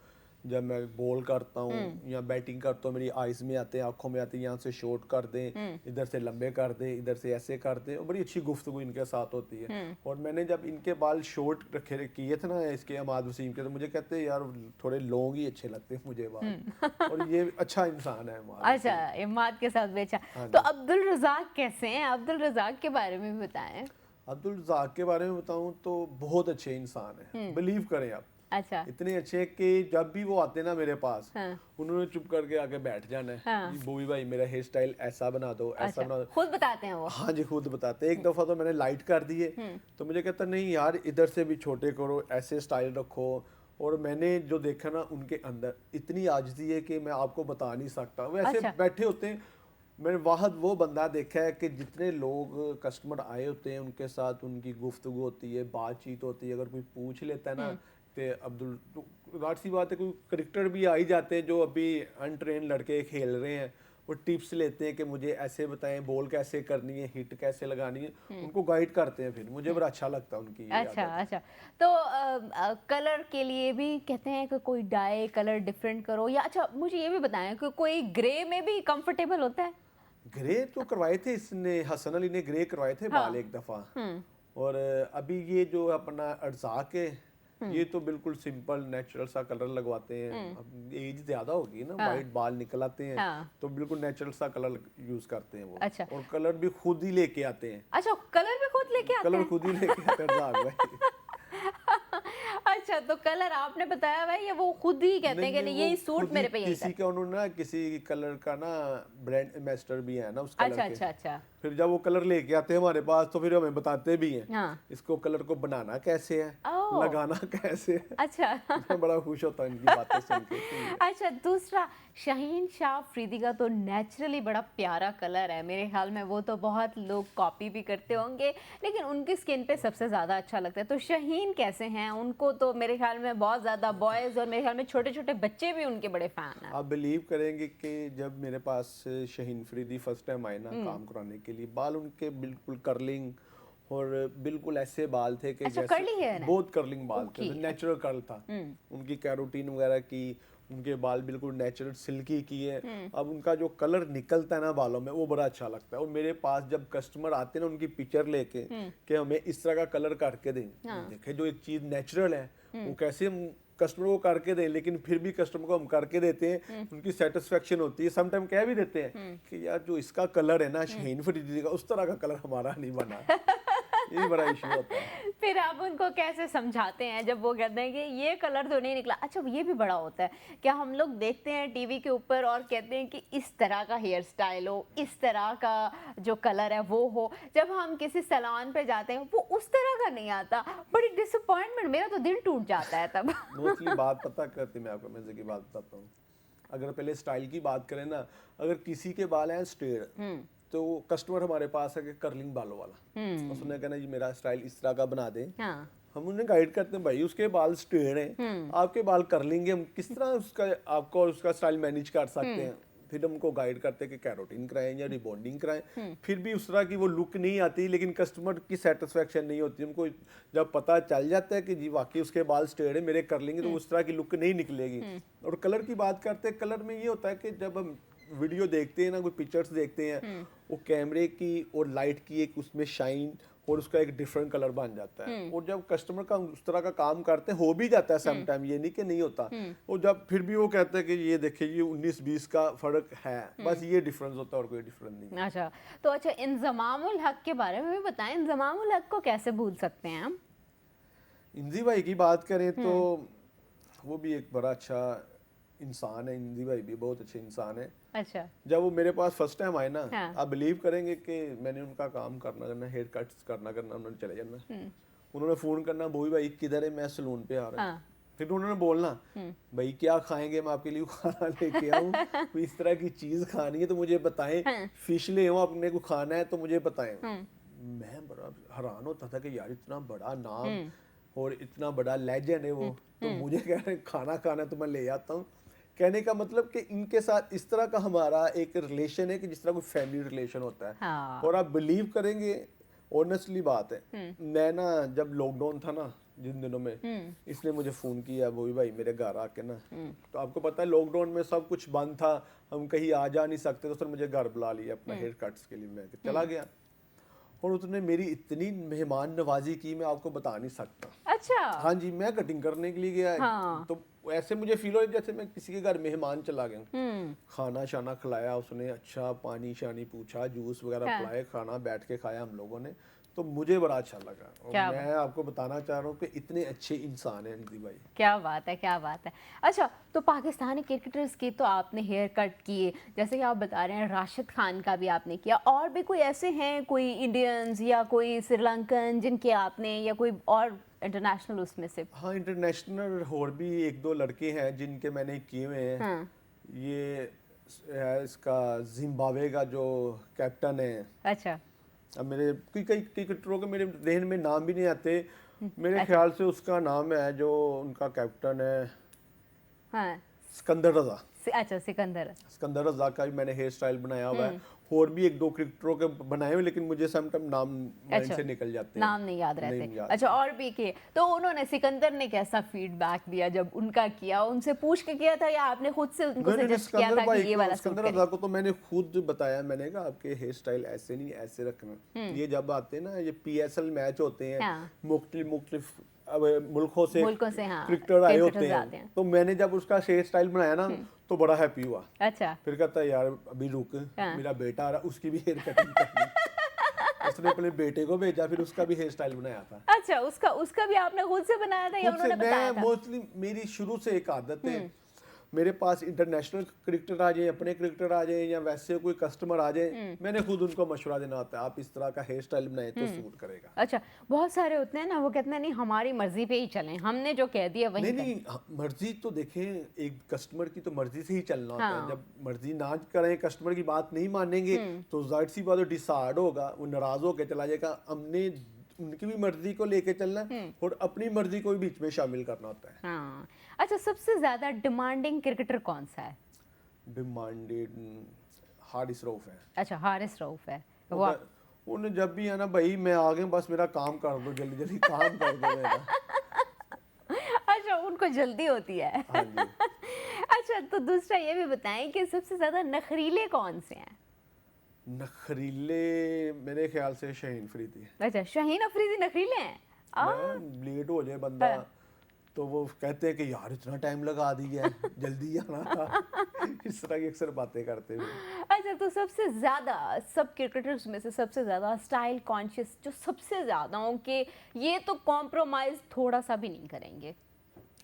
जब मैं बॉल करता हूँ या बैटिंग करता हूँ मेरी आइज में आते हैं, आंखों में आते हैं, यहाँ से शॉर्ट कर दें, इधर से लंबे कर दें, इधर से ऐसे कर दें। और बड़ी अच्छी गुफ्तगू इनके साथ होती है। और मैंने जब इनके बाल शॉर्ट किए थे ना इसके अमाद वसीम के, तो मुझे कहते हैं यार थोड़े लॉन्ग ही अच्छे लगते हैं मुझे बाल। और ये अच्छा इंसान है अमाद। अच्छा, इमाद के साथ बेचा। तो अब्दुल रज़ाक कैसे हैं? अब्दुल रज़ाक के बारे में भी बताएं। अब्दुल रज़ाक के बारे में बताऊं तो बहुत अच्छे इंसान है, बिलीव करें आप। अच्छा। इतने अच्छे कि जब भी वो आते ना मेरे पास, हाँ। उन्होंने चुप करके आके बैठ जाना है। हाँ। बूबी भाई मेरा हेयर स्टाइल ऐसा बना दो, ऐसा अच्छा, बना दो। खुद बताते हैं वो? हाँ जी, खुद बताते हैं। एक दफा तो मैंने लाइट कर दिए, तो मुझे कहता नहीं यार इधर से भी छोटे करो, ऐसे स्टाइल रखो। और मैंने जो देखा ना उनके अंदर इतनी आजिज़ी है कि मैं आपको बता नहीं सकता। वैसे अच्छा। बैठे होते हैं मैंने वहाँ वो बंदा देखा है कि जितने लोग कस्टमर आए होते हैं उनके साथ उनकी गुफ्तगू होती है, बातचीत होती है, अगर कोई पूछ लेता है ना तो अब्दुल तो जाहिर सी बात है कोई क्रिकेटर भी आ ही जाते हैं जो अभी अनट्रेन लड़के खेल रहे हैं, वो टिप्स लेते हैं कि मुझे ऐसे बताएं बॉल कैसे करनी है, हिट कैसे लगानी है, उनको गाइड करते हैं। फिर मुझे बड़ा अच्छा लगता है उनकी ये अच्छा आदत। अच्छा। तो कलर के लिए भी कहते हैं कि कोई डाई कलर डिफरेंट करो, या अच्छा मुझे ये भी बताएं कि कोई ग्रे में भी कंफर्टेबल होता है? ग्रे तो करवाए थे इसने, हसन अली ने ग्रे करवाए थे बाल हाँ। एक दफा। और अभी ये जो अपना अर्जाक है ये तो बिल्कुल सिंपल नेचुरल सा कलर लगवाते हैं। अब एज ज्यादा होगी ना, हाँ। वाइट बाल निकल आते हैं हाँ। तो बिल्कुल नेचुरल सा कलर यूज करते हैं वो। अच्छा। और कलर भी खुद ही लेके आते हैं, अच्छा, कलर भी खुद लेके आते कलर हैं? खुद ही लेके आते हैं अर्जाक भाई। अच्छा, तो कलर आपने बताया भाई, या वो खुद ही कहते हैं कि नहीं वो यही सूट खुद ही मेरे पे यही किसी कर? का उन्होंने ना किसी कलर का ना ब्रांड एम्बेसडर भी है ना उस कलर अच्छा के। अच्छा अच्छा। फिर जब वो कलर लेके आते हैं हमारे पास तो फिर हमें बताते भी हैं हाँ। इसको कलर को बनाना कैसे है, ओह। लगाना कैसे है। अच्छा। मैं बड़ा खुश होता हूँ इनकी बातें सुन के कि अच्छा, दूसरा, शाहीन शाह अफरीदी का तो नेचुरली बड़ा प्यारा कलर है, मेरे ख्याल में वो तो बहुत लोग कॉपी भी करते होंगे, लेकिन उनकी स्किन पे सबसे ज़्यादा अच्छा लगता है। तो शाहीन कैसे हैं? उनको तो मेरे ख्याल में बहुत ज़्यादा बॉयज़ और मेरे ख्याल में छोटे छोटे बच्चे भी उनके बड़े फ़ैन हैं। आप बिलीव करेंगे कि जब मेरे पास शाहीन फरीदी फर्स्ट टाइम आए ना काम कराने के लिए, बाल उनके बिल्कुल कर्लिंग और बिल्कुल ऐसे बाल थे कि अच्छा, जैसे कर्ली है ना? बहुत कर्लिंग बाल थे, ओके। नेचुरल कर्ल था उनकी, कैरोटीन वगैरह की, उनके बाल बिल्कुल नेचुरल सिल्की की है। अब उनका जो कलर निकलता है ना बालों में वो बड़ा अच्छा लगता है। और मेरे पास जब कस्टमर आते हैं ना उनकी पिक्चर लेके कि हमें इस तरह का कलर करके दें, देखे जो एक चीज नेचुरल है वो कैसे हम कस्टमर को करके दें, लेकिन फिर भी कस्टमर को हम करके देते हैं, उनकी सेटिस्फेक्शन होती है। समटाइम कह भी देते हैं कि यार जो इसका कलर है ना शाहीन फरीदी का, उस तरह का कलर हमारा नहीं बना। ये बड़ा इशू होता है। फिर आप उनको कैसे समझाते हैं जब वो कहते हैं कि ये कलर तो नहीं निकला? अच्छा, ये भी बड़ा होता है, क्या हम लोग देखते हैं टीवी के ऊपर और कहते हैं कि इस तरह का हेयर स्टाइल हो, इस तरह का जो कलर है वो हो, जब हम किसी सैलून पे जाते हैं वो उस तरह का नहीं आता, बड़ी डिसअपॉइंटमेंट, मेरा तो दिल टूट जाता है तब। मोस्टली बात पता करती, मैं आपको मजे की बात बताता हूँ। अगर पहले स्टाइल की बात करें ना, अगर किसी के बाल हैं स्ट्रेट तो कस्टमर हमारे पास है कि कर्लिंग बालों वाला, उसने कहना जी मेरा स्टाइल इस तरह का बना दें। हाँ। हम उन्हें गाइड करते हैं भाई उसके बाल स्ट्रेट हैं, आपके बाल कर्लिंग है, हम किस तरह उसका आपको उसका स्टाइल मैनेज कर सकते हैं। फिर हम उनको गाइड करते हैं कि कैरोटीन कराएं या रिबॉन्डिंग कराएं। फिर भी उस तरह की वो लुक नहीं आती, लेकिन कस्टमर की सेटिस्फेक्शन नहीं होती। उनको जब पता चल जाता है कि जी वाकई उसके बाल स्ट्रेट है, मेरे कर लेंगे, तो उस तरह की लुक नहीं निकलेगी। और कलर की बात करते हैं, कलर में ये होता है कि जब हम वीडियो देखते हैं ना, कोई पिक्चर्स देखते हैं, वो कैमरे की और लाइट की एक उसमें शाइन और उसका एक डिफरेंट कलर बन जाता है। और जब कस्टमर का उस तरह का काम करते हैं, हो भी जाता है सम टाइम, ये नहीं कि नहीं होता। और जब फिर भी वो कहते हैं कि ये देखिए ये 19-20 का फर्क है, बस ये डिफरेंस होता है और कोई डिफरेंस नहीं। अच्छा, तो अच्छा, इंजमामुल हक के बारे में भी बताएं, इंजमामुल हक को कैसे भूल सकते हैं हम? इंजी भाई की बात करें तो वो भी एक बड़ा अच्छा इंसान है। इंजी भाई भी बहुत अच्छे इंसान है। अच्छा। जब वो मेरे पास फर्स्ट टाइम आए ना, हाँ। आप बिलीव करेंगे कि मैंने उनका काम करना हेयर कट्स करना उन्होंने चले जाना, उन्होंने फोन करना बोई भाई किधर है, मैं सलून पे आ रहा हूँ। हाँ। फिर उन्होंने बोलना भाई क्या खाएंगे, मैं आपके लिए खाना लेके आऊँ, कोई इस तरह की चीज खानी है तो मुझे बताएं, फिश ले आऊँ अपने को खाना है तो मुझे बताएं। मैं बड़ा हैरान होता था कि यार इतना बड़ा नाम और इतना बड़ा लेजेंड है वो, तो मुझे कह रहे खाना खाना है तो मैं ले आता हूँ। कहने का मतलब कि इनके साथ इस तरह का हमारा एक रिलेशन है कि जिस तरह कोई फैमिली रिलेशन होता है। हाँ। और आप बिलीव करेंगे, ऑनेस्टली बात है, मैं ना जब लॉकडाउन था ना जिन दिनों में, इसने मुझे फोन किया वो भी भाई मेरे घर आके ना, तो आपको पता है लॉकडाउन में सब कुछ बंद था, हम कहीं आ जा नहीं सकते, तो उसने मुझे घर बुला लिया अपना हेयर कट्स के लिए। मैं चला गया और उसने मेरी इतनी मेहमान नवाजी की मैं आपको बता नहीं सकता। अच्छा। हाँ जी, मैं कटिंग करने के लिए गया। हाँ। तो ऐसे मुझे फील हो जैसे मैं किसी के घर मेहमान चला गया। खाना शाना खिलाया उसने, अच्छा पानी शानी पूछा, जूस वगैरह हाँ। पिलाए, खाना बैठ के खाया हम लोगों ने, तो मुझे बड़ा अच्छा लगा। और क्या मैं आपको बताना चाह रहा हूँ कि इतने अच्छे इंसान हैं निधि भाई। क्या बात है, क्या बात है। अच्छा, तो पाकिस्तानी क्रिकेटर्स की तो आपने हेयर कट किए, जैसे कि आप बता रहे हैं राशिद खान का भी आपने किया, और भी कोई ऐसे हैं कोई इंडियंस या कोई श्रीलंकन जिनके आपने, या कोई और इंटरनेशनल उसमें से? हाँ, इंटरनेशनल और भी एक दो लड़के हैं जिनके मैंने किए हुए हैं। हाँ। ये इसका जिम्बाब्वे का जो कैप्टन है, अच्छा अब मेरे कई कई क्रिकेटरों के मेरे जहन में नाम भी नहीं आते, मेरे अच्छा। ख्याल से उसका नाम है जो उनका कैप्टन है हाँ सिकंदर रजा। अच्छा सिकंदर। सिकंदर रजा का भी मैंने हेयर स्टाइल बनाया हुआ है, और भी एक दो क्रिकेटरों के बनाए हुए, लेकिन मुझे समटाइम नाम माइंड अच्छा से निकल जाते हैं, नाम नहीं याद रहते। नहीं याद। अच्छा और भी किए तो उन्होंने, सिकंदर ने कैसा फीडबैक दिया जब उनका किया? उनसे पूछ के किया था या आपने खुद से उनको मैंने सजेस्ट किया था कि ये वाला सूट सिकंदर करें? रजा को तो मैंने खुद बताया, मैंने कहा आपके हेयर स्टाइल ऐसे नहीं ऐसे रखना। ये जब आते हैं ना, ये PSL मैच होते हैं, हाँ। मुख्तलिफ अब मुल्कों से हाँ क्रिकेटर आए होते क्रिकेटर्स आते हैं, हैं। तो मैंने जब उसका हेयर स्टाइल बनाया ना, तो बड़ा हैप्पी हुआ। अच्छा फिर कहता है यार अभी रुक, हाँ। मेरा बेटा आ रहा, उसकी भी हेयर कटिंग करनी। उसने अपने बेटे को भेजा, फिर उसका भी हेयर स्टाइल बनाया था। अच्छा उसका भी आपने खुद से बनाया था या खुद से उन्होंने बताया मैं था? मोस्टली, मेरी शुरू से एक आदत है, मेरे पास इंटरनेशनल क्रिकेटर आ जाए, अपने क्रिकेटर आ जाए, या वैसे कोई कस्टमर आ जाए, मैंने खुद उनको मशवरा देना होता है, आप इस तरह का हेयर स्टाइल बनाए तो सूट करेगा। अच्छा बहुत सारे होते हैं ना, वो कहते हैं नहीं हमारी मर्जी पे ही चलें, हमने जो कह दिया वही नहीं करें। नहीं हाँ, मर्जी तो देखें, एक कस्टमर की तो मर्जी से ही चलना होता हाँ। है। जब मर्जी ना करें, कस्टमर की बात नहीं मानेंगे, तो जाहिर सी बात डिसाइड होगा, वो नाराज होकर चला जाएगा। हमने उनकी भी मर्जी को लेके चलना है और अपनी मर्जी को भी बीच में शामिल करना होता है। हाँ अच्छा सबसे ज्यादा डिमांडिंग क्रिकेटर कौन सा है? डिमांडेड हारिस रऊफ है। अच्छा हारिस रऊफ है। वो वाह उन्हें जब भी है ना, भाई मैं आ गया, बस मेरा काम कर दो, जल्दी जल्दी काम कर दो मेरा। अच्छा उनको जल्दी होती है। हाँ जी। अच्छा तो दूसरा ये भी बताएं कि सबसे ज्यादा नखरीले कौन से हैं? नखरीले मेरे ख्याल से शाहीन अफरीदी है। अच्छा शाहीन अफरीदी नखरीले हैं? लेट हो जाए बंदा, तो वो कहते हैं कि यार इतना टाइम लगा दिया है, जल्दी आना था। इस तरह की अक्सर बातें करते हुए। अच्छा तो सबसे ज्यादा, सब क्रिकेटर्स में से सबसे ज्यादा स्टाइल कॉन्शियस जो सबसे ज्यादा हो कि ये तो कॉम्प्रोमाइज थोड़ा सा भी नहीं करेंगे,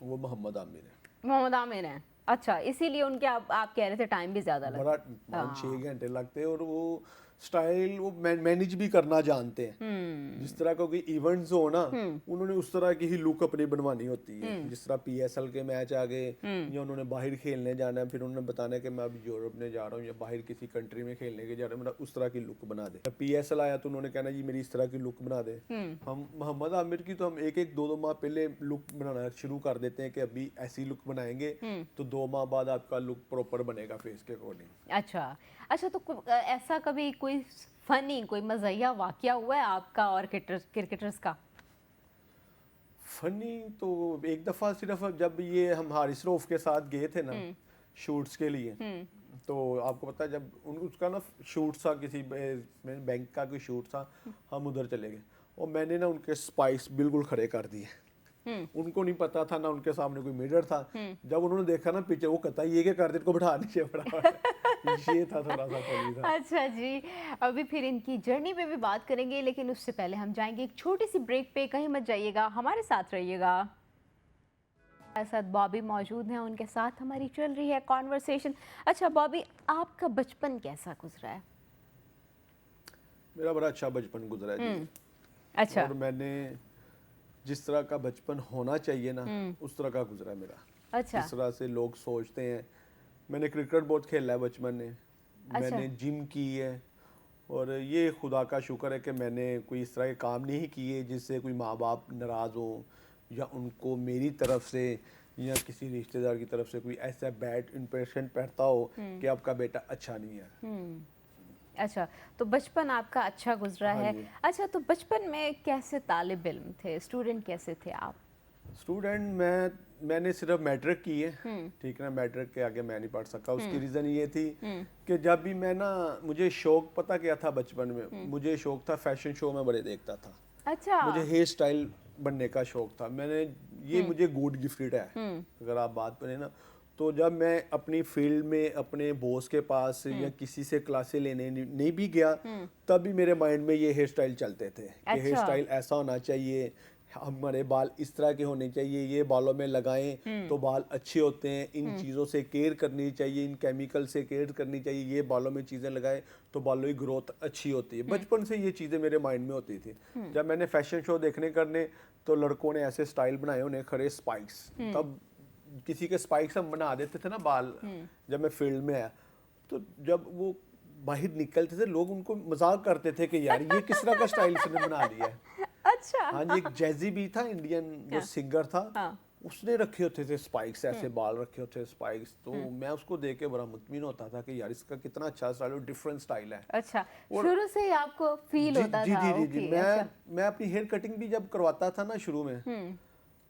वो मोहम्मद आमिर है। मोहम्मद आमिर हैं? अच्छा इसीलिए उनके आप कह रहे थे टाइम भी ज्यादा लगता बड़ा 5-6 घंटे लगते हैं, और वो स्टाइल वो मैनेज भी करना जानते हैं। जिस तरह का कोई इवेंट्स हो ना, उन्होंने उस तरह की ही लुक अपनी बनवानी होती है। जिस तरह PSL के मैच आ गए, या उन्होंने बाहर खेलने जाना है, फिर उन्होंने बताना है कि मैं अभी यूरोप में जा रहा हूँ या बाहर किसी कंट्री में खेलने के जा रहा हूँ, मेरा उस तरह की लुक बना दे। PSL आया तो उन्होंने कहना जी मेरी इस तरह की लुक बना दे। हम मोहम्मद आमिर की तो हम एक 2 माह पहले लुक बनाना शुरू कर देते हैं कि अभी ऐसी लुक बनाएंगे, तो 2 माह बाद आपका लुक प्रॉपर बनेगा फेस के अकॉर्डिंग। अच्छा तो ऐसा कभी कोई फनी कोई मज़ाहिया वाकया हुआ है आपका और क्रिकेटर्स का? फनी तो एक दफ़ा सिर्फ जब ये हम हारिस रऊफ के साथ गए थे ना शूट्स के लिए, तो आपको पता है जब उसका ना शूट था, किसी बैंक का कोई शूट था, हम उधर चले गए और मैंने ना उनके स्पाइक्स बिल्कुल खड़े कर दिए। उनको नहीं पता था ना, उनके सामने कोई मिरर था। जब उन्होंने देखा ना पीछे, वो कहता ये क्या कर दे, इनको बैठा नीचे ये था थोड़ा सा फनी था। अच्छा जी अभी फिर इनकी जर्नी पे भी बात करेंगे, लेकिन उससे पहले हम जाएंगे एक छोटी सी ब्रेक पे। कहीं मत जाइएगा, हमारे साथ रहिएगा। हमारे साथ बॉबी मौजूद हैं, उनके साथ हमारी चल रही है कॉन्वर्सेशन। अच्छा बॉबी आपका बचपन कैसा गुजरा है? मेरा बड़ा अच्छा बचपन गुजरा है जी। अच्छा और मैंने जिस तरह का बचपन होना चाहिए ना, उस तरह का गुजरा है मेरा। अच्छा जिस तरह से लोग सोचते हैं। मैंने क्रिकेट बहुत खेला है बचपन में। अच्छा। मैंने जिम की है, और ये खुदा का शुक्र है कि मैंने कोई इस तरह के काम नहीं किए जिससे कोई माँ बाप नाराज़ हो, या उनको मेरी तरफ से या किसी रिश्तेदार की तरफ से कोई ऐसा बैड इंप्रेशन पड़ता हो कि आपका बेटा अच्छा नहीं है। अच्छा तो बचपन आपका अच्छा गुजरा हाँ है। जी। अच्छा तो बचपन में कैसे तालिब इल्म थे, स्टूडेंट कैसे थे आप? स्टूडेंट मैंने सिर्फ मैट्रिक की है, ठीक है ना। मैट्रिक के आगे मैं नहीं पढ़ सका। उसकी रीज़न ये थी कि जब भी मैं ना, मुझे शौक पता क्या था बचपन में, मुझे शौक था फैशन शो में बड़े देखता था। अच्छा मुझे हेयर स्टाइल बनने का शौक था। मैंने ये मुझे गॉड गिफ्टेड है। अगर आप बात करें ना, तो जब मैं अपनी फील्ड में अपने बॉस के पास या किसी से क्लासे लेने नहीं भी गया, तब भी मेरे माइंड में ये हेयर स्टाइल चलते थे कि हेयर स्टाइल ऐसा होना चाहिए, हमारे बाल इस तरह के होने चाहिए, ये बालों में लगाएं तो बाल अच्छे होते हैं, इन चीज़ों से केयर करनी चाहिए, इन केमिकल से केयर करनी चाहिए, ये बालों में चीज़ें लगाएं तो बालों की ग्रोथ अच्छी होती है। बचपन से ये चीज़ें मेरे माइंड में होती थी। जब मैंने फैशन शो देखने करने, तो लड़कों ने ऐसे स्टाइल बनाए, उन्हें खड़े स्पाइक्स, तब किसी के स्पाइक्स हम बना देते थे ना बाल। जब मैं फील्ड में आया तो जब वो बाहर निकलते थे लोग उनको मजाक करते थे कि यार ये किस तरह का स्टाइल इसने बना लिया है। अच्छा। हाँ जी, एक जैजी भी था इंडियन जो हाँ। सिंगर था, हाँ। उसने रखे होते थे स्पाइक्स, ऐसे बाल रखे होते थे स्पाइक्स, तो मैं उसको देख के बड़ा मुतमिन होता था कि यार इसका कितना अच्छा स्टाइल और डिफरेंट स्टाइल है। अच्छा, और शुरू से ही आपको फील जी होता जी था? जी जी जी ओके, मैं अच्छा। मैं अपनी हेयर कटिंग भी जब करवाता था ना शुरू में,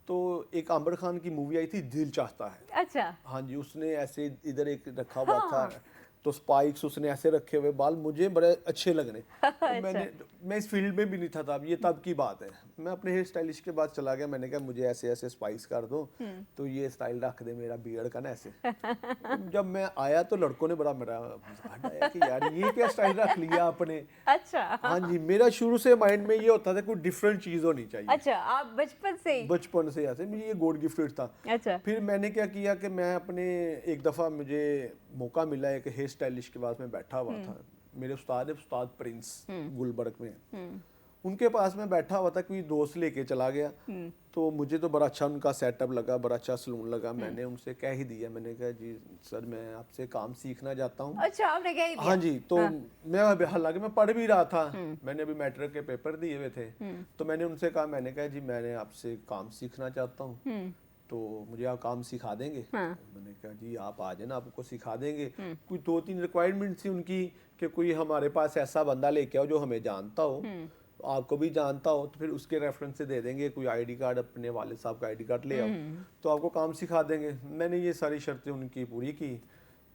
तो एक आमिर खान की मूवी आई थी दिल चाहता है। अच्छा। हाँ जी, उसने ऐसे इधर एक रखा हुआ था, हाँ। तो स्पाइक्स उसने ऐसे रखे हुए बाल मुझे बड़े अच्छे लगने। तो अच्छा। मैं इस फील्ड में भी नहीं था तब, ये तब की बात है। मैं अपने हेयर स्टाइलिश के बाद चला गया, मैंने कहा मुझे ऐसे ऐसे स्पाइक्स कर दो, तो ये स्टाइल रख दे मेरा बियर्ड का ना ऐसे। जब मैं आया तो लड़कों ने बड़ा मेरा मजाक उड़ाया कि यार ये क्या स्टाइल रख लिया आपने। अच्छा। हाँ जी, मेरा शुरू से माइंड में ये होता था कोई डिफरेंट चीज होनी चाहिए। अच्छा, आप बचपन से ही? बचपन से ऐसे मुझे ये गॉड गिफ्टेड था। अच्छा। फिर मैंने क्या किया कि मैं अपने एक दफ़ा मुझे मौका मिला, एक हेयर स्टाइलिश के पास मैं बैठा हुआ था, मेरे उस्ताद है उस्ताद प्रिंस गुलबर्ग में, उनके पास मैं बैठा हुआ था, कोई दोस्त लेके चला गया, तो मुझे तो बड़ा अच्छा उनका सेटअप लगा, बड़ा अच्छा सलून लगा। मैंने उनसे कह ही दिया, मैंने कहा जी सर मैं आपसे काम सीखना चाहता हूँ। अच्छा, आपने कह ही दिया? हाँ जी, तो मैं हालांकि मैं पढ़ भी रहा था, मैंने अभी मैट्रिक के पेपर दिए हुए थे, तो मैंने उनसे कहा, मैंने कहा जी मैंने आपसे काम सीखना चाहता हूँ, तो मुझे आप काम सिखा देंगे? मैंने कहा जी आप आ जाना, आपको सिखा देंगे। कोई 2-3 रिक्वायरमेंट थी उनकी कि कोई हमारे पास ऐसा बंदा लेके आओ जो हमें जानता हो, आपको भी जानता हो, तो फिर उसके रेफरेंस से दे देंगे, कोई आईडी कार्ड अपने वाले साहब का आईडी कार्ड ले आओ तो आपको काम सिखा देंगे। मैंने ये सारी शर्तें उनकी पूरी की,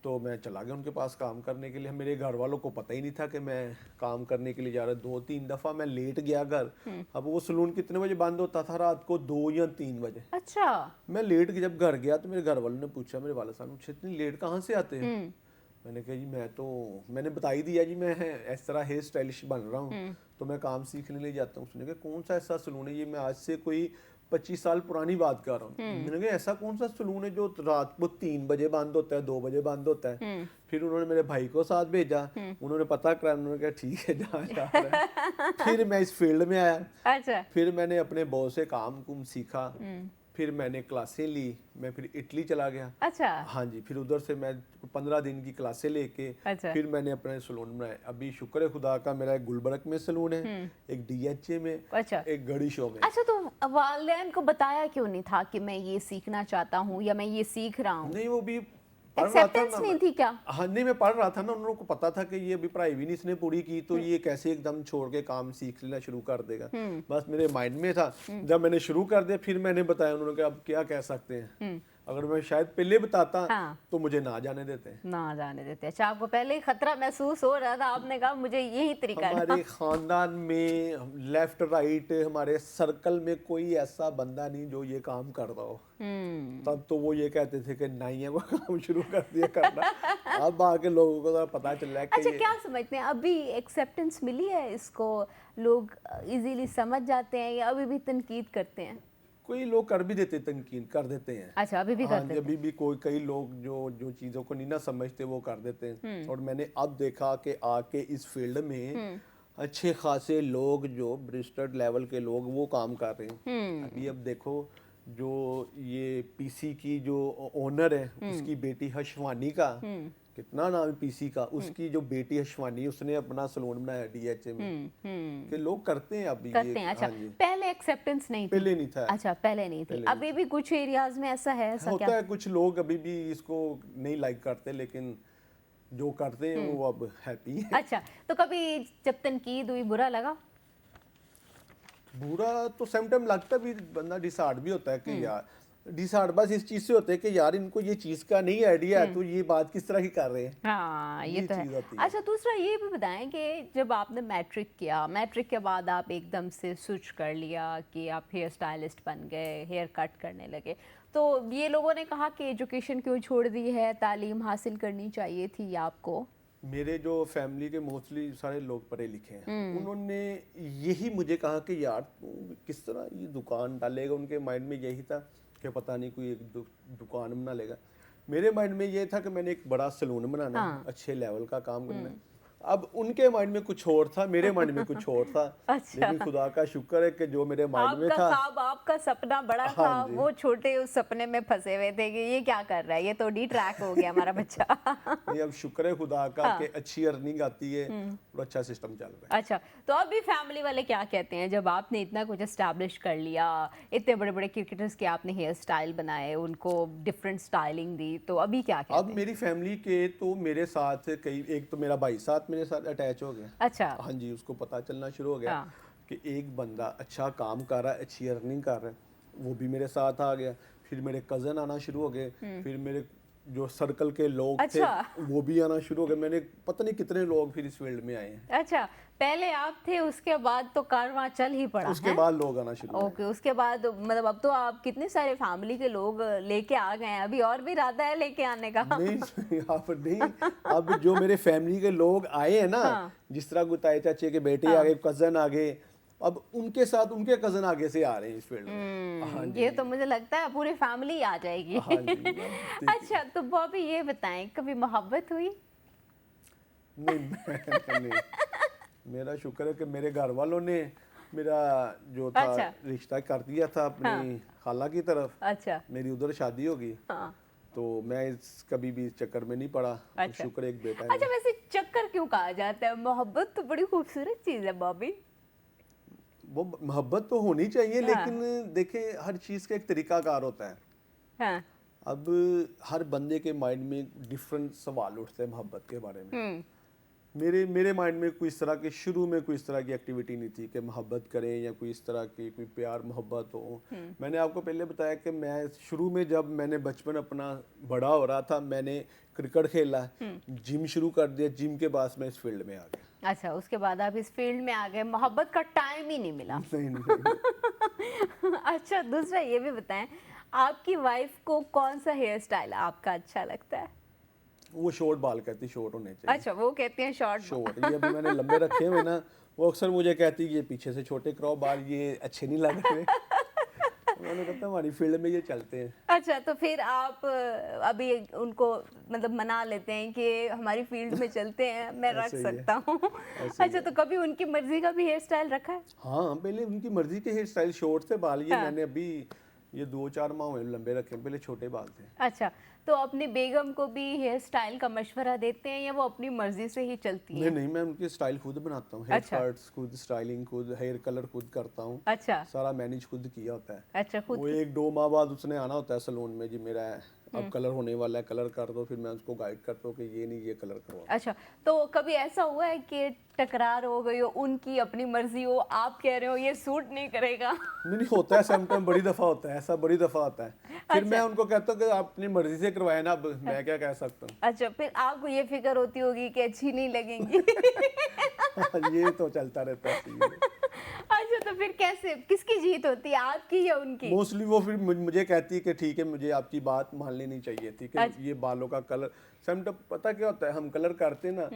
तो मैं चला गया उनके पास काम करने के लिए। मेरे घर वालों को पता ही नहीं था कि मैं काम करने के लिए जा रहा। 2-3 दफ़ा मैं लेट गया घर। अब वो सलून कितने बजे बंद होता था? रात को 2 या 3 बजे। अच्छा। मैं लेट जब घर गया तो मेरे घर वालों ने पूछा, मेरे वाले साहब ने पूछा इतनी लेट कहाँ से आते हैं? मैंने कहा जी मैंने बता ही दिया जी मैं इस तरह हेयर स्टाइलिश बन रहा हूँ, तो मैं काम सीखने लिए जाता हूँ। उसने कहा कौन सा ऐसा सलून है? ये मैं आज से कोई 25 साल पुरानी बात कर रहा हूँ। मैंने कहा ऐसा कौन सा सलून है जो रात को 3 बजे बंद होता है, 2 बजे बंद होता है? फिर उन्होंने मेरे भाई को साथ भेजा, उन्होंने पता करा, उन्होंने कहा ठीक है जहाँ जा रहा है। फिर मैं इस फील्ड में आया। अच्छा। फिर मैंने अपने बॉस से काम कुम सीखा, फिर मैंने क्लासें ली, मैं फिर इटली चला गया। अच्छा। हाँ जी, फिर उधर से मैं 15 दिन की क्लासें लेके अच्छा। फिर मैंने अपने सलून बनाए। अभी शुक्र है खुदा का, मेरा एक गुलबर्ग में सलून है, एक डीएचए में, अच्छा। एक गढ़ी शो में। अच्छा, तो वालिदैन को बताया क्यों नहीं था कि मैं ये सीखना चाहता हूँ या मैं ये सीख रहा हूँ? नहीं, वो भी पढ़ रहा था एक्सेप्टेंस ना नहीं थी क्या? हाँ नहीं, मैं पढ़ रहा था ना, उन लोगों को पता था कि ये अभी पढ़ाई भी नहीं इसने पूरी की, तो ये कैसे एकदम छोड़ के काम सीख लेना शुरू कर देगा। बस मेरे माइंड में था। जब मैंने शुरू कर दिया फिर मैंने बताया, उन्होंने कहा अब क्या कह सकते हैं, अगर मैं शायद पहले बताता तो मुझे ना जाने देते। ना जाने देते। अच्छा, आपको पहले ही खतरा महसूस हो रहा था, आपने कहा मुझे यही तरीका है। हमारे खानदान में लेफ्ट राइट हमारे सर्कल में कोई ऐसा बंदा नहीं जो ये काम कर रहा हो। तब तो वो ये कहते थे कि नाइया को काम शुरू कर दिया करना। अब आके लोगों को तो पता चल रहा है कि अच्छा, क्या समझते हैं अभी एक्सेप्टेंस मिली है इसको? लोग इजीली समझ जाते हैं या अभी भी तनकीद करते हैं? कोई लोग कर भी देते, तनकीद कर देते हैं। अच्छा, अभी भी हाँ करते जी, अभी भी कई लोग जो चीज़ों को नहीं ना समझते वो कर देते हैं। और मैंने अब देखा कि आके इस फील्ड में अच्छे खासे लोग जो बरिस्टर लेवल के लोग वो काम कर रहे हैं। अभी अब देखो जो ये पीसी की जो ओनर है उसकी बेटी हशवानी का कितना नाम है पीसी का, उसकी जो बेटी हशवानी उसने अपना सलून बनाया डीएचए में। कि लोग करते हैं अभी करते ये। हैं। अच्छा, हाँ जी, पहले एक्सेप्टेंस नहीं थी? पहले नहीं था। अच्छा, पहले नहीं थी। पहले अभी भी कुछ एरियाज में ऐसा है? ऐसा होता क्या? है, कुछ लोग अभी भी इसको नहीं लाइक करते, लेकिन जो करते हैं वो अब हैप्पी है। अच्छा, तो कभी जब तनकीद हुई बुरा लगा? बुरा तो समटाइम लगता भी, बंदा डिसहार्ट भी होता है कि यार डिसहार्ट बस इस चीज से होते हैं कि यार इनको ये चीज का नहीं आइडिया है, तो ये बात किस तरह की कर रहे हैं। हाँ, ये तो चीज है। होती है। अच्छा, दूसरा ये भी बताएं कि जब आपने मैट्रिक किया, मैट्रिक के बाद आप एकदम से स्विच कर लिया कि आप हेयर स्टाइलिस्ट बन गए, हेयर कट करने लगे, तो ये लोगों ने कहा कि एजुकेशन क्यों छोड़ दी है, तालीम हासिल करनी चाहिए थी आपको? मेरे जो फैमिली के मोस्टली सारे लोग पढ़े लिखे हैं, उन्होंने यही मुझे कहा कि यार तू किस तरह ये दुकान डालेगा। उनके माइंड में यही था कि पता नहीं कोई एक दुकान बना लेगा। मेरे माइंड में ये था कि मैंने एक बड़ा सलून बनाना है, अच्छे लेवल का काम करना है। अब उनके माइंड में कुछ और था, मेरे माइंड में कुछ और था। अच्छा। लेकिन खुदा का शुक्र है कि जो मेरे माइंड में आपका था, ख्वाब, आपका सपना बड़ा हाँ था, जी। वो छोटे उस सपने में फंसे हुए थे कि ये क्या कर रहा है, ये तो डी ट्रैक हो गया हमारा बच्चा। नहीं अब शुक्र है खुदा का हाँ। कि अच्छी अर्निंग आती है और अच्छा सिस्टम चल रहा है। अच्छा, तो अभी फैमिली वाले क्या कहते हैं जब आपने इतना कुछ एस्टैब्लिश कर लिया, इतने बड़े बड़े क्रिकेटर्स के आपने हेयर स्टाइल बनाए, उनको डिफरेंट स्टाइलिंग दी, तो अभी क्या कहते अब हैं? मेरी फैमिली के तो मेरे साथ कई, एक तो मेरा भाई साथ मेरे साथ अटैच हो गया। अच्छा। हाँ जी, उसको पता चलना शुरू हो गया हाँ। कि एक बंदा अच्छा काम कर रहा है, अच्छी अर्निंग कर रहा है, वो भी मेरे साथ आ गया। फिर मेरे कज़न आना शुरू हो गए, फिर मेरे जो सर्कल के लोग थे अच्छा। वो भी आना शुरू हो गए। मैंने पता नहीं कितने लोग फिर इस फील्ड में आए हैं। अच्छा, पहले आप थे, उसके बाद तो कारवां चल ही पड़ा उसके है। बाद लोग आना शुरू हो ओके, उसके बाद मतलब अब तो आप कितने सारे फैमिली के लोग लेके आ गए हैं, अभी और भी इरादा है लेके आने का? नहीं आप नहीं, अब जो मेरे फैमिली के लोग आए हैं ना, हाँ। जिस तरह गुताई चाचे के बेटे आ गए, कजन आ गए, अब उनके साथ उनके कजन आगे से आ रहे हैं इस फील्ड में। हाँ जी। ये तो मुझे लगता है पूरी फैमिली आ जाएगी। हाँ जी, अब देखिए। अच्छा, तो बॉबी ये बताएं, कभी मोहब्बत हुई? नहीं, मेरा शुक्र है कि मेरे घर वालों ने मेरा जो था अच्छा। रिश्ता कर दिया था अपनी खाला की तरफ। अच्छा। मेरी उधर शादी होगी, हाँ। तो मैं कभी भी इस चक्कर में नहीं पड़ा। अच्छा। शुक्र है एक बेटा है अच्छा, वैसे चक्कर क्यों कहा जाता है? मोहब्बत तो बड़ी खूबसूरत चीज है बॉबी। वो मोहब्बत तो होनी चाहिए, हाँ। लेकिन देखें हर चीज़ का एक तरीकाकार होता है। हाँ। अब हर बंदे के माइंड में डिफरेंट सवाल उठते हैं मोहब्बत के बारे में। मेरे माइंड में कोई इस तरह के शुरू में कोई इस तरह की एक्टिविटी नहीं थी कि मोहब्बत करें या कोई इस तरह की कोई प्यार मोहब्बत हो। मैंने आपको पहले बताया कि मैं शुरू में जब मैंने बचपन अपना बड़ा हो रहा था, मैंने क्रिकेट खेला, जिम शुरू कर दिया, जिम के बाद मैं इस फील्ड में आ गया। अच्छा, उसके बाद आप इस फील्ड में आ गए, मोहब्बत का टाइम ही नहीं मिला। नहीं। अच्छा, दूसरा ये भी बताएं, आपकी वाइफ को कौन सा हेयर स्टाइल आपका अच्छा लगता है? वो शॉर्ट बाल कहती, शॉर्ट होने चाहिए। अच्छा, वो कहती हैं शॉर्ट। शॉर्ट, ये अभी मैंने लंबे रखे हुए ना, वो अक्सर मुझे कहती है ये पीछे से छोटे कराओ बाल, ये अच्छे नहीं लग रहे। मैंने कहा हमारी फील्ड में ये चलते हैं। अच्छा, तो फिर आप अभी उनको मतलब मना लेते हैं कि हमारी फील्ड में चलते हैं, मैं रख ऐसे ही है। सकता हूँ। ऐसे ही अच्छा, तो कभी उनकी मर्जी का भी हेयर स्टाइल रखा है? हाँ, पहले उनकी मर्जी के हेयर स्टाइल शॉर्ट थे बाल, ये हाँ। मैंने अभी ये 2-4 माह हुए लंबे रखे, पहले छोटे बाल थे। अच्छा, तो अपनी बेगम को भी हेयर स्टाइल का मशवरा देते हैं या वो अपनी मर्जी से ही चलती है? नहीं, मैं उनकी स्टाइल खुद बनाता हूँ, हेयर अच्छा। कट्स खुद, स्टाइलिंग खुद, हेयर कलर खुद करता हूँ, अच्छा। सारा मैनेज खुद किया होता है। अच्छा, खुद वो 1-2 माह बाद उसने आना होता है सैलून में, जी मेरा अब कलर होने वाला है, कलर कर दो, फिर मैं उसको गाइड करता हूँ कि ये नहीं, ये कलर करवाओ। अच्छा, तो कभी ऐसा हुआ है कि टकरार हो गई हो, उनकी अपनी मर्जी हो, आप कह रहे हो ये सूट नहीं करेगा? नहीं होता है, समटाइम बड़ी दफ़ा होता है ऐसा, बड़ी दफ़ा होता है। फिर मैं उनको कहता हूँ कि आप अपनी मर्जी से करवाए ना, अब मैं क्या कह सकता हूँ। अच्छा, फिर आपको ये फिक्र होती होगी कि अच्छी नहीं लगेंगी। ये तो चलता रहता है। अच्छा, तो फिर कैसे, किसकी जीत होती है, आपकी या उनकी? मोस्टली वो फिर मुझे कहती है कि ठीक है, मुझे आपकी बात मान लेनी चाहिए थी कि अच्छा। ये बालों का कलर, समटाइम पता क्या होता है, हम कलर करते हैं ना,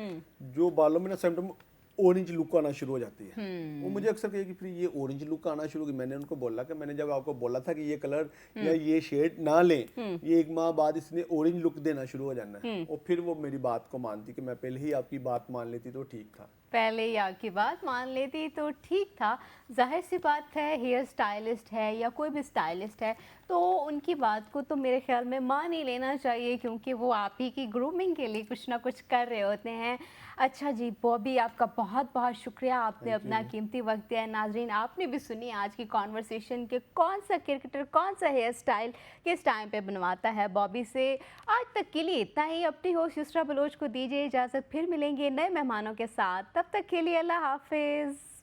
जो बालों में ना समटाइम ऑरेंज लुक आना शुरू हो जाती है। वो मुझे अक्सर कहे कि फिर ये ऑरेंज लुक आना शुरू हो गई। मैंने उनको बोला कि मैंने जब आपको बोला था कि ये कलर या ये शेड ना लें, ये 1 माह बाद इसने ऑरेंज लुक देना शुरू हो जाना है। और फिर वो मेरी बात को मानती कि मैं पहले ही आपकी बात मान लेती तो ठीक था। पहले ही आपकी बात मान लेती तो ठीक था। जाहिर सी बात है, हेयर स्टाइलिस्ट है या कोई भी स्टाइलिस्ट है तो उनकी बात को तो मेरे ख्याल में मान ही लेना चाहिए, क्योंकि वो आप ही की ग्रूमिंग के लिए कुछ ना कुछ कर रहे होते हैं। अच्छा जी बॉबी, आपका बहुत बहुत शुक्रिया, आपने अपना कीमती वक्त दिया। नाजरीन, आपने भी सुनी आज की कॉन्वर्सेशन के कौन सा क्रिकेटर कौन सा हेयर स्टाइल किस टाइम पे बनवाता है बॉबी से। आज तक के लिए इतना ही। अपनी होस्ट युसरा बलोच को दीजिए इजाज़त, फिर मिलेंगे नए मेहमानों के साथ। तब तक के लिए अल्लाह हाफिज़।